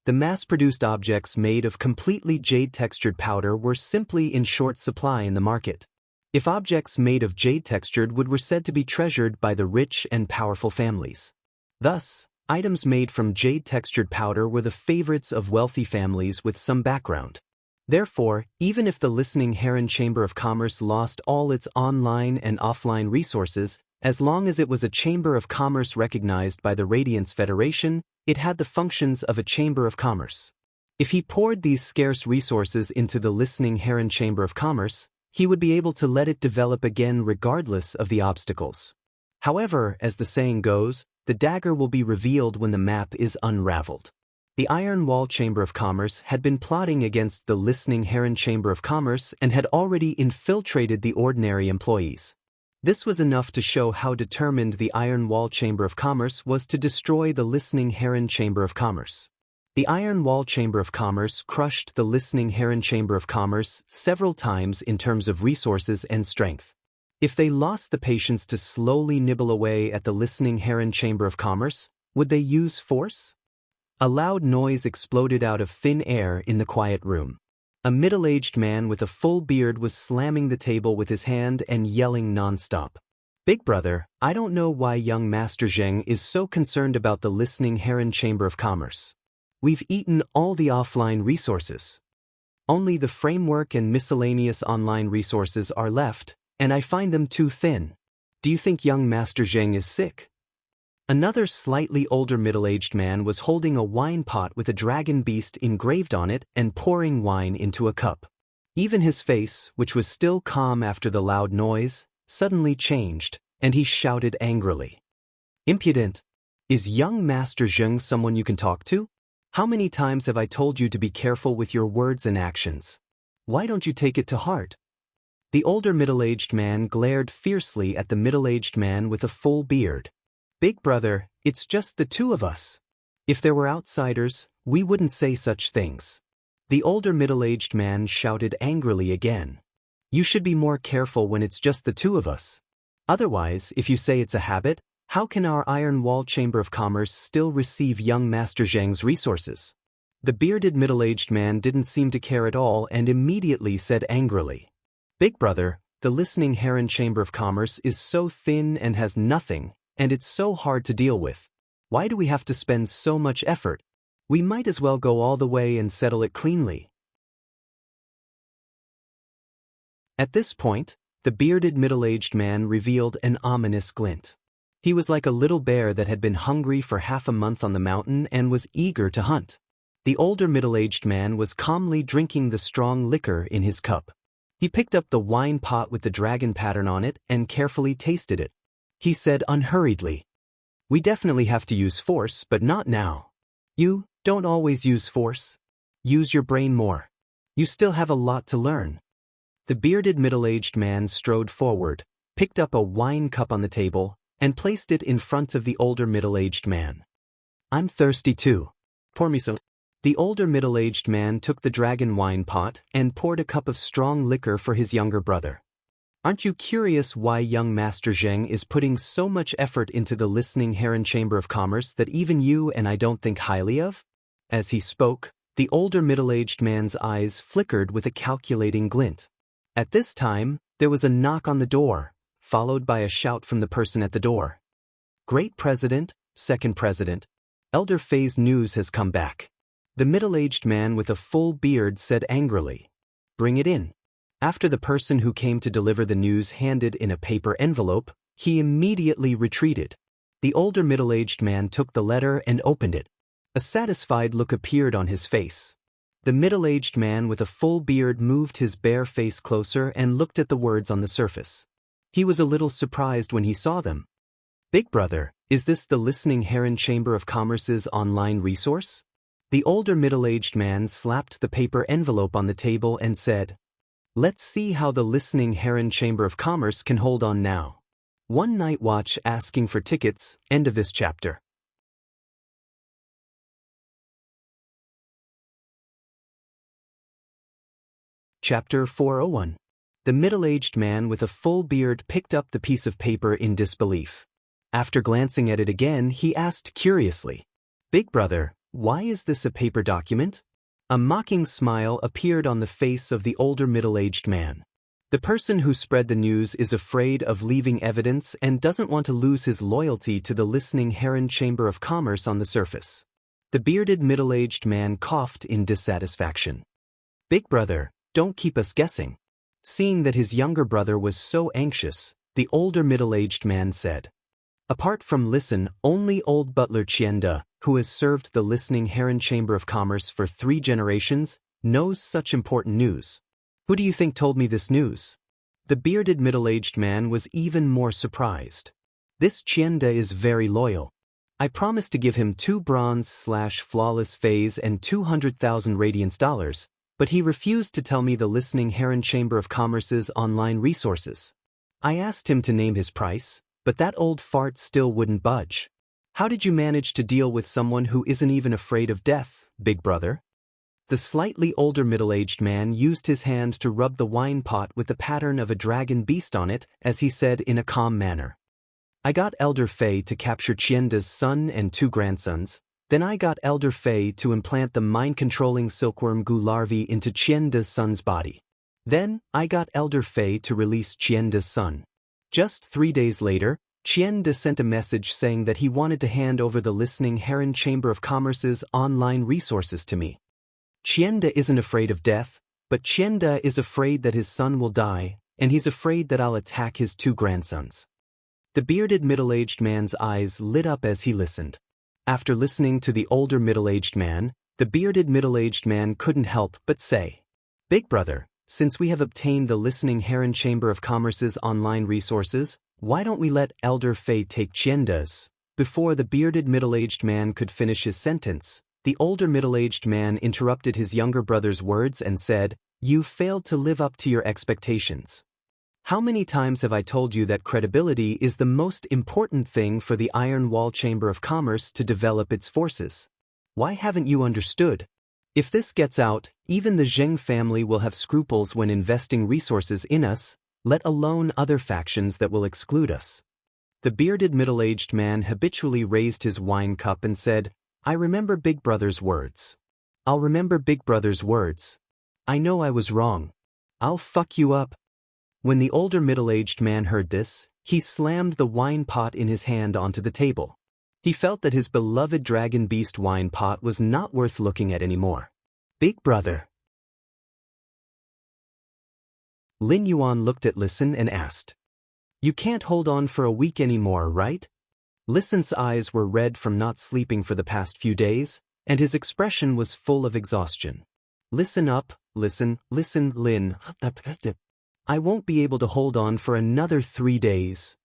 The mass-produced objects made of completely jade-textured powder were simply in short supply in the market. If objects made of jade-textured wood were said to be treasured by the rich and powerful families. Thus, items made from jade-textured powder were the favorites of wealthy families with some background. Therefore, even if the Listening Heron Chamber of Commerce lost all its online and offline resources, as long as it was a chamber of commerce recognized by the Radiance Federation, it had the functions of a chamber of commerce. If he poured these scarce resources into the Listening Heron Chamber of Commerce, he would be able to let it develop again regardless of the obstacles. However, as the saying goes, the dagger will be revealed when the map is unraveled. The Iron Wall Chamber of Commerce had been plotting against the Listening Heron Chamber of Commerce and had already infiltrated the ordinary employees. This was enough to show how determined the Iron Wall Chamber of Commerce was to destroy the Listening Heron Chamber of Commerce. The Iron Wall Chamber of Commerce crushed the Listening Heron Chamber of Commerce several times in terms of resources and strength. If they lost the patience to slowly nibble away at the Listening Heron Chamber of Commerce, would they use force? A loud noise exploded out of thin air in the quiet room. A middle-aged man with a full beard was slamming the table with his hand and yelling non-stop. "Big brother, I don't know why young Master Zheng is so concerned about the Listening Heron Chamber of Commerce. We've eaten all the offline resources. Only the framework and miscellaneous online resources are left, and I find them too thin. Do you think young Master Zheng is sick?" Another slightly older middle-aged man was holding a wine pot with a dragon beast engraved on it and pouring wine into a cup. Even his face, which was still calm after the loud noise, suddenly changed, and he shouted angrily. "Impudent! Is young Master Zheng someone you can talk to? How many times have I told you to be careful with your words and actions? Why don't you take it to heart?" The older middle-aged man glared fiercely at the middle-aged man with a full beard. "Big brother, it's just the two of us. If there were outsiders, we wouldn't say such things." The older middle-aged man shouted angrily again. "You should be more careful when it's just the two of us. Otherwise, if you say it's a habit, how can our Iron Wall Chamber of Commerce still receive young Master Zheng's resources?" The bearded middle-aged man didn't seem to care at all and immediately said angrily, "Big brother, the Listening Heron Chamber of Commerce is so thin and has nothing, and it's so hard to deal with. Why do we have to spend so much effort? We might as well go all the way and settle it cleanly." At this point, the bearded middle-aged man revealed an ominous glint. He was like a little bear that had been hungry for half a month on the mountain and was eager to hunt. The older middle-aged man was calmly drinking the strong liquor in his cup. He picked up the wine pot with the dragon pattern on it and carefully tasted it. He said unhurriedly, "We definitely have to use force, but not now. You don't always use force. Use your brain more. You still have a lot to learn." The bearded middle-aged man strode forward, picked up a wine cup on the table, and placed it in front of the older middle-aged man. "I'm thirsty too. Pour me some." The older middle-aged man took the dragon wine pot and poured a cup of strong liquor for his younger brother. "Aren't you curious why young Master Zheng is putting so much effort into the Listening Heron Chamber of Commerce that even you and I don't think highly of?" As he spoke, the older middle-aged man's eyes flickered with a calculating glint. At this time, there was a knock on the door, followed by a shout from the person at the door. "Great President, Second President, Elder Fei's news has come back." The middle-aged man with a full beard said angrily, "Bring it in." After the person who came to deliver the news handed in a paper envelope, he immediately retreated. The older middle-aged man took the letter and opened it. A satisfied look appeared on his face. The middle-aged man with a full beard moved his bare face closer and looked at the words on the surface. He was a little surprised when he saw them. "Big brother, is this the Listening Heron Chamber of Commerce's online resource?" The older middle-aged man slapped the paper envelope on the table and said, Let's see how the listening Heron Chamber of Commerce can hold on now. One night watch asking for tickets, end of this chapter. Chapter 401. The middle-aged man with a full beard picked up the piece of paper in disbelief. After glancing at it again, he asked curiously, "Big brother, why is this a paper document?" A mocking smile appeared on the face of the older middle-aged man. The person who spread the news is afraid of leaving evidence and doesn't want to lose his loyalty to the listening Heron Chamber of Commerce on the surface. The bearded middle-aged man coughed in dissatisfaction. "Big brother, don't keep us guessing." Seeing that his younger brother was so anxious, the older middle-aged man said, "Apart from Listen, only old butler Qianda, who has served the listening Heron Chamber of Commerce for 3 generations, knows such important news. Who do you think told me this news?" The bearded middle-aged man was even more surprised. "This Qianda is very loyal. I promised to give him 2 bronze/flawless phase and 200,000 radiance dollars, but he refused to tell me the listening Heron Chamber of Commerce's online resources. I asked him to name his price, but that old fart still wouldn't budge. How did you manage to deal with someone who isn't even afraid of death, big brother?" The slightly older middle-aged man used his hand to rub the wine pot with the pattern of a dragon beast on it as he said in a calm manner, "I got Elder Fei to capture Qianda's son and 2 grandsons. Then I got Elder Fei to implant the mind-controlling silkworm goo larvae into Qianda's son's body. Then I got Elder Fei to release Qianda's son. Just 3 days later, Qianda sent a message saying that he wanted to hand over the listening Heron Chamber of Commerce's online resources to me. Qianda isn't afraid of death, but Qianda is afraid that his son will die, and he's afraid that I'll attack his 2 grandsons." The bearded middle-aged man's eyes lit up as he listened. After listening to the older middle-aged man, the bearded middle-aged man couldn't help but say, "Big brother, since we have obtained the listening Heron Chamber of Commerce's online resources, why don't we let Elder Fei take Qianda's?" Before the bearded middle-aged man could finish his sentence, the older middle-aged man interrupted his younger brother's words and said, "You failed to live up to your expectations. How many times have I told you that credibility is the most important thing for the Iron Wall Chamber of Commerce to develop its forces? Why haven't you understood? If this gets out, even the Zheng family will have scruples when investing resources in us, let alone other factions that will exclude us." The bearded middle-aged man habitually raised his wine cup and said, "I remember Big Brother's words. I'll remember Big Brother's words. I know I was wrong. I'll fuck you up." When the older middle-aged man heard this, he slammed the wine pot in his hand onto the table. He felt that his beloved dragon beast wine pot was not worth looking at anymore. "Big brother." Lin Yuan looked at Listen and asked, "You can't hold on for a week anymore, right?" Listen's eyes were red from not sleeping for the past few days, and his expression was full of exhaustion. "Listen up, listen, Lin. I won't be able to hold on for another 3 days.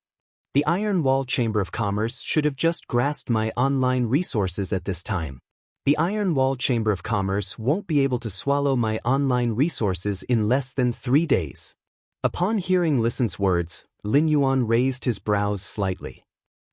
The Iron Wall Chamber of Commerce should have just grasped my online resources at this time. The Iron Wall Chamber of Commerce won't be able to swallow my online resources in less than 3 days." Upon hearing Listen's words, Lin Yuan raised his brows slightly.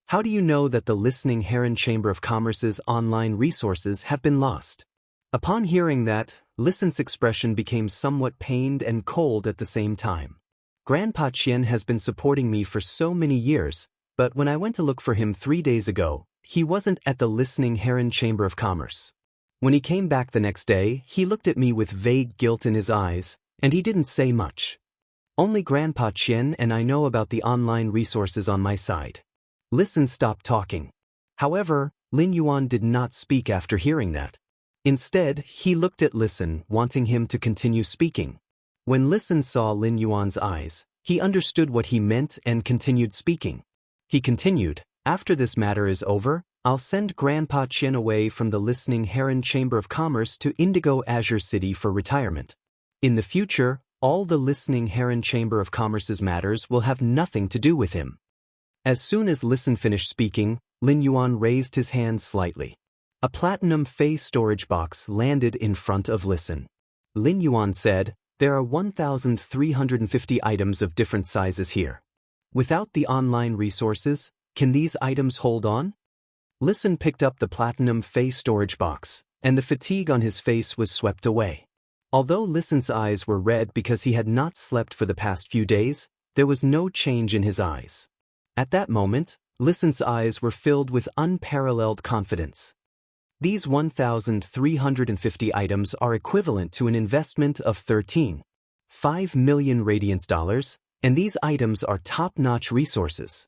"How do you know that the listening Heron Chamber of Commerce's online resources have been lost?" Upon hearing that, Listen's expression became somewhat pained and cold at the same time. "Grandpa Qian has been supporting me for so many years, but when I went to look for him 3 days ago, he wasn't at the listening Heron Chamber of Commerce. When he came back the next day, he looked at me with vague guilt in his eyes, and he didn't say much. Only Grandpa Qian and I know about the online resources on my side." Listen stopped talking. However, Lin Yuan did not speak after hearing that. Instead, he looked at Listen, wanting him to continue speaking. When Listen saw Lin Yuan's eyes, he understood what he meant and continued speaking. He continued, "After this matter is over, I'll send Grandpa Qian away from the listening Heron Chamber of Commerce to Indigo Azure City for retirement. In the future, all the listening Heron Chamber of Commerce's matters will have nothing to do with him." As soon as Listen finished speaking, Lin Yuan raised his hand slightly. A platinum Fey storage box landed in front of Listen. Lin Yuan said, There are 1,350 items of different sizes here. Without the online resources, can these items hold on? Listen picked up the platinum Fey storage box, and the fatigue on his face was swept away. Although Listen's eyes were red because he had not slept for the past few days, there was no change in his eyes. At that moment, Listen's eyes were filled with unparalleled confidence. These 1,350 items are equivalent to an investment of 13.5 million radiance dollars, and these items are top-notch resources.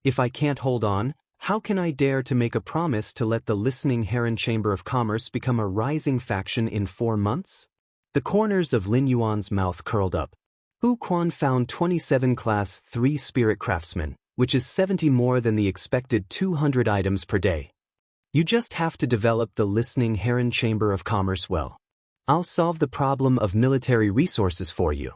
If I can't hold on, how can I dare to make a promise to let the Listening Heron Chamber of Commerce become a rising faction in 4 months? The corners of Lin Yuan's mouth curled up. Hu Quan found 27 Class 3 Spirit Craftsmen, which is 70 more than the expected 200 items per day. You just have to develop the Listening Heron Chamber of Commerce well. I'll solve the problem of military resources for you.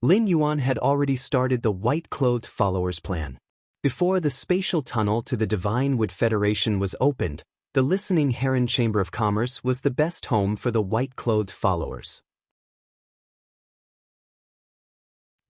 Lin Yuan had already started the white-clothed followers plan. Before the spatial tunnel to the Divine Wood Federation was opened, the Listening Heron Chamber of Commerce was the best home for the white-clothed followers.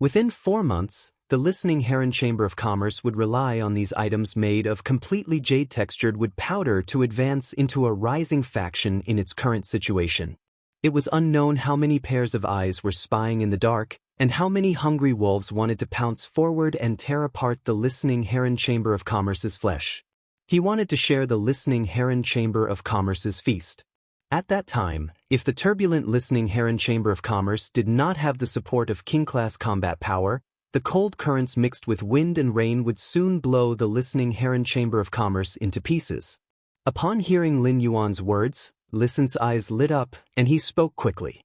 Within 4 months, the Listening Heron Chamber of Commerce would rely on these items made of completely jade-textured wood powder to advance into a rising faction in its current situation. It was unknown how many pairs of eyes were spying in the dark, and how many hungry wolves wanted to pounce forward and tear apart the Listening Heron Chamber of Commerce's flesh. He wanted to share the Listening Heron Chamber of Commerce's feast. At that time, if the turbulent Listening Heron Chamber of Commerce did not have the support of king-class combat power, the cold currents mixed with wind and rain would soon blow the Listening Heron Chamber of Commerce into pieces. Upon hearing Lin Yuan's words, Listen's eyes lit up, and he spoke quickly.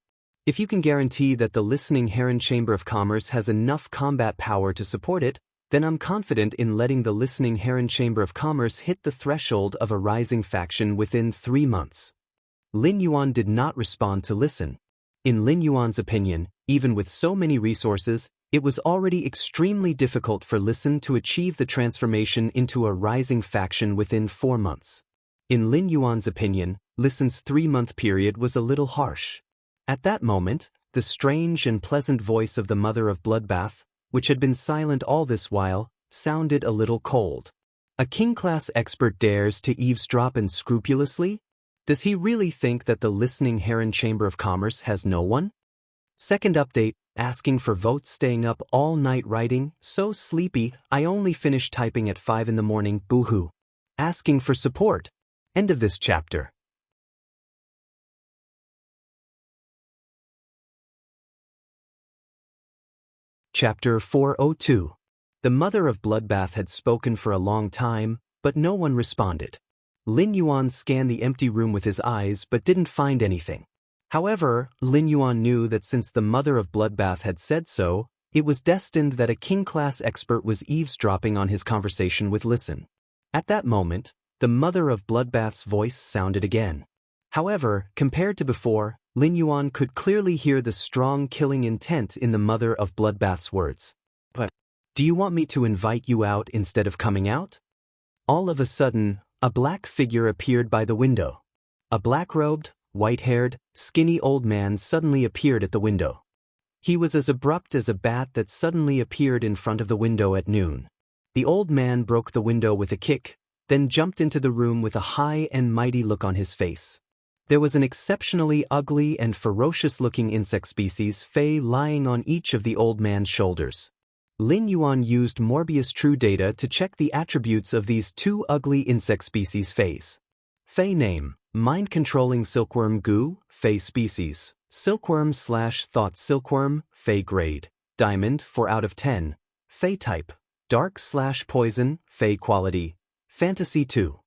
If you can guarantee that the Listening Heron Chamber of Commerce has enough combat power to support it, then I'm confident in letting the Listening Heron Chamber of Commerce hit the threshold of a rising faction within 3 months. Lin Yuan did not respond to Listen. In Lin Yuan's opinion, even with so many resources, it was already extremely difficult for Listen to achieve the transformation into a rising faction within 4 months. In Lin Yuan's opinion, Listen's 3-month period was a little harsh. At that moment, the strange and pleasant voice of the Mother of Bloodbath, which had been silent all this while, sounded a little cold. A king-class expert dares to eavesdrop unscrupulously? Does he really think that the Listening Heron Chamber of Commerce has no one? Second update, asking for votes, staying up all night writing, so sleepy, I only finished typing at 5 in the morning, boo-hoo. Asking for support. End of this chapter. Chapter 402. The Mother of Bloodbath had spoken for a long time, but no one responded. Lin Yuan scanned the empty room with his eyes but didn't find anything. However, Lin Yuan knew that since the Mother of Bloodbath had said so, it was destined that a king-class expert was eavesdropping on his conversation with Listen. At that moment, the Mother of Bloodbath's voice sounded again. However, compared to before, Lin Yuan could clearly hear the strong killing intent in the Mother of Bloodbath's words. But, do you want me to invite you out instead of coming out? All of a sudden, a black figure appeared by the window. A black-robed, white-haired, skinny old man suddenly appeared at the window. He was as abrupt as a bat that suddenly appeared in front of the window at noon. The old man broke the window with a kick, then jumped into the room with a high and mighty look on his face. There was an exceptionally ugly and ferocious-looking insect species Fey lying on each of the old man's shoulders. Lin Yuan used Morbius True Data to check the attributes of these 2 ugly insect species Feys. Fey name, Mind-Controlling Silkworm Goo, Fey species, Silkworm/Thought Silkworm, Fey grade, Diamond 4 out of 10, Fey type, Dark/Poison, Fey quality, Fantasy 2.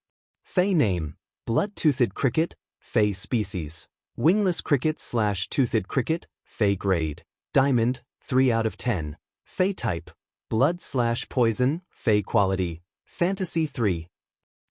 Fey name, Blood-Toothed Cricket, Fey species, Wingless Cricket/Toothed Cricket, Fey grade, Diamond 3 out of 10. Fey type, Blood/Poison, Fey quality, Fantasy 3.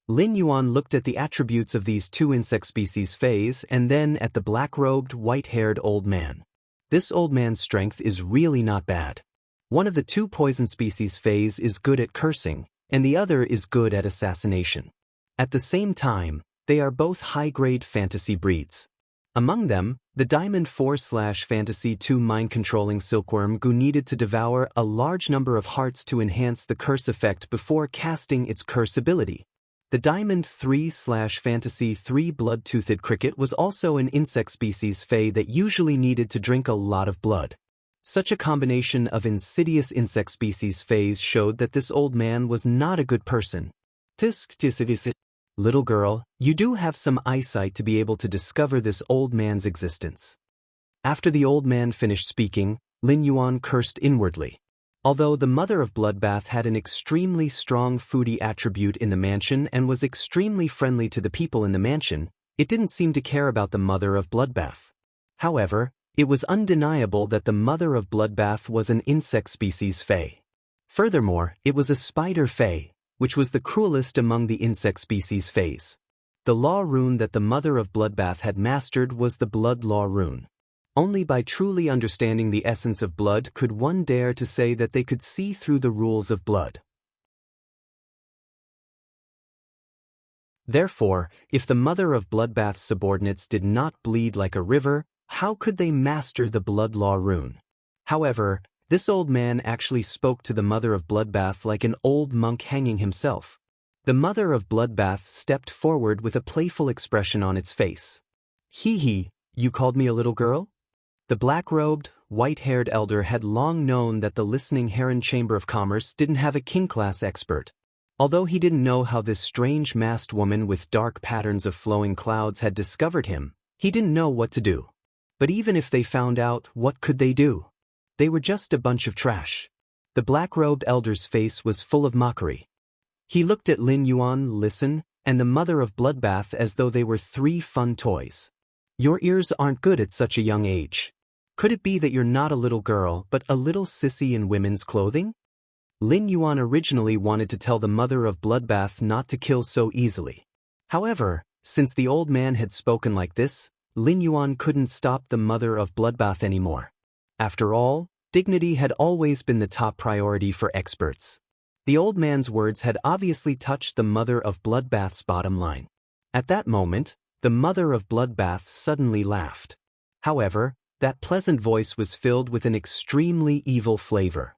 Lin Yuan looked at the attributes of these 2 insect species Feys and then at the black-robed, white-haired old man. This old man's strength is really not bad. One of the 2 poison species Feys is good at cursing, and the other is good at assassination. At the same time, they are both high-grade fantasy breeds. Among them, the Diamond 4/Fantasy 2 mind-controlling silkworm Gu needed to devour a large number of hearts to enhance the curse effect before casting its curse ability. The Diamond 3/Fantasy 3 blood-toothed cricket was also an insect species Fae that usually needed to drink a lot of blood. Such a combination of insidious insect species Faes showed that this old man was not a good person. Little girl, you do have some eyesight to be able to discover this old man's existence. After the old man finished speaking, Lin Yuan cursed inwardly. Although the mother of Bloodbath had an extremely strong foodie attribute in the mansion and was extremely friendly to the people in the mansion, it didn't seem to care about the mother of Bloodbath. However, it was undeniable that the mother of Bloodbath was an insect species Fae. Furthermore, it was a spider Fae, which was the cruelest among the insect species Faes. The law rune that the mother of Bloodbath had mastered was the Blood Law rune. Only by truly understanding the essence of blood could one dare to say that they could see through the rules of blood. Therefore, if the mother of Bloodbath's subordinates did not bleed like a river, how could they master the Blood Law rune? However, this old man actually spoke to the mother of Bloodbath like an old monk hanging himself. The mother of Bloodbath stepped forward with a playful expression on its face. Hee hee, you called me a little girl? The black-robed, white-haired elder had long known that the listening Heron Chamber of Commerce didn't have a king-class expert. Although he didn't know how this strange masked woman with dark patterns of flowing clouds had discovered him, he didn't know what to do. But even if they found out, what could they do? They were just a bunch of trash. The black-robed elder's face was full of mockery. He looked at Lin Yuan, Listen, and the mother of Bloodbath as though they were three fun toys. Your ears aren't good at such a young age. Could it be that you're not a little girl, but a little sissy in women's clothing? Lin Yuan originally wanted to tell the mother of Bloodbath not to kill so easily. However, since the old man had spoken like this, Lin Yuan couldn't stop the mother of Bloodbath anymore. After all, dignity had always been the top priority for experts. The old man's words had obviously touched the mother of Bloodbath's bottom line. At that moment, the mother of Bloodbath suddenly laughed. However, that pleasant voice was filled with an extremely evil flavor.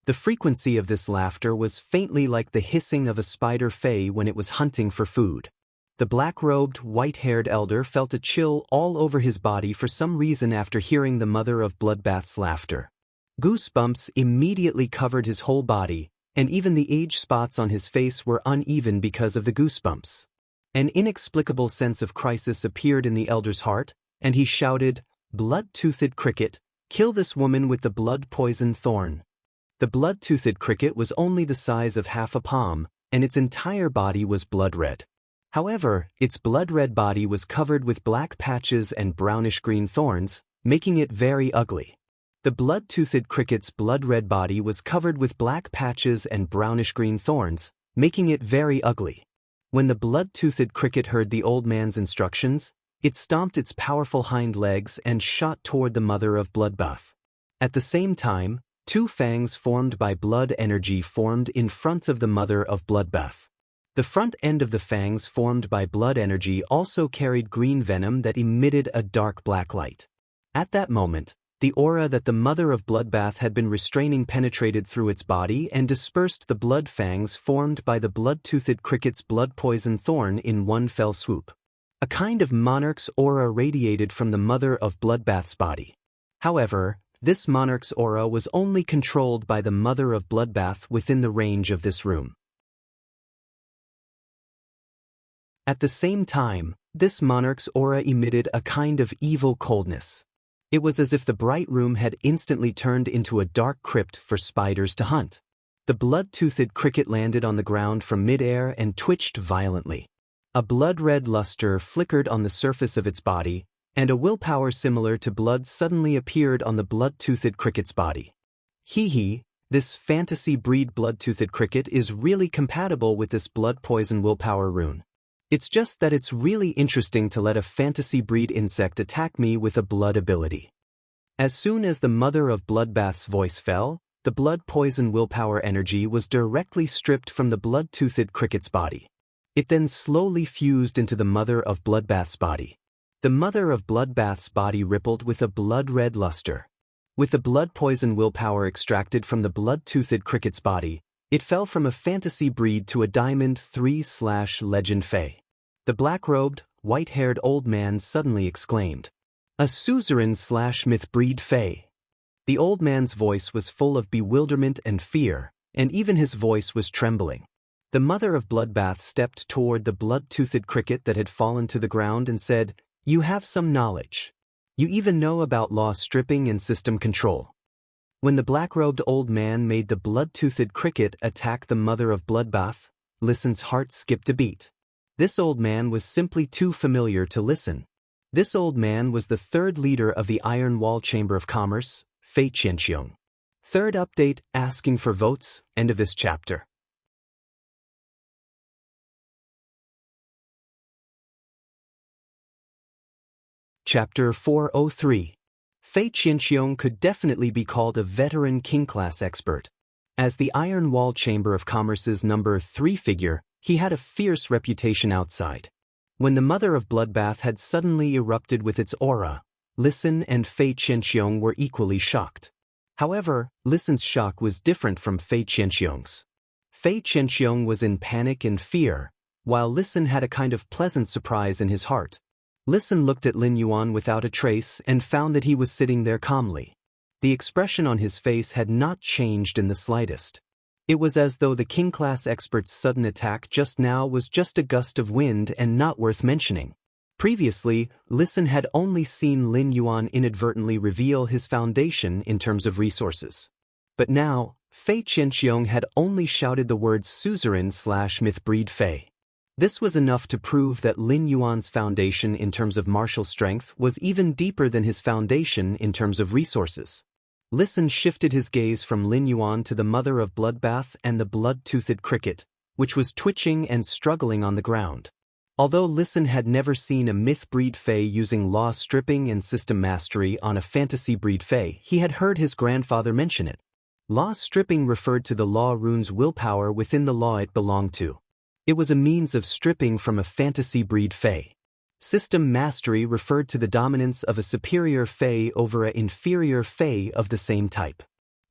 The frequency of this laughter was faintly like the hissing of a spider Fae when it was hunting for food. The black-robed, white-haired elder felt a chill all over his body for some reason after hearing the mother of Bloodbath's laughter. Goosebumps immediately covered his whole body, and even the age spots on his face were uneven because of the goosebumps. An inexplicable sense of crisis appeared in the elder's heart, and he shouted, "Blood-toothed cricket, kill this woman with the blood-poison thorn." The blood-toothed cricket was only the size of half a palm, and its entire body was blood-red. However, its blood-red body was covered with black patches and brownish-green thorns, making it very ugly. The blood-toothed cricket's blood-red body was covered with black patches and brownish-green thorns, making it very ugly. When the blood-toothed cricket heard the old man's instructions, it stomped its powerful hind legs and shot toward the mother of Bloodbath. At the same time, two fangs formed by blood energy formed in front of the mother of Bloodbath. The front end of the fangs formed by blood energy also carried green venom that emitted a dark black light. At that moment, the aura that the mother of Bloodbath had been restraining penetrated through its body and dispersed the blood fangs formed by the blood-toothed cricket's blood-poison thorn in one fell swoop. A kind of monarch's aura radiated from the mother of Bloodbath's body. However, this monarch's aura was only controlled by the mother of Bloodbath within the range of this room. At the same time, this monarch's aura emitted a kind of evil coldness. It was as if the bright room had instantly turned into a dark crypt for spiders to hunt. The blood-toothed cricket landed on the ground from mid-air and twitched violently. A blood-red luster flickered on the surface of its body, and a willpower similar to blood suddenly appeared on the blood-toothed cricket's body. Hee hee, this fantasy breed blood-toothed cricket is really compatible with this blood-poison willpower rune. It's just that it's really interesting to let a fantasy breed insect attack me with a blood ability. As soon as the mother of Bloodbath's voice fell, the blood-poison willpower energy was directly stripped from the blood-toothed cricket's body. It then slowly fused into the mother of Bloodbath's body. The mother of bloodbath's body rippled with a blood-red luster. With the blood poison willpower extracted from the blood-toothed cricket's body, it fell from a fantasy breed to a diamond 3/legend fae. The black-robed, white-haired old man suddenly exclaimed, "A suzerain/myth breed fae." The old man's voice was full of bewilderment and fear, and even his voice was trembling. The mother of bloodbath stepped toward the blood-toothed cricket that had fallen to the ground and said, "You have some knowledge. You even know about law stripping and system control." When the black-robed old man made the blood-toothed cricket attack the mother of bloodbath, Listen's heart skipped a beat. This old man was simply too familiar to listen. This old man was the third leader of the Iron Wall Chamber of Commerce, Fei Qianxiong. Third update, asking for votes, end of this chapter. Chapter 403. Fei Qianxiong could definitely be called a veteran king-class expert. As the Iron Wall Chamber of Commerce's number 3 figure, he had a fierce reputation outside. When the mother of bloodbath had suddenly erupted with its aura, Listen and Fei Qianxiong were equally shocked. However, Listen's shock was different from Fei Qianxiong's. Fei Qianxiong was in panic and fear, while Listen had a kind of pleasant surprise in his heart. Listen looked at Lin Yuan without a trace and found that he was sitting there calmly. The expression on his face had not changed in the slightest. It was as though the king-class expert's sudden attack just now was just a gust of wind and not worth mentioning. Previously, Listen had only seen Lin Yuan inadvertently reveal his foundation in terms of resources. But now, Fei Qianxiong had only shouted the words suzerain/myth breed Fei. This was enough to prove that Lin Yuan's foundation in terms of martial strength was even deeper than his foundation in terms of resources. Listen shifted his gaze from Lin Yuan to the mother of bloodbath and the blood-toothed cricket, which was twitching and struggling on the ground. Although Listen had never seen a myth breed Fei using law stripping and system mastery on a fantasy breed Fei, he had heard his grandfather mention it. Law stripping referred to the law rune's willpower within the law it belonged to. It was a means of stripping from a fantasy breed Fei. System mastery referred to the dominance of a superior Fei over an inferior Fei of the same type.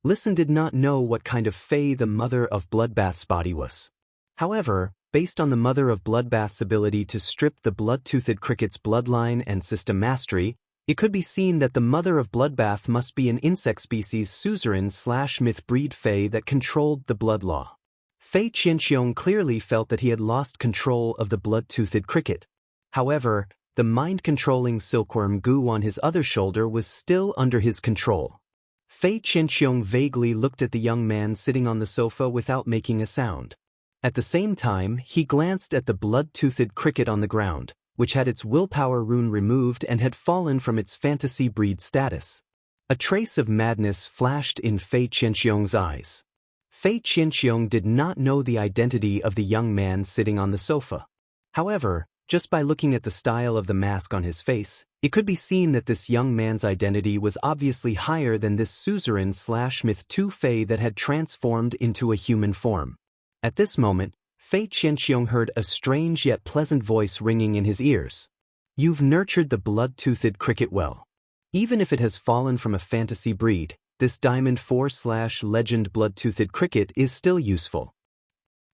Listen did not know what kind of Fei the mother of bloodbath's body was. However, based on the mother of bloodbath's ability to strip the blood-toothed cricket's bloodline and system mastery, it could be seen that the mother of bloodbath must be an insect species suzerain/myth breed Fei that controlled the blood law. Fei Qianxiong clearly felt that he had lost control of the blood-toothed cricket. However, the mind-controlling silkworm goo on his other shoulder was still under his control. Fei Qianxiong vaguely looked at the young man sitting on the sofa without making a sound. At the same time, he glanced at the blood-toothed cricket on the ground, which had its willpower rune removed and had fallen from its fantasy breed status. A trace of madness flashed in Fei Qianxiong's eyes. Fei Qianxiong did not know the identity of the young man sitting on the sofa. However, just by looking at the style of the mask on his face, it could be seen that this young man's identity was obviously higher than this suzerain/myth 2 Fei that had transformed into a human form. At this moment, Fei Qianxiong heard a strange yet pleasant voice ringing in his ears. "You've nurtured the blood-toothed cricket well. Even if it has fallen from a fantasy breed, this diamond 4/legend blood-toothed cricket is still useful.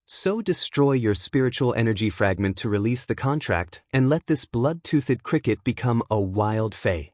So destroy your spiritual energy fragment to release the contract and let this blood-toothed cricket become a wild Fei."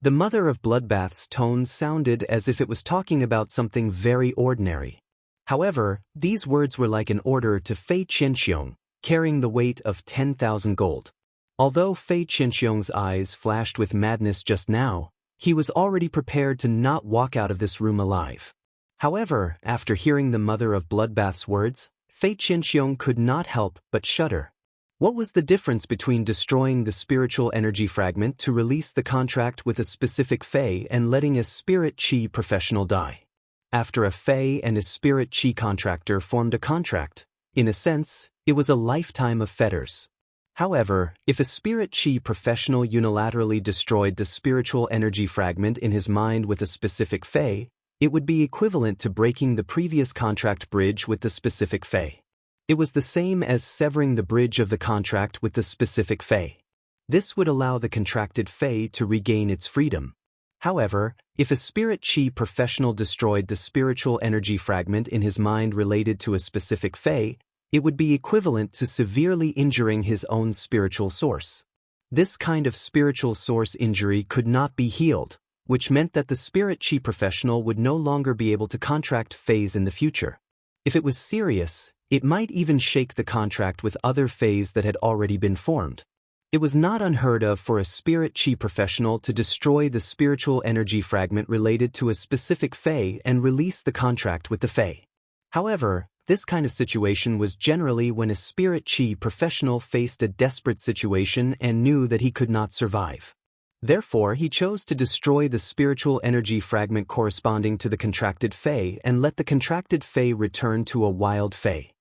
The mother of bloodbath's tone sounded as if it was talking about something very ordinary. However, these words were like an order to Fei Qianxiong, carrying the weight of 10,000 gold. Although Fei Qianxiong's eyes flashed with madness just now, he was already prepared to not walk out of this room alive. However, after hearing the mother of bloodbath's words, Fei Qianxiong could not help but shudder. What was the difference between destroying the spiritual energy fragment to release the contract with a specific Fei and letting a spirit chi professional die? After a Fei and a spirit chi contractor formed a contract, in a sense, it was a lifetime of fetters. However, if a spirit chi professional unilaterally destroyed the spiritual energy fragment in his mind with a specific Fei, it would be equivalent to breaking the previous contract bridge with the specific Fei. It was the same as severing the bridge of the contract with the specific Fey. This would allow the contracted Fey to regain its freedom. However, if a spirit chi professional destroyed the spiritual energy fragment in his mind related to a specific Fey, it would be equivalent to severely injuring his own spiritual source. This kind of spiritual source injury could not be healed, which meant that the spirit chi professional would no longer be able to contract Feys in the future. If it was serious, it might even shake the contract with other Feys that had already been formed. It was not unheard of for a spirit chi professional to destroy the spiritual energy fragment related to a specific Fey and release the contract with the Fey. However, this kind of situation was generally when a spirit chi professional faced a desperate situation and knew that he could not survive. Therefore, he chose to destroy the spiritual energy fragment corresponding to the contracted Fey and let the contracted Fey return to a wild Fey.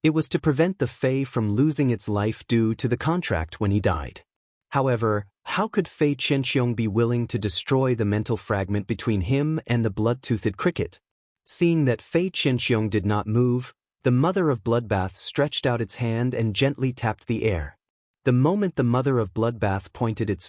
It was to prevent the Fey from losing its life due to the contract when he died. However, how could Fei Qianxiong be willing to destroy the mental fragment between him and the blood-toothed cricket? Seeing that Fei Qianxiong did not move, the Mother of Bloodbath stretched out its hand and gently tapped the air. The moment the Mother of Bloodbath pointed its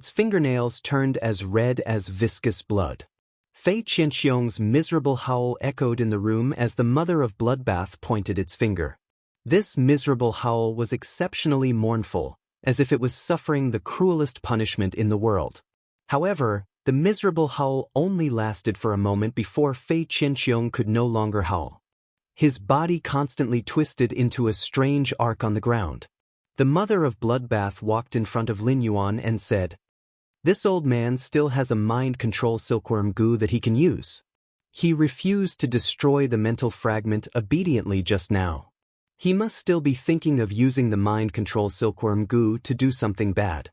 fingernails turned as red as viscous blood. Fei Qianxiong's miserable howl echoed in the room as the Mother of Bloodbath pointed its finger. This miserable howl was exceptionally mournful, as if it was suffering the cruelest punishment in the world. However, the miserable howl only lasted for a moment before Fei Qianxiong could no longer howl. His body constantly twisted into a strange arc on the ground. The Mother of Bloodbath walked in front of Lin Yuan and said, "This old man still has a mind control silkworm goo that he can use. He refused to destroy the mental fragment obediently just now. He must still be thinking of using the mind control silkworm goo to do something bad."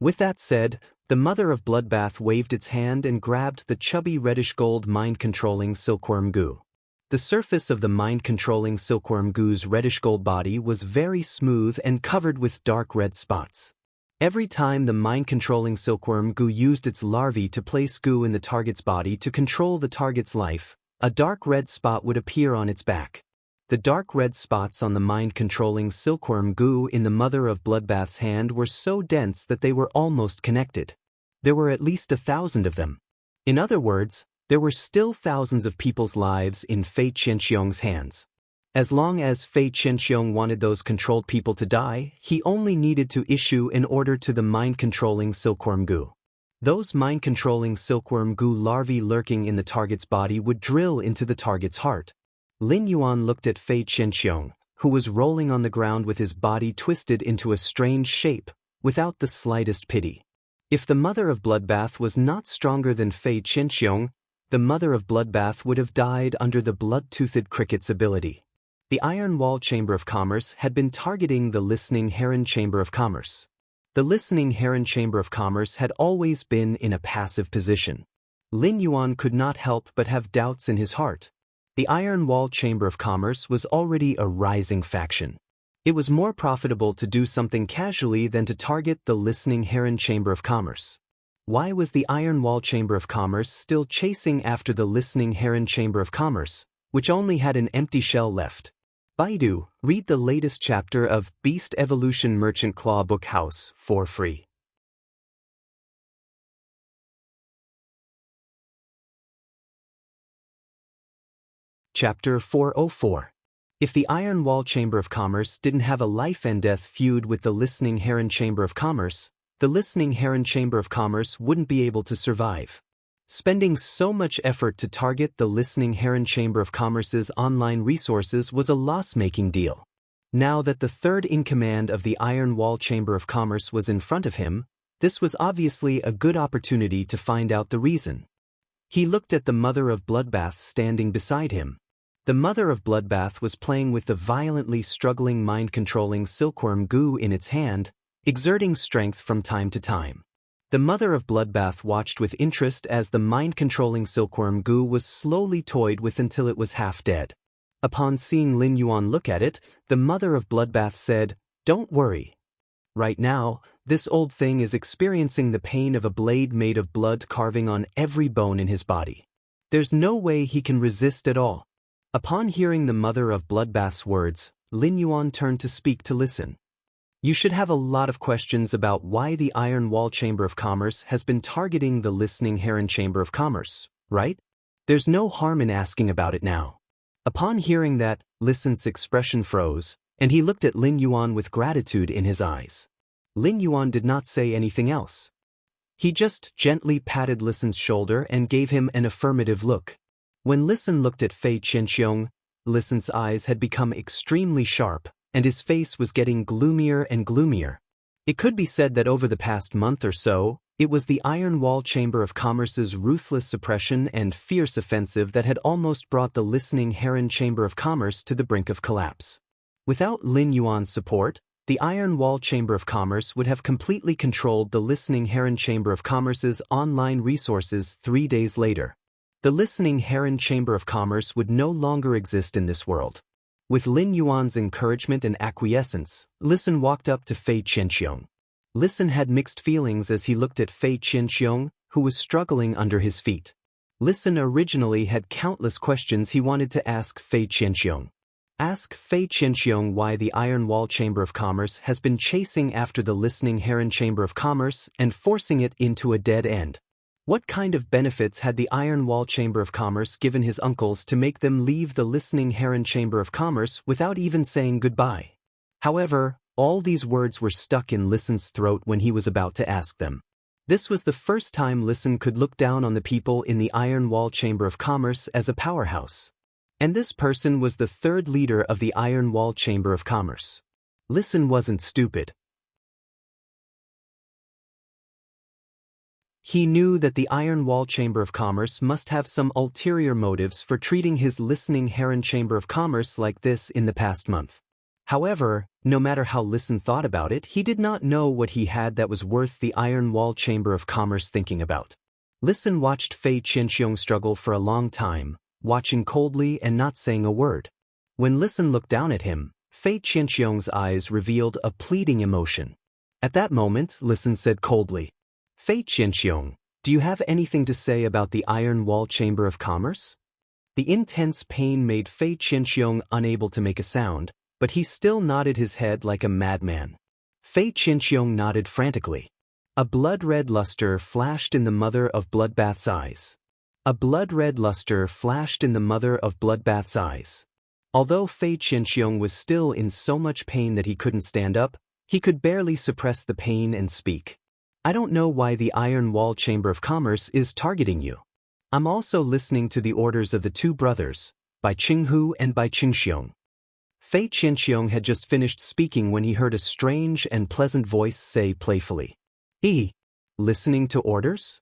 With that said, the Mother of Bloodbath waved its hand and grabbed the chubby reddish-gold mind-controlling silkworm goo. The surface of the mind-controlling silkworm goo's reddish-gold body was very smooth and covered with dark red spots. Every time the mind-controlling silkworm goo used its larvae to place goo in the target's body to control the target's life, a dark red spot would appear on its back. The dark red spots on the mind-controlling silkworm goo in the Mother of Bloodbath's hand were so dense that they were almost connected. There were at least 1,000 of them. In other words, there were still thousands of people's lives in Fei Qianxiong's hands. As long as Fei Qianxiong wanted those controlled people to die, he only needed to issue an order to the mind-controlling silkworm goo. Those mind-controlling silkworm goo larvae lurking in the target's body would drill into the target's heart. Lin Yuan looked at Fei Qianxiong, who was rolling on the ground with his body twisted into a strange shape, without the slightest pity. If the Mother of Bloodbath was not stronger than Fei Qianxiong, the Mother of Bloodbath would have died under the blood-toothed cricket's ability. The Iron Wall Chamber of Commerce had been targeting the Listening Heron Chamber of Commerce. The Listening Heron Chamber of Commerce had always been in a passive position. Lin Yuan could not help but have doubts in his heart. The Iron Wall Chamber of Commerce was already a rising faction. It was more profitable to do something casually than to target the Listening Heron Chamber of Commerce. Why was the Iron Wall Chamber of Commerce still chasing after the Listening Heron Chamber of Commerce, which only had an empty shell left? Baidu, read the latest chapter of Beast Evolution Merchant Claw Book House for free. Chapter 404. If the Iron Wall Chamber of Commerce didn't have a life and death feud with the Listening Heron Chamber of Commerce, the Listening Heron Chamber of Commerce wouldn't be able to survive. Spending so much effort to target the Listening Heron Chamber of Commerce's online resources was a loss-making deal. Now that the third-in-command of the Iron Wall Chamber of Commerce was in front of him, this was obviously a good opportunity to find out the reason. He looked at the Mother of Bloodbath standing beside him. The Mother of Bloodbath was playing with the violently struggling mind-controlling silkworm goo in its hand, exerting strength from time to time. The Mother of Bloodbath watched with interest as the mind-controlling silkworm goo was slowly toyed with until it was half dead. Upon seeing Lin Yuan look at it, the Mother of Bloodbath said, "Don't worry. Right now, this old thing is experiencing the pain of a blade made of blood carving on every bone in his body. There's no way he can resist at all. Upon hearing the mother of bloodbath's words, Lin Yuan turned to speak to Listen. You should have a lot of questions about why the Iron Wall Chamber of Commerce has been targeting the Listening Heron Chamber of Commerce, right? There's no harm in asking about it now. Upon hearing that, Listen's expression froze, and he looked at Lin Yuan with gratitude in his eyes. Lin Yuan did not say anything else. He just gently patted Listen's shoulder and gave him an affirmative look. When Listen looked at Fei Qianxiong, Listen's eyes had become extremely sharp, and his face was getting gloomier and gloomier. It could be said that over the past month or so, it was the Iron Wall Chamber of Commerce's ruthless suppression and fierce offensive that had almost brought the Listening Heron Chamber of Commerce to the brink of collapse. Without Lin Yuan's support, the Iron Wall Chamber of Commerce would have completely controlled the Listening Heron Chamber of Commerce's online resources 3 days later. The Listening Heron Chamber of Commerce would no longer exist in this world. With Lin Yuan's encouragement and acquiescence, Listen walked up to Fei Qianxiong. Listen had mixed feelings as he looked at Fei Qianxiong, who was struggling under his feet. Listen originally had countless questions he wanted to ask Fei Qianxiong. Ask Fei Qianxiong why the Iron Wall Chamber of Commerce has been chasing after the Listening Heron Chamber of Commerce and forcing it into a dead end. What kind of benefits had the Iron Wall Chamber of Commerce given his uncles to make them leave the Listening Heron Chamber of Commerce without even saying goodbye? However, all these words were stuck in Listen's throat when he was about to ask them. This was the first time Listen could look down on the people in the Iron Wall Chamber of Commerce as a powerhouse. And this person was the third leader of the Iron Wall Chamber of Commerce. Listen wasn't stupid. He knew that the Iron Wall Chamber of Commerce must have some ulterior motives for treating his Listening Heron Chamber of Commerce like this in the past month. However, no matter how Listen thought about it, he did not know what he had that was worth the Iron Wall Chamber of Commerce thinking about. Listen watched Fei Qianxiong struggle for a long time, watching coldly and not saying a word. When Listen looked down at him, Fei Qianxiong's eyes revealed a pleading emotion. At that moment, Listen said coldly, Fei Qianxiong, do you have anything to say about the Iron Wall Chamber of Commerce? The intense pain made Fei Qianxiong unable to make a sound, but he still nodded his head like a madman. Fei Qianxiong nodded frantically. A blood-red luster flashed in the mother of Bloodbath's eyes. A blood-red luster flashed in the mother of Bloodbath's eyes. Although Fei Qianxiong was still in so much pain that he couldn't stand up, he could barely suppress the pain and speak. I don't know why the Iron Wall Chamber of Commerce is targeting you. I'm also listening to the orders of the two brothers, by Qinghu and by Qingxiong. Fei Qianxiong had just finished speaking when he heard a strange and pleasant voice say playfully, listening to orders?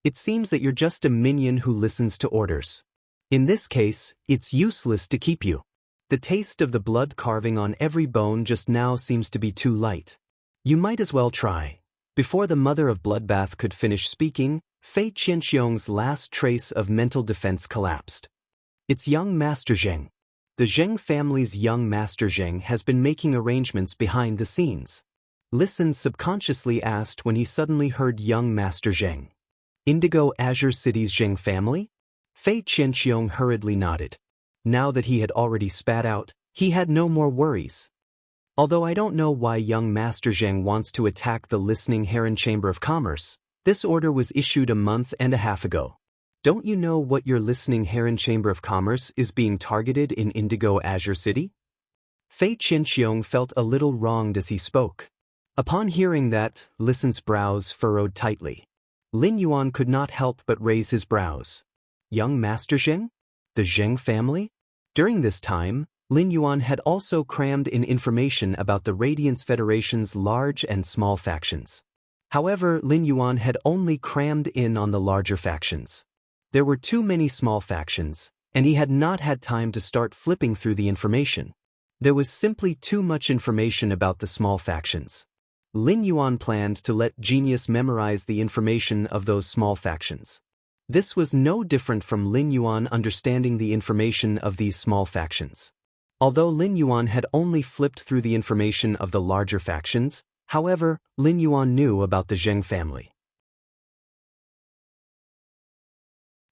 It seems that you're just a minion who listens to orders. In this case, it's useless to keep you. The taste of the blood carving on every bone just now seems to be too light. You might as well try. Before the mother of Bloodbath could finish speaking, Fei Qianxiong's last trace of mental defense collapsed. It's young Master Zheng. The Zheng family's young Master Zheng has been making arrangements behind the scenes. Listen subconsciously asked when he suddenly heard young Master Zheng. Indigo Azure City's Zheng family? Fei Qianxiong hurriedly nodded. Now that he had already spat out, he had no more worries. Although I don't know why young Master Zheng wants to attack the Listening Heron Chamber of Commerce, this order was issued a month and a half ago. Don't you know what your Listening Heron Chamber of Commerce is being targeted in Indigo Azure City? Fei Qianxiong felt a little wronged as he spoke. Upon hearing that, Listen's brows furrowed tightly. Lin Yuan could not help but raise his brows. Young Master Zheng? The Zheng family? During this time, Lin Yuan had also crammed in information about the Radiance Federation's large and small factions. However, Lin Yuan had only crammed in on the larger factions. There were too many small factions, and he had not had time to start flipping through the information. There was simply too much information about the small factions. Lin Yuan planned to let Genius memorize the information of those small factions. This was no different from Lin Yuan understanding the information of these small factions. Although Lin Yuan had only flipped through the information of the larger factions, however, Lin Yuan knew about the Zheng family.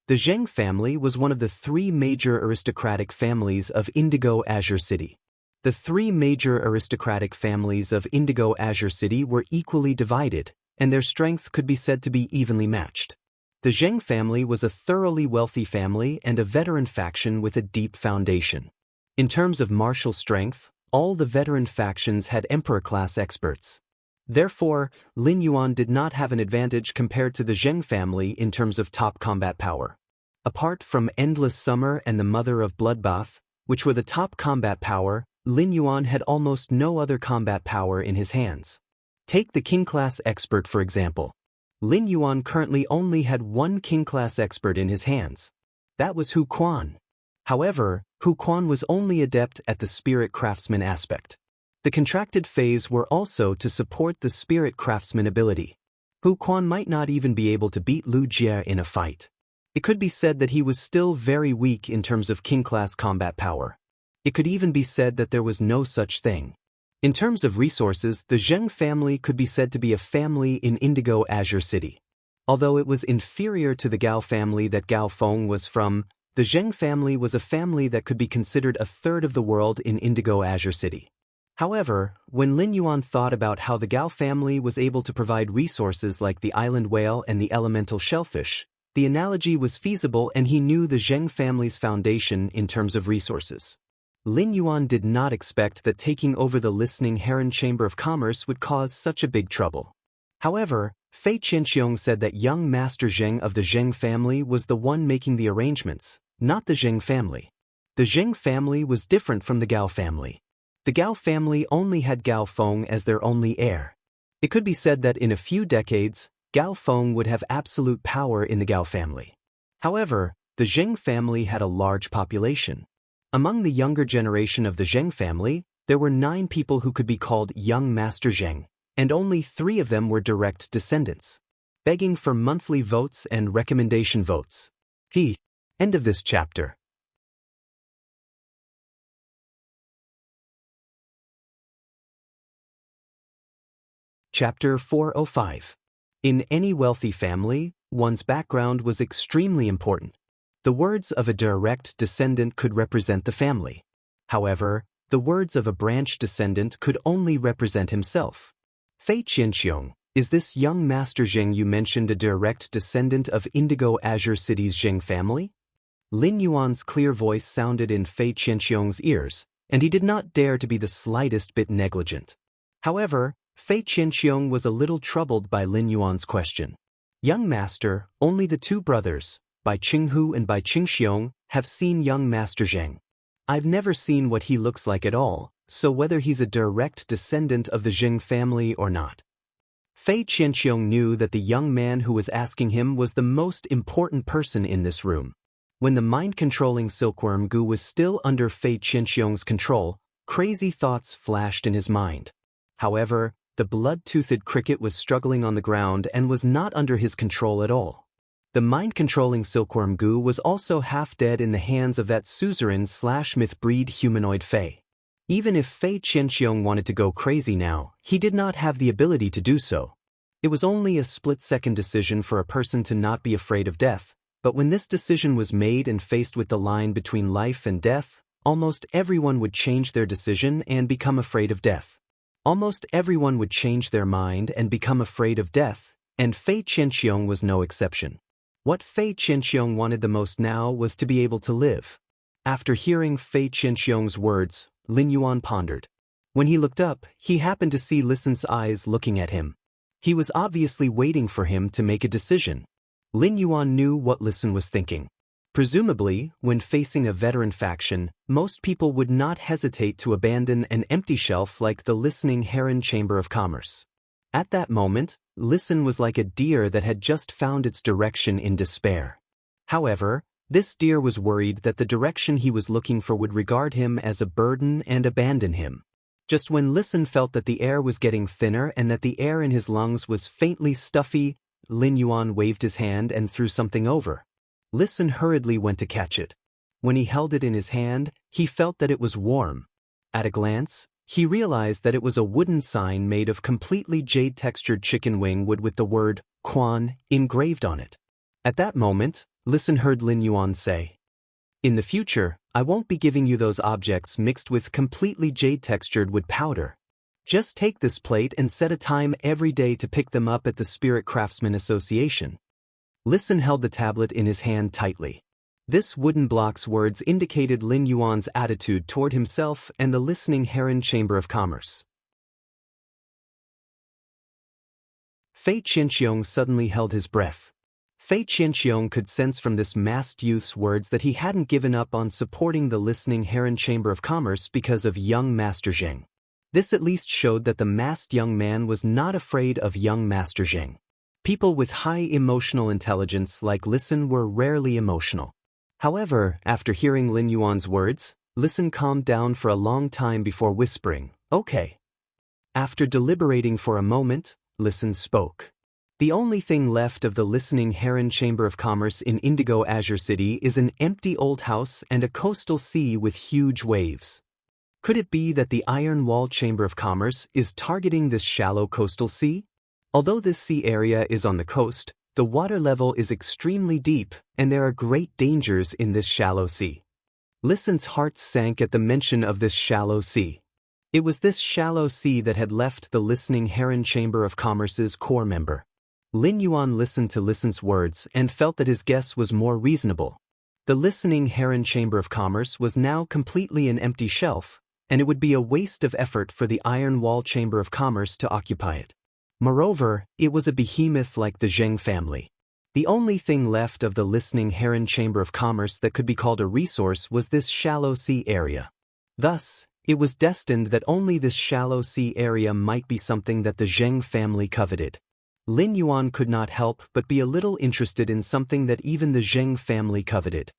The Zheng family was one of the three major aristocratic families of Indigo Azure City. The three major aristocratic families of Indigo Azure City were equally divided, and their strength could be said to be evenly matched. The Zheng family was a thoroughly wealthy family and a veteran faction with a deep foundation. In terms of martial strength, all the veteran factions had emperor-class experts. Therefore, Lin Yuan did not have an advantage compared to the Zheng family in terms of top combat power. Apart from Endless Summer and the Mother of Bloodbath, which were the top combat power, Lin Yuan had almost no other combat power in his hands. Take the King-class expert for example. Lin Yuan currently only had one King-class expert in his hands. That was Hu Quan. However, Hu Quan was only adept at the spirit craftsman aspect. The contracted phase were also to support the spirit craftsman ability. Hu Quan might not even be able to beat Lu Jie in a fight. It could be said that he was still very weak in terms of King-class combat power. It could even be said that there was no such thing. In terms of resources, the Zheng family could be said to be a family in Indigo Azure City. Although it was inferior to the Gao family that Gao Feng was from, the Zheng family was a family that could be considered a third of the world in Indigo Azure City. However, when Lin Yuan thought about how the Gao family was able to provide resources like the island whale and the elemental shellfish, the analogy was feasible and he knew the Zheng family's foundation in terms of resources. Lin Yuan did not expect that taking over the listening Heron Chamber of Commerce would cause such a big trouble. However, Fei Qianxiong said that young Master Zheng of the Zheng family was the one making the arrangements, not the Zheng family. The Zheng family was different from the Gao family. The Gao family only had Gao Feng as their only heir. It could be said that in a few decades, Gao Feng would have absolute power in the Gao family. However, the Zheng family had a large population. Among the younger generation of the Zheng family, there were 9 people who could be called young Master Zheng, and only 3 of them were direct descendants, begging for monthly votes and recommendation votes. End of this chapter. Chapter 405. In any wealthy family, one's background was extremely important. The words of a direct descendant could represent the family. However, the words of a branch descendant could only represent himself. Fei Qianxiong, is this young Master Zheng you mentioned a direct descendant of Indigo Azure City's Zheng family? Lin Yuan's clear voice sounded in Fei Qianxiong's ears, and he did not dare to be the slightest bit negligent. However, Fei Qianxiong was a little troubled by Lin Yuan's question. Young Master, only the 2 brothers, Bai Qinghu and Bai Qingxiong, have seen young Master Zheng. I've never seen what he looks like at all, so whether he's a direct descendant of the Zheng family or not. Fei Qianxiong knew that the young man who was asking him was the most important person in this room. When the mind-controlling silkworm Gu was still under Fei Qianxiong's control, crazy thoughts flashed in his mind. However, the blood-toothed cricket was struggling on the ground and was not under his control at all. The mind-controlling silkworm Gu was also half dead in the hands of that suzerain/myth-breed humanoid Fei. Even if Fei Qianxiong wanted to go crazy now, he did not have the ability to do so. It was only a split-second decision for a person to not be afraid of death, but when this decision was made and faced with the line between life and death, almost everyone would change their decision and become afraid of death. Almost everyone would change their mind and become afraid of death, and Fei Qianxiong was no exception. What Fei Qianxiong wanted the most now was to be able to live. After hearing Fei Qianxiong's words, Lin Yuan pondered. When he looked up, he happened to see Lisan's eyes looking at him. He was obviously waiting for him to make a decision. Lin Yuan knew what Lisan was thinking. Presumably, when facing a veteran faction, most people would not hesitate to abandon an empty shelf like the listening Heron Chamber of Commerce. At that moment, Lisan was like a deer that had just found its direction in despair. However, this deer was worried that the direction he was looking for would regard him as a burden and abandon him. Just when Lisan felt that the air was getting thinner and that the air in his lungs was faintly stuffy, Lin Yuan waved his hand and threw something over. Lisan hurriedly went to catch it. When he held it in his hand, he felt that it was warm. At a glance, he realized that it was a wooden sign made of completely jade-textured chicken wing wood with the word Quan engraved on it. At that moment, Listen heard Lin Yuan say. In the future, I won't be giving you those objects mixed with completely jade-textured wood powder. Just take this plate and set a time every day to pick them up at the Spirit Craftsman Association. Listen held the tablet in his hand tightly. This wooden block's words indicated Lin Yuan's attitude toward himself and the listening Heron Chamber of Commerce. Fei Qianxiong suddenly held his breath. Fei Qianxiong could sense from this masked youth's words that he hadn't given up on supporting the listening Heron Chamber of Commerce because of young Master Zheng. This at least showed that the masked young man was not afraid of young Master Zheng. People with high emotional intelligence like Listen were rarely emotional. However, after hearing Lin Yuan's words, Listen calmed down for a long time before whispering, "Okay." After deliberating for a moment, Listen spoke. The only thing left of the listening Heron Chamber of Commerce in Indigo Azure City is an empty old house and a coastal sea with huge waves. Could it be that the Iron Wall Chamber of Commerce is targeting this shallow coastal sea? Although this sea area is on the coast, the water level is extremely deep, and there are great dangers in this shallow sea. Listen's heart sank at the mention of this shallow sea. It was this shallow sea that had left the listening Heron Chamber of Commerce's core member. Lin Yuan listened to Listen's words and felt that his guess was more reasonable. The listening Heron Chamber of Commerce was now completely an empty shelf, and it would be a waste of effort for the Iron Wall Chamber of Commerce to occupy it. Moreover, it was a behemoth like the Zheng family. The only thing left of the listening Heron Chamber of Commerce that could be called a resource was this shallow sea area. Thus, it was destined that only this shallow sea area might be something that the Zheng family coveted. Lin Yuan could not help but be a little interested in something that even the Zheng family coveted.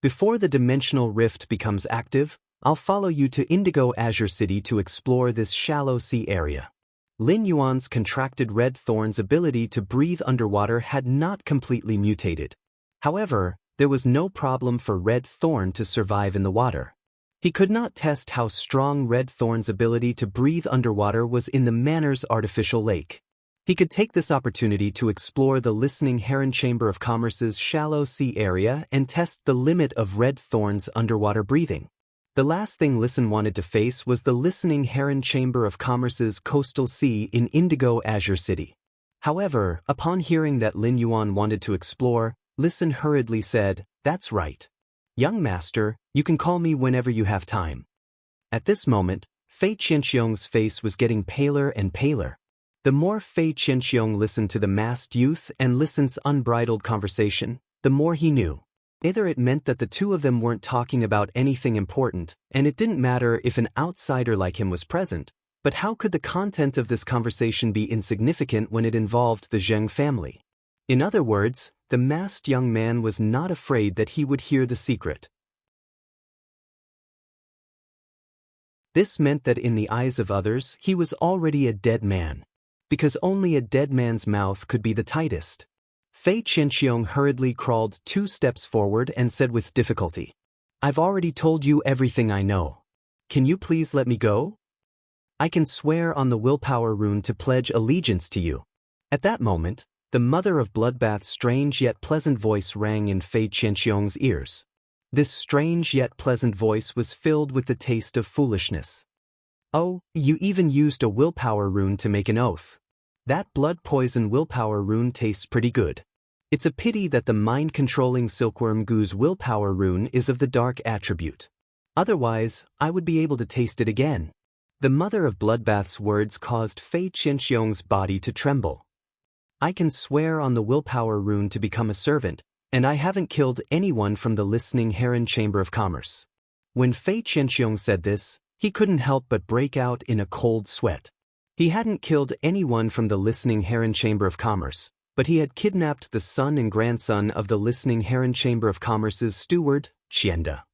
Before the dimensional rift becomes active, I'll follow you to Indigo Azure City to explore this shallow sea area. Lin Yuan's contracted red thorn's ability to breathe underwater had not completely mutated. However, there was no problem for Red Thorn to survive in the water. He could not test how strong Red Thorn's ability to breathe underwater was in the Manor's artificial lake. He could take this opportunity to explore the listening Heron Chamber of Commerce's shallow sea area and test the limit of Red Thorn's underwater breathing. The last thing Listen wanted to face was the listening Heron Chamber of Commerce's coastal sea in Indigo Azure City. However, upon hearing that Lin Yuan wanted to explore, Listen hurriedly said, "That's right. Young master, you can call me whenever you have time." At this moment, Fei Qianxiong's face was getting paler and paler. The more Fei Qianxiong listened to the masked youth and Listen's unbridled conversation, the more he knew. Either it meant that the two of them weren't talking about anything important, and it didn't matter if an outsider like him was present, but how could the content of this conversation be insignificant when it involved the Zheng family? In other words, the masked young man was not afraid that he would hear the secret. This meant that in the eyes of others, he was already a dead man. Because only a dead man's mouth could be the tightest. Fei Qianxiong hurriedly crawled 2 steps forward and said with difficulty, "I've already told you everything I know. Can you please let me go? I can swear on the willpower rune to pledge allegiance to you." At that moment, the mother of Bloodbath's strange yet pleasant voice rang in Fei Qianxiong's ears. This strange yet pleasant voice was filled with the taste of foolishness. "Oh, you even used a willpower rune to make an oath. That blood poison willpower rune tastes pretty good. It's a pity that the mind-controlling silkworm goo's willpower rune is of the dark attribute. Otherwise, I would be able to taste it again." The mother of Bloodbath's words caused Fei Qianxiong's body to tremble. "I can swear on the willpower rune to become a servant, and I haven't killed anyone from the listening Heron Chamber of Commerce." When Fei Qianxiong said this, he couldn't help but break out in a cold sweat. He hadn't killed anyone from the listening Heron Chamber of Commerce, but he had kidnapped the son and grandson of the listening Heron Chamber of Commerce's steward, Qianda.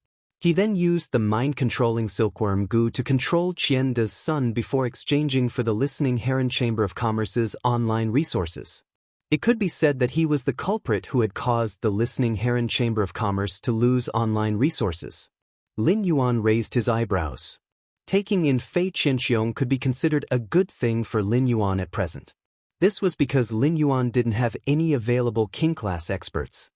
He then used the mind-controlling silkworm goo to control Qianda's son before exchanging for the listening Heron Chamber of Commerce's online resources. It could be said that he was the culprit who had caused the listening Heron Chamber of Commerce to lose online resources. Lin Yuan raised his eyebrows. Taking in Fei Qianxiong could be considered a good thing for Lin Yuan at present. This was because Lin Yuan didn't have any available king-class experts.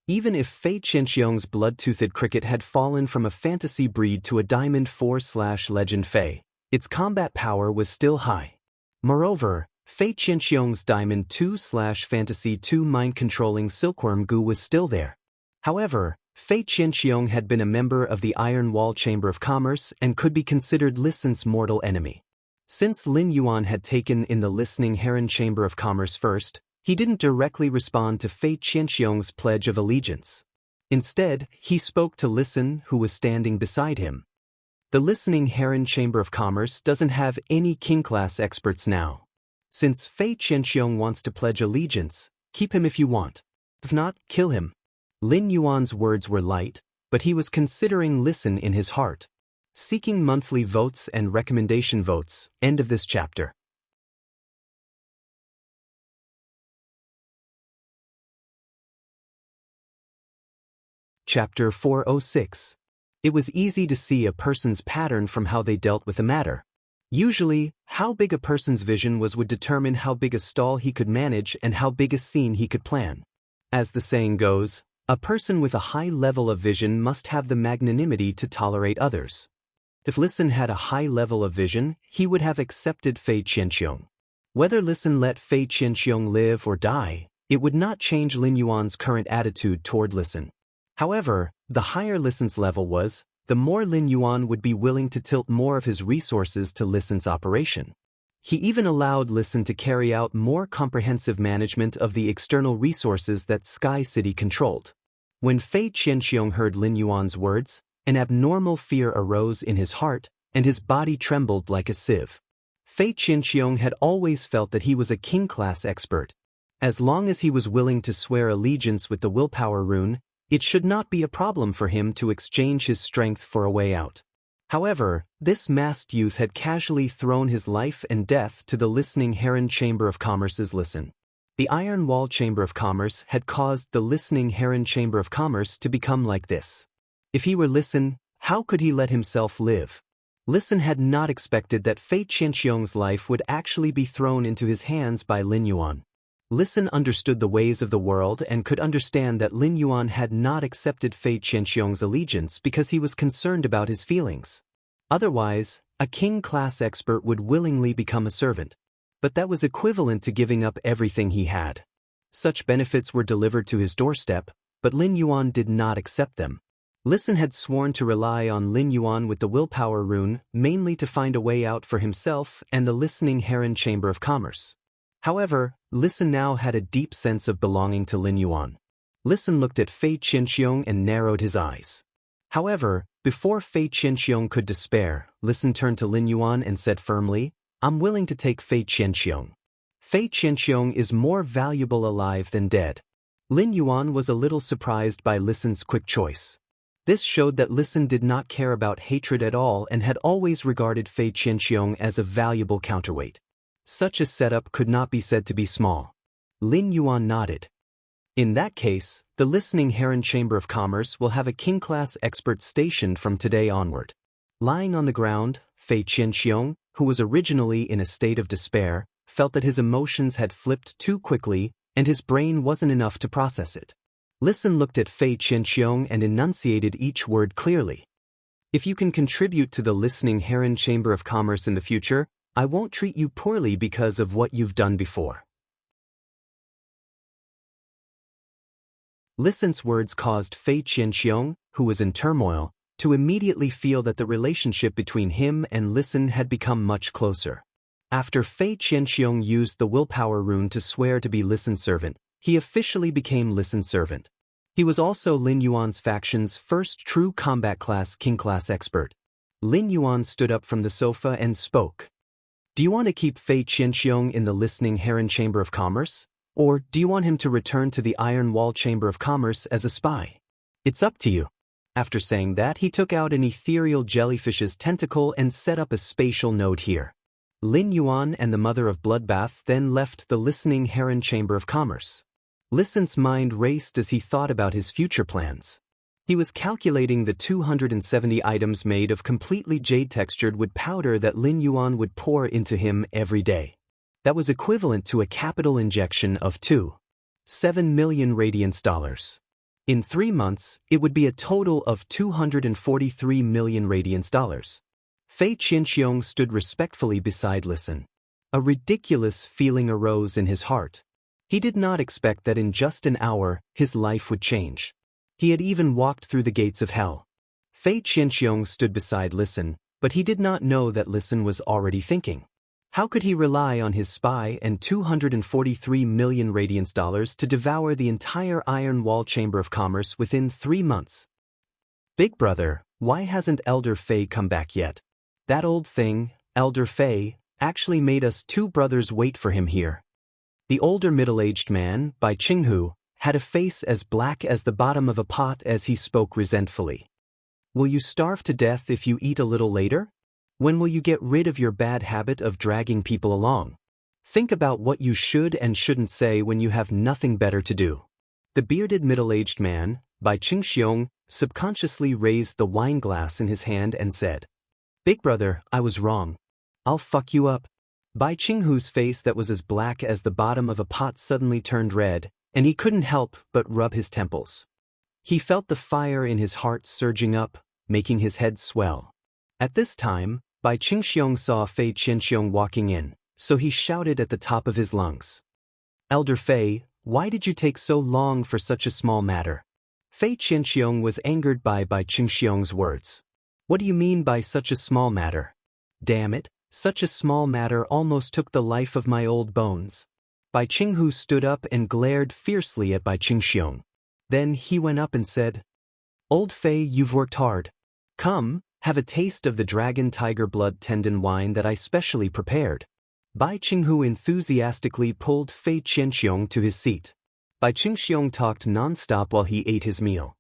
Even if Fei Qianxiong's blood-toothed cricket had fallen from a fantasy breed to a Diamond 4/Legend Fei, its combat power was still high. Moreover, Fei Qianxiong's Diamond 2/Fantasy 2 mind-controlling silkworm goo was still there. However, Fei Qianxiong had been a member of the Iron Wall Chamber of Commerce and could be considered Listen's mortal enemy. Since Lin Yuan had taken in the Listening Heron Chamber of Commerce first, he didn't directly respond to Fei Qianxiong's pledge of allegiance. Instead, he spoke to Listen, who was standing beside him. The Listening Heron Chamber of Commerce doesn't have any king-class experts now. Since Fei Qianxiong wants to pledge allegiance, keep him if you want. If not, kill him. Lin Yuan's words were light, but he was considering Listen in his heart. Seeking monthly votes and recommendation votes. End of this chapter. Chapter 406. It was easy to see a person's pattern from how they dealt with a matter. Usually, how big a person's vision was would determine how big a stall he could manage and how big a scene he could plan. As the saying goes, a person with a high level of vision must have the magnanimity to tolerate others. If Listen had a high level of vision, he would have accepted Fei Qianxiong. Whether Listen let Fei Qianxiong live or die, it would not change Lin Yuan's current attitude toward Listen. However, the higher Listen's level was, the more Lin Yuan would be willing to tilt more of his resources to Listen's operation. He even allowed Listen to carry out more comprehensive management of the external resources that Sky City controlled. When Fei Qianxiong heard Lin Yuan's words, an abnormal fear arose in his heart, and his body trembled like a sieve. Fei Qianxiong had always felt that he was a king-class expert. As long as he was willing to swear allegiance with the willpower rune, it should not be a problem for him to exchange his strength for a way out. However, this masked youth had casually thrown his life and death to the Listening Heron Chamber of Commerce's Listen. The Iron Wall Chamber of Commerce had caused the Listening Heron Chamber of Commerce to become like this. If he were Listen, how could he let himself live? Listen had not expected that Fei Qianxiong's life would actually be thrown into his hands by Lin Yuan. Listen understood the ways of the world and could understand that Lin Yuan had not accepted Fei Qianxiong's allegiance because he was concerned about his feelings. Otherwise, a king-class expert would willingly become a servant. But that was equivalent to giving up everything he had. Such benefits were delivered to his doorstep, but Lin Yuan did not accept them. Listen had sworn to rely on Lin Yuan with the willpower rune, mainly to find a way out for himself and the Listening Heron Chamber of Commerce. However, Listen now had a deep sense of belonging to Lin Yuan. Listen looked at Fei Qianxiong and narrowed his eyes. However, before Fei Qianxiong could despair, Listen turned to Lin Yuan and said firmly, "I'm willing to take Fei Qianxiong. Fei Qianxiong is more valuable alive than dead." Lin Yuan was a little surprised by Listen's quick choice. This showed that Listen did not care about hatred at all and had always regarded Fei Qianxiong as a valuable counterweight. Such a setup could not be said to be small. Lin Yuan nodded. In that case, the Listening Heron Chamber of Commerce will have a king-class expert stationed from today onward. Lying on the ground, Fei Qianxiong, who was originally in a state of despair, felt that his emotions had flipped too quickly and his brain wasn't enough to process it. Listen looked at Fei Qianxiong and enunciated each word clearly. "If you can contribute to the Listening Heron Chamber of Commerce in the future, I won't treat you poorly because of what you've done before." Listen's words caused Fei Qianxiong, who was in turmoil, to immediately feel that the relationship between him and Listen had become much closer. After Fei Qianxiong used the willpower rune to swear to be Listen's servant, he officially became Listen's servant. He was also Lin Yuan's faction's first true combat class king-class expert. Lin Yuan stood up from the sofa and spoke. "Do you want to keep Fei Qianxiong in the Listening Heron Chamber of Commerce? Or do you want him to return to the Iron Wall Chamber of Commerce as a spy? It's up to you." After saying that, he took out an ethereal jellyfish's tentacle and set up a spatial node here. Lin Yuan and the Mother of Bloodbath then left the Listening Heron Chamber of Commerce. Listen's mind raced as he thought about his future plans. He was calculating the 270 items made of completely jade-textured wood powder that Lin Yuan would pour into him every day. That was equivalent to a capital injection of $2.7 million radiance. In 3 months, it would be a total of 243 million radiance dollars. Fei Qianxiong stood respectfully beside Listen. A ridiculous feeling arose in his heart. He did not expect that in just an hour, his life would change. He had even walked through the gates of hell. Fei Qianxiong stood beside Listen, but he did not know that Listen was already thinking. How could he rely on his spy and 243 million radiance dollars to devour the entire Iron Wall Chamber of Commerce within 3 months? Big brother, why hasn't Elder Fei come back yet? That old thing, Elder Fei, actually made us 2 brothers wait for him here. The older middle-aged man, Bai Qinghu, had a face as black as the bottom of a pot as he spoke resentfully. Will you starve to death if you eat a little later? When will you get rid of your bad habit of dragging people along? Think about what you should and shouldn't say when you have nothing better to do. The bearded middle-aged man, Bai Qingxiong, subconsciously raised the wine glass in his hand and said, "Big brother, I was wrong. I'll fuck you up." Bai Qinghu's face that was as black as the bottom of a pot suddenly turned red, and he couldn't help but rub his temples. He felt the fire in his heart surging up, making his head swell. At this time, Bai Qingxiong saw Fei Qianxiong walking in, so he shouted at the top of his lungs. "Elder Fei, why did you take so long for such a small matter?" Fei Qianxiong was angered by Bai Qingxiong's words. "What do you mean by such a small matter? Damn it, such a small matter almost took the life of my old bones." Bai Qinghu stood up and glared fiercely at Bai Qingxiong. Then he went up and said, "Old Fei, you've worked hard. Come, have a taste of the dragon tiger blood tendon wine that I specially prepared." Bai Qinghu enthusiastically pulled Fei Qianxiong to his seat. Bai Qingxiong talked non-stop while he ate his meal.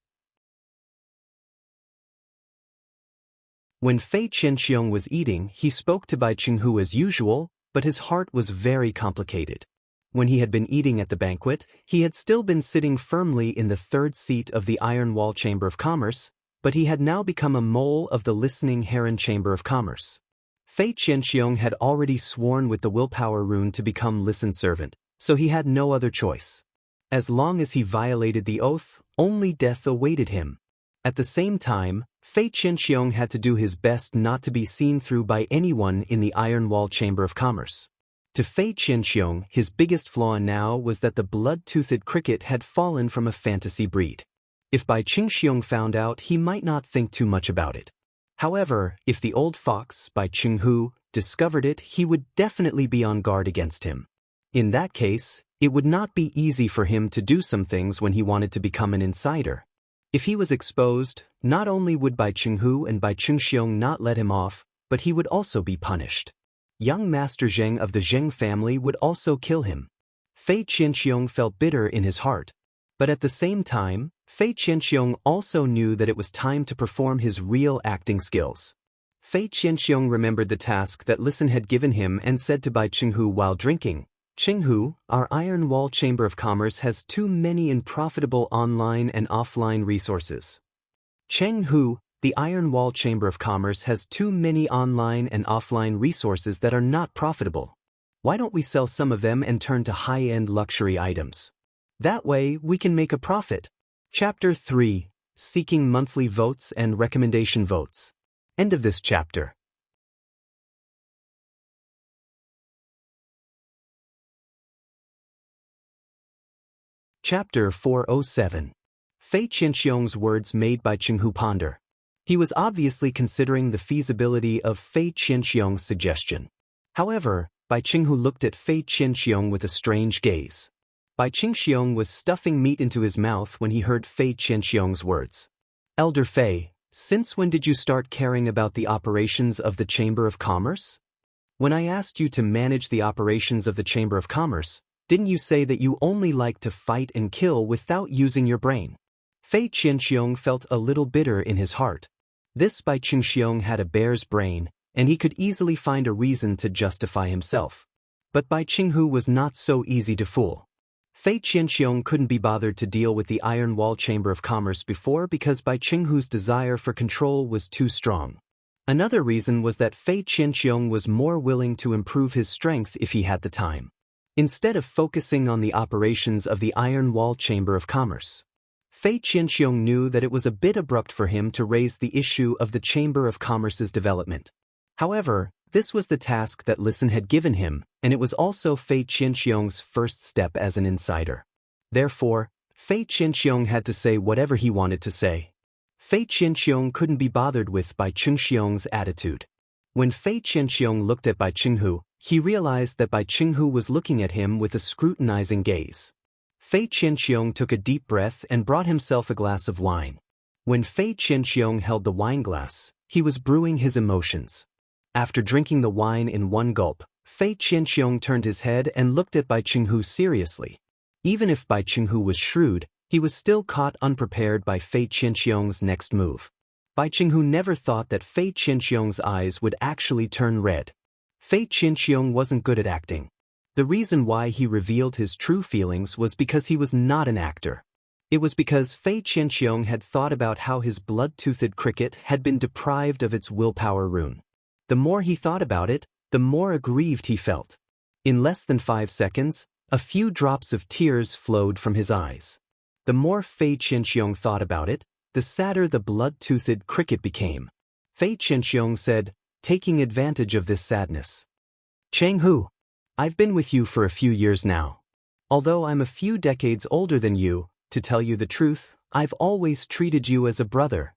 When Fei Qianxiong was eating, he spoke to Bai Qinghu as usual, but his heart was very complicated. When he had been eating at the banquet, he had still been sitting firmly in the 3rd seat of the Iron Wall Chamber of Commerce, but he had now become a mole of the Listening Heron Chamber of Commerce. Fei Qianxiong had already sworn with the willpower rune to become Listen's servant, so he had no other choice. As long as he violated the oath, only death awaited him. At the same time, Fei Qianxiong had to do his best not to be seen through by anyone in the Iron Wall Chamber of Commerce. To Fei Qianxiong, his biggest flaw now was that the blood-toothed cricket had fallen from a fantasy breed. If Bai Qingxiong found out, he might not think too much about it. However, if the old fox, Bai Qinghu, discovered it, he would definitely be on guard against him. In that case, it would not be easy for him to do some things when he wanted to become an insider. If he was exposed, not only would Bai Qinghu and Bai Qingxiong not let him off, but he would also be punished. Young Master Zheng of the Zheng family would also kill him. Fei Qianxiong felt bitter in his heart. But at the same time, Fei Qianxiong also knew that it was time to perform his real acting skills. Fei Qianxiong remembered the task that Listen had given him and said to Bai Qinghu while drinking, "Qinghu, our Iron Wall Chamber of Commerce has too many unprofitable online and offline resources." "Qinghu, the Iron Wall Chamber of Commerce has too many online and offline resources that are not profitable. Why don't we sell some of them and turn to high-end luxury items? That way, we can make a profit." Chapter 3, Seeking Monthly Votes and Recommendation Votes. End of this chapter. Chapter 407. Fei Qianxiong's words made Bai Qinghu ponder. He was obviously considering the feasibility of Fei Qianxiong's suggestion. However, Bai Qinghu looked at Fei Qianxiong with a strange gaze. Bai Qingxiong was stuffing meat into his mouth when he heard Fei Qianxiong's words. "Elder Fei, since when did you start caring about the operations of the Chamber of Commerce? When I asked you to manage the operations of the Chamber of Commerce, didn't you say that you only like to fight and kill without using your brain?" Fei Qianxiong felt a little bitter in his heart. This Bai Qingxiong had a bear's brain, and he could easily find a reason to justify himself. But Bai Qinghu was not so easy to fool. Fei Qianxiong couldn't be bothered to deal with the Iron Wall Chamber of Commerce before because Bai Qinghu's desire for control was too strong. Another reason was that Fei Qianxiong was more willing to improve his strength if he had the time. Instead of focusing on the operations of the Iron Wall Chamber of Commerce, Fei Qianxiong knew that it was a bit abrupt for him to raise the issue of the Chamber of Commerce's development. However, this was the task that Listen had given him, and it was also Fei Qianxiong's first step as an insider. Therefore, Fei Qianxiong had to say whatever he wanted to say. Fei Qianxiong couldn't be bothered with Bai Qingxiong's attitude. When Fei Qianxiong looked at Bai Qinghu, he realized that Bai Qinghu was looking at him with a scrutinizing gaze. Fei Qianxiong took a deep breath and brought himself a glass of wine. When Fei Qianxiong held the wine glass, he was brewing his emotions. After drinking the wine in one gulp, Fei Qianxiong turned his head and looked at Bai Qinghu seriously. Even if Bai Qinghu was shrewd, he was still caught unprepared by Fei Qianxiong's next move. Bai Qinghu never thought that Fei Qianxiong's eyes would actually turn red. Fei Qianxiong wasn't good at acting. The reason why he revealed his true feelings was because he was not an actor. It was because Fei Qianxiong had thought about how his blood-toothed cricket had been deprived of its willpower rune. The more he thought about it, the more aggrieved he felt. In less than 5 seconds, a few drops of tears flowed from his eyes. The more Fei Qianxiong thought about it, the sadder the blood-toothed cricket became. Fei Qianxiong said, taking advantage of this sadness, "Chenghu, I've been with you for a few years now. Although I'm a few decades older than you, to tell you the truth, I've always treated you as a brother.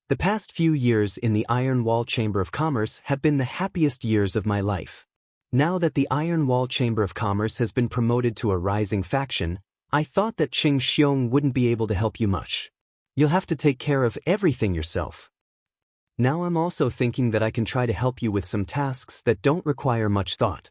The past few years in the Iron Wall Chamber of Commerce have been the happiest years of my life. Now that the Iron Wall Chamber of Commerce has been promoted to a rising faction, I thought that Qing Xiong wouldn't be able to help you much. You'll have to take care of everything yourself. Now I'm also thinking that I can try to help you with some tasks that don't require much thought."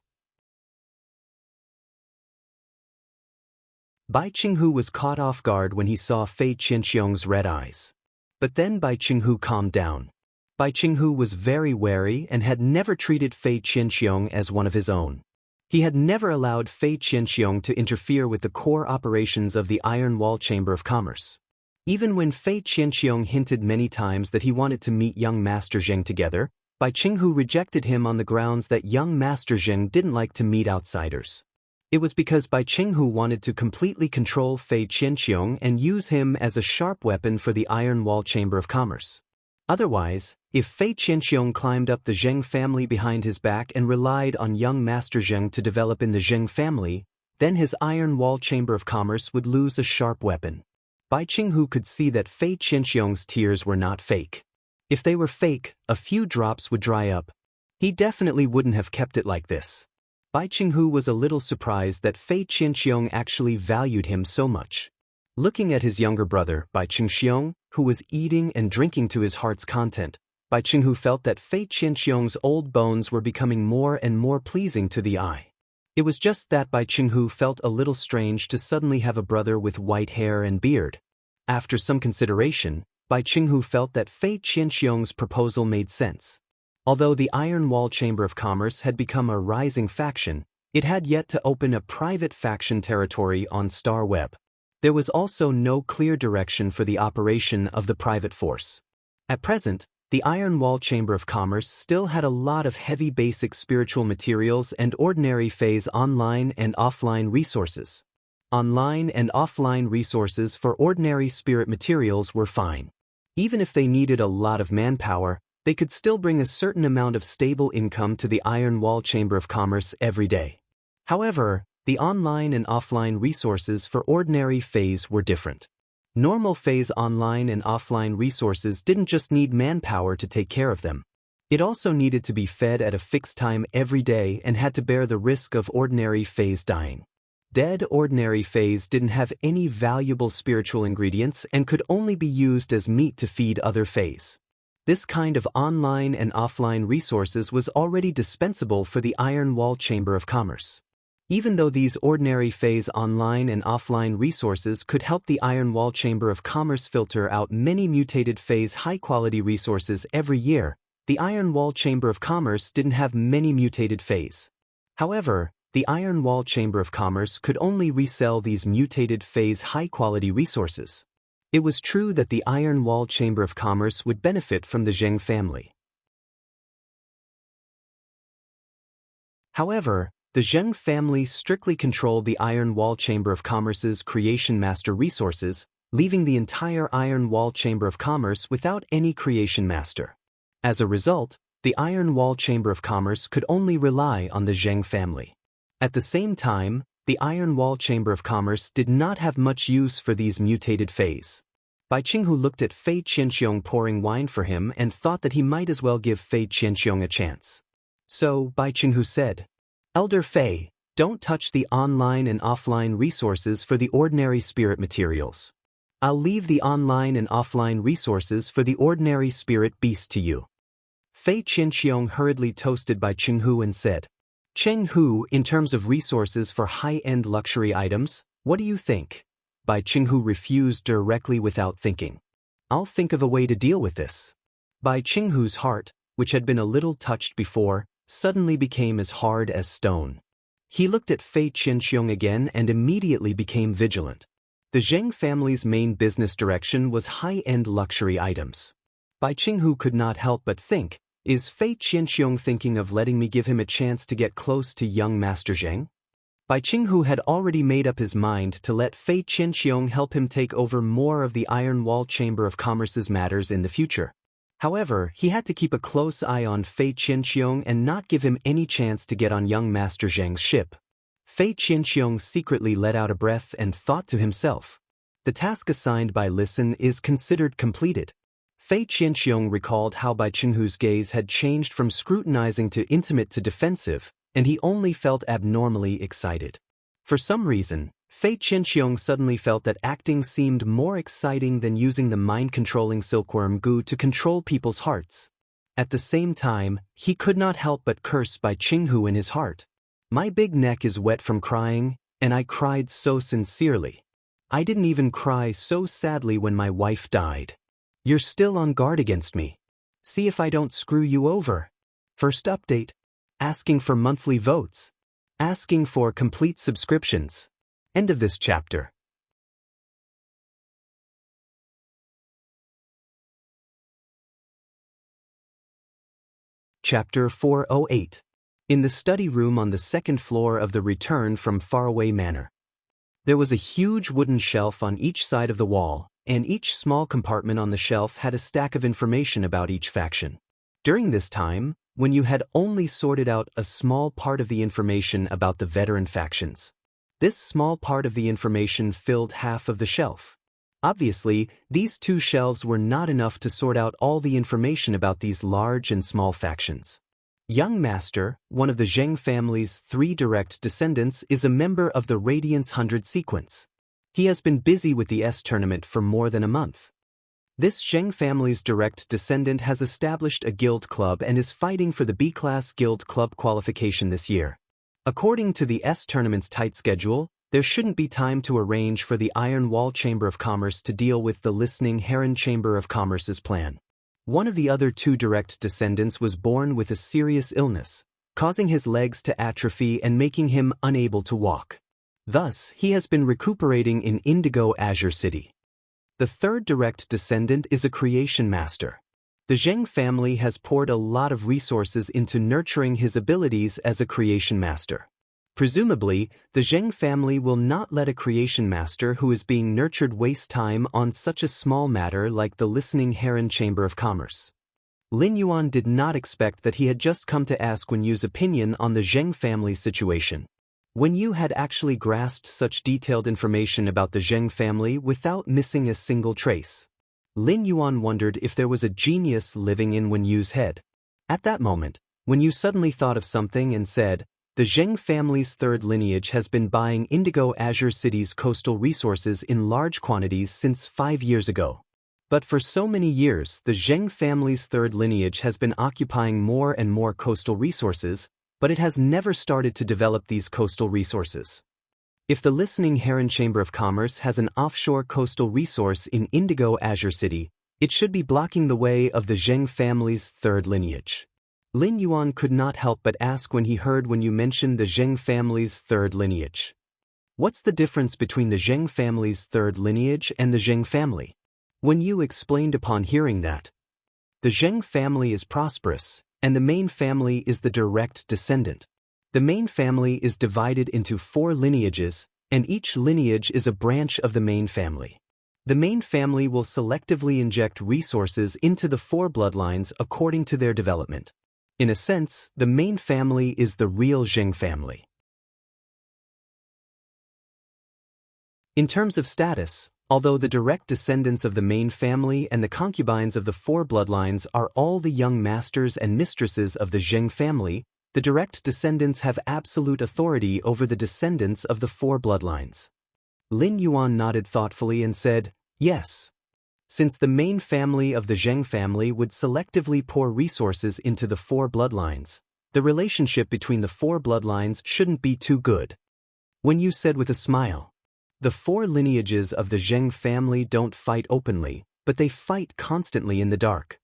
Bai Qinghu was caught off guard when he saw Fei Qianxiong's red eyes. But then Bai Qinghu calmed down. Bai Qinghu was very wary and had never treated Fei Qianxiong as one of his own. He had never allowed Fei Qianxiong to interfere with the core operations of the Iron Wall Chamber of Commerce. Even when Fei Qianxiong hinted many times that he wanted to meet young Master Zheng together, Bai Qinghu rejected him on the grounds that young Master Zheng didn't like to meet outsiders. It was because Bai Qinghu wanted to completely control Fei Qianxiong and use him as a sharp weapon for the Iron Wall Chamber of Commerce. Otherwise, if Fei Qianxiong climbed up the Zheng family behind his back and relied on young Master Zheng to develop in the Zheng family, then his Iron Wall Chamber of Commerce would lose a sharp weapon. Bai Qinghu could see that Fei Qianxiong's tears were not fake. If they were fake, a few drops would dry up. He definitely wouldn't have kept it like this. Bai Qinghu was a little surprised that Fei Qianxiong actually valued him so much. Looking at his younger brother, Bai Qingxiong, who was eating and drinking to his heart's content, Bai Qinghu felt that Fei Qianxiong's old bones were becoming more and more pleasing to the eye. It was just that Bai Qinghu felt a little strange to suddenly have a brother with white hair and beard. After some consideration, Bai Qinghu felt that Fei Qianxiong's proposal made sense. Although the Iron Wall Chamber of Commerce had become a rising faction, it had yet to open a private faction territory on Star Web. There was also no clear direction for the operation of the private force. At present, the Iron Wall Chamber of Commerce still had a lot of heavy basic spiritual materials and ordinary phase online and offline resources. Online and offline resources for ordinary spirit materials were fine. Even if they needed a lot of manpower, they could still bring a certain amount of stable income to the Iron Wall Chamber of Commerce every day. However, the online and offline resources for ordinary phase were different. Normal phase online and offline resources didn't just need manpower to take care of them. It also needed to be fed at a fixed time every day and had to bear the risk of ordinary phase dying. Dead ordinary phase didn't have any valuable spiritual ingredients and could only be used as meat to feed other phase. This kind of online and offline resources was already dispensable for the Iron Wall Chamber of Commerce. Even though these ordinary phase online and offline resources could help the Iron Wall Chamber of Commerce filter out many mutated phase high-quality resources every year, the Iron Wall Chamber of Commerce didn't have many mutated phase. However, the Iron Wall Chamber of Commerce could only resell these mutated phase high-quality resources. It was true that the Iron Wall Chamber of Commerce would benefit from the Zheng family. However, the Zheng family strictly controlled the Iron Wall Chamber of Commerce's creation master resources, leaving the entire Iron Wall Chamber of Commerce without any creation master. As a result, the Iron Wall Chamber of Commerce could only rely on the Zheng family. At the same time, the Iron Wall Chamber of Commerce did not have much use for these mutated fays. Bai Qinghu looked at Fei Qianxiong pouring wine for him and thought that he might as well give Fei Qianxiong a chance. So, Bai Qinghu said, "Elder Fei, don't touch the online and offline resources for the ordinary spirit materials. I'll leave the online and offline resources for the ordinary spirit beast to you." Fei Qianxiong hurriedly toasted Bai Qinghu and said, "Chenghu, in terms of resources for high-end luxury items, what do you think?" Bai Qinghu refused directly without thinking. "I'll think of a way to deal with this." Bai Qinghu's heart, which had been a little touched before, suddenly became as hard as stone. He looked at Fei Qianxiong again and immediately became vigilant. The Zheng family's main business direction was high-end luxury items. Bai Qinghu could not help but think, is Fei Qianxiong thinking of letting me give him a chance to get close to young Master Zheng? Bai Qinghu had already made up his mind to let Fei Qianxiong help him take over more of the Iron Wall Chamber of Commerce's matters in the future. However, he had to keep a close eye on Fei Qianxiong and not give him any chance to get on young Master Zheng's ship. Fei Qianxiong secretly let out a breath and thought to himself, "The task assigned by Listen is considered completed." Fei Qianxiong recalled how Bai Qinghu's gaze had changed from scrutinizing to intimate to defensive, and he only felt abnormally excited. For some reason, Fei Qianxiong suddenly felt that acting seemed more exciting than using the mind-controlling silkworm goo to control people's hearts. At the same time, he could not help but curse Bai Qinghu in his heart. "My big neck is wet from crying, and I cried so sincerely. I didn't even cry so sadly when my wife died. You're still on guard against me. See if I don't screw you over." First update. Asking for monthly votes. Asking for complete subscriptions. End of this chapter. Chapter 408. In the study room on the second floor of the Return from Faraway Manor. There was a huge wooden shelf on each side of the wall, and each small compartment on the shelf had a stack of information about each faction. During this time, when you had only sorted out a small part of the information about the veteran factions. This small part of the information filled half of the shelf. Obviously, these two shelves were not enough to sort out all the information about these large and small factions. Young Master, one of the Zheng family's 3 direct descendants, is a member of the Radiance 100 sequence. He has been busy with the S tournament for more than a month. This Zheng family's direct descendant has established a guild club and is fighting for the B-class guild club qualification this year. According to the S tournament's tight schedule, there shouldn't be time to arrange for the Iron Wall Chamber of Commerce to deal with the Listening Heron Chamber of Commerce's plan. One of the other 2 direct descendants was born with a serious illness, causing his legs to atrophy and making him unable to walk. Thus, he has been recuperating in Indigo Azure City. The 3rd direct descendant is a creation master. The Zheng family has poured a lot of resources into nurturing his abilities as a creation master. Presumably, the Zheng family will not let a creation master who is being nurtured waste time on such a small matter like the Listening Heron Chamber of Commerce. Lin Yuan did not expect that he had just come to ask Wen Yu's opinion on the Zheng family's situation. Wen Yu had actually grasped such detailed information about the Zheng family without missing a single trace. Lin Yuan wondered if there was a genius living in Wen Yu's head. At that moment, Wen Yu suddenly thought of something and said, "The Zheng family's 3rd lineage has been buying Indigo Azure City's coastal resources in large quantities since 5 years ago. But for so many years, the Zheng family's 3rd lineage has been occupying more and more coastal resources, but it has never started to develop these coastal resources. If the Listening Heron Chamber of Commerce has an offshore coastal resource in Indigo Azure City, it should be blocking the way of the Zheng family's 3rd lineage." Lin Yuan could not help but ask when he heard Wen Yu mention the Zheng family's 3rd lineage. What's the difference between the Zheng family's 3rd lineage and the Zheng family? Wen Yu explained upon hearing that. The Zheng family is prosperous, and the main family is the direct descendant. The main family is divided into 4 lineages, and each lineage is a branch of the main family. The main family will selectively inject resources into the four bloodlines according to their development. In a sense, the main family is the real Zheng family. In terms of status, although the direct descendants of the main family and the concubines of the four bloodlines are all the young masters and mistresses of the Zheng family, the direct descendants have absolute authority over the descendants of the four bloodlines. Lin Yuan nodded thoughtfully and said, "Yes." Since the main family of the Zheng family would selectively pour resources into the four bloodlines, the relationship between the four bloodlines shouldn't be too good. When you said with a smile, "The four lineages of the Zheng family don't fight openly, but they fight constantly in the dark."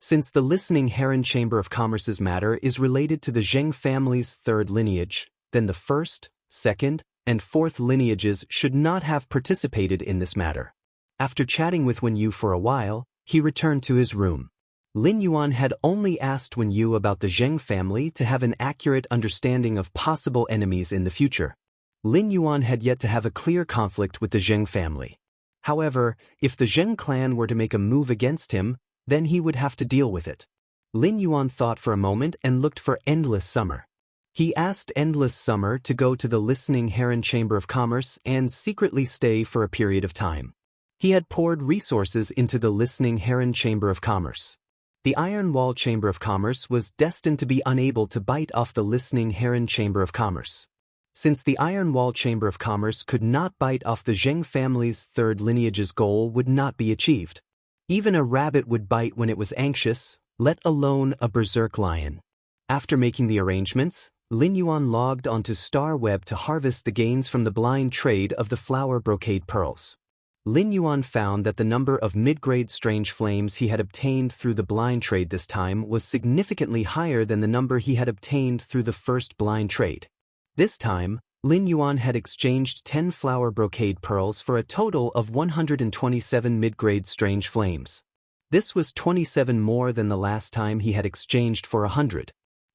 Since the listening Heron Chamber of Commerce's matter is related to the Zheng family's third lineage, then the first, second, and fourth lineages should not have participated in this matter. After chatting with Wen Yu for a while, he returned to his room. Lin Yuan had only asked Wen Yu about the Zheng family to have an accurate understanding of possible enemies in the future. Lin Yuan had yet to have a clear conflict with the Zheng family. However, if the Zheng clan were to make a move against him, then he would have to deal with it. Lin Yuan thought for a moment and looked for Endless Summer. He asked Endless Summer to go to the listening Heron Chamber of Commerce and secretly stay for a period of time. He had poured resources into the listening Heron Chamber of Commerce. The Iron Wall Chamber of Commerce was destined to be unable to bite off the listening Heron Chamber of Commerce. Since the Iron Wall Chamber of Commerce could not bite off the Zheng family's third lineage's goal would not be achieved. Even a rabbit would bite when it was anxious, let alone a berserk lion. After making the arrangements, Lin Yuan logged onto Star Web to harvest the gains from the blind trade of the flower brocade pearls. Lin Yuan found that the number of mid-grade strange flames he had obtained through the blind trade this time was significantly higher than the number he had obtained through the first blind trade. This time, Lin Yuan had exchanged 10 flower brocade pearls for a total of 127 mid-grade strange flames. This was 27 more than the last time he had exchanged for 100.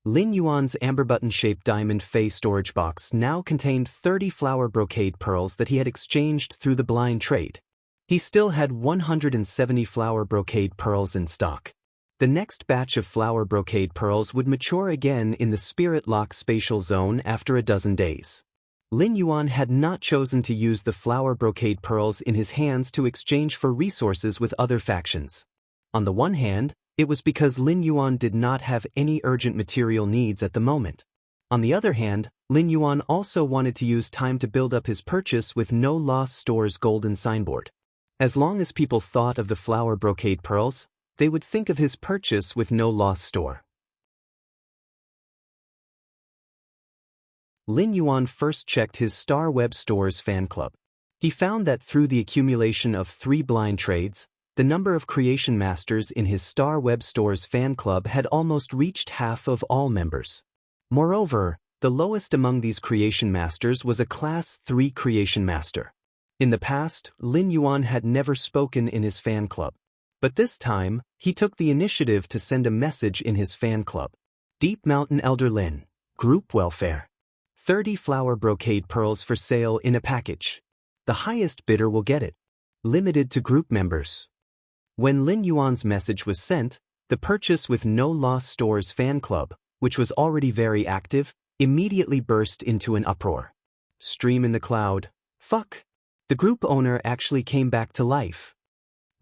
Lin Yuan's amber button-shaped diamond fey storage box now contained 30 flower brocade pearls that he had exchanged through the blind trade. He still had 170 flower brocade pearls in stock. The next batch of flower brocade pearls would mature again in the Spirit Lock spatial zone after a dozen days. Lin Yuan had not chosen to use the flower brocade pearls in his hands to exchange for resources with other factions. On the one hand, it was because Lin Yuan did not have any urgent material needs at the moment. On the other hand, Lin Yuan also wanted to use time to build up his purchase with No Loss Store's golden signboard. As long as people thought of the flower brocade pearls, they would think of his purchase with No Loss Store. Lin Yuan first checked his Star Web Store's fan club. He found that through the accumulation of 3 blind trades, the number of creation masters in his Star Web Store's fan club had almost reached half of all members. Moreover, the lowest among these creation masters was a Class 3 creation master. In the past, Lin Yuan had never spoken in his fan club. But this time, he took the initiative to send a message in his fan club. Deep Mountain Elder Lin, Group Welfare. 30 flower brocade pearls for sale in a package. The highest bidder will get it. Limited to group members. When Lin Yuan's message was sent, the purchase with No Loss Store's fan club, which was already very active, immediately burst into an uproar. Stream in the cloud. Fuck. The group owner actually came back to life.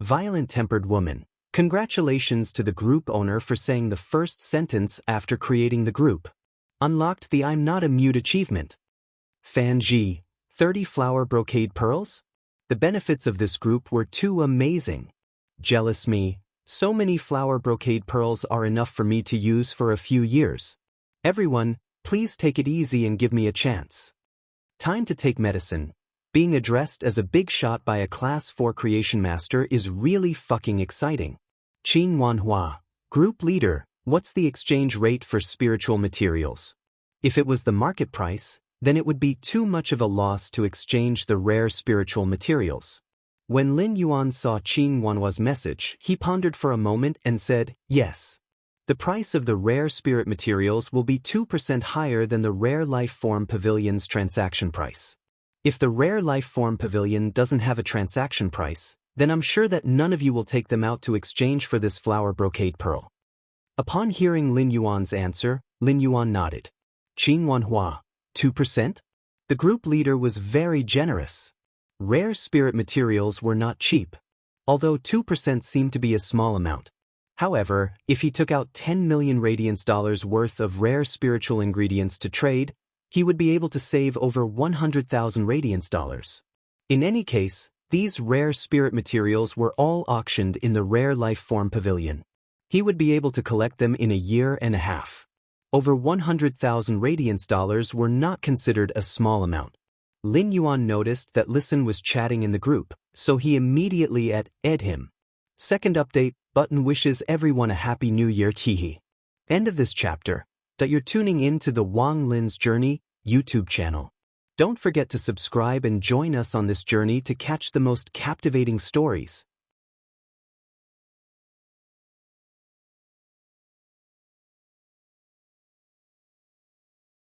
Violent-tempered woman. Congratulations to the group owner for saying the first sentence after creating the group. Unlocked the I'm not a mute achievement. Fan G. 30 flower brocade pearls? The benefits of this group were too amazing. Jealous me. So many flower brocade pearls are enough for me to use for a few years. Everyone, please take it easy and give me a chance. Time to take medicine. Being addressed as a big shot by a Class 4 creation master is really fucking exciting. Qin Wanhua, Group Leader, what's the exchange rate for spiritual materials? If it was the market price, then it would be too much of a loss to exchange the rare spiritual materials. When Lin Yuan saw Qin Wanhua's message, he pondered for a moment and said, yes. The price of the rare spirit materials will be 2% higher than the rare life form pavilion's transaction price. If the rare life form pavilion doesn't have a transaction price, then I'm sure that none of you will take them out to exchange for this flower brocade pearl. Upon hearing Lin Yuan's answer, Lin Yuan nodded. Qing Wanhua, 2%? The group leader was very generous. Rare spirit materials were not cheap, although 2% seemed to be a small amount. However, if he took out 10 million radiance dollars worth of rare spiritual ingredients to trade, he would be able to save over 100,000 radiance dollars. In any case, these rare spirit materials were all auctioned in the rare life form pavilion. He would be able to collect them in a year and a half. Over 100,000 radiance dollars were not considered a small amount. Lin Yuan noticed that Listen was chatting in the group, so he immediately added him. Second update, Button wishes everyone a happy new year. Teehee. End of this chapter. That you're tuning in to the Wang Lin's Journey YouTube channel. Don't forget to subscribe and join us on this journey to catch the most captivating stories.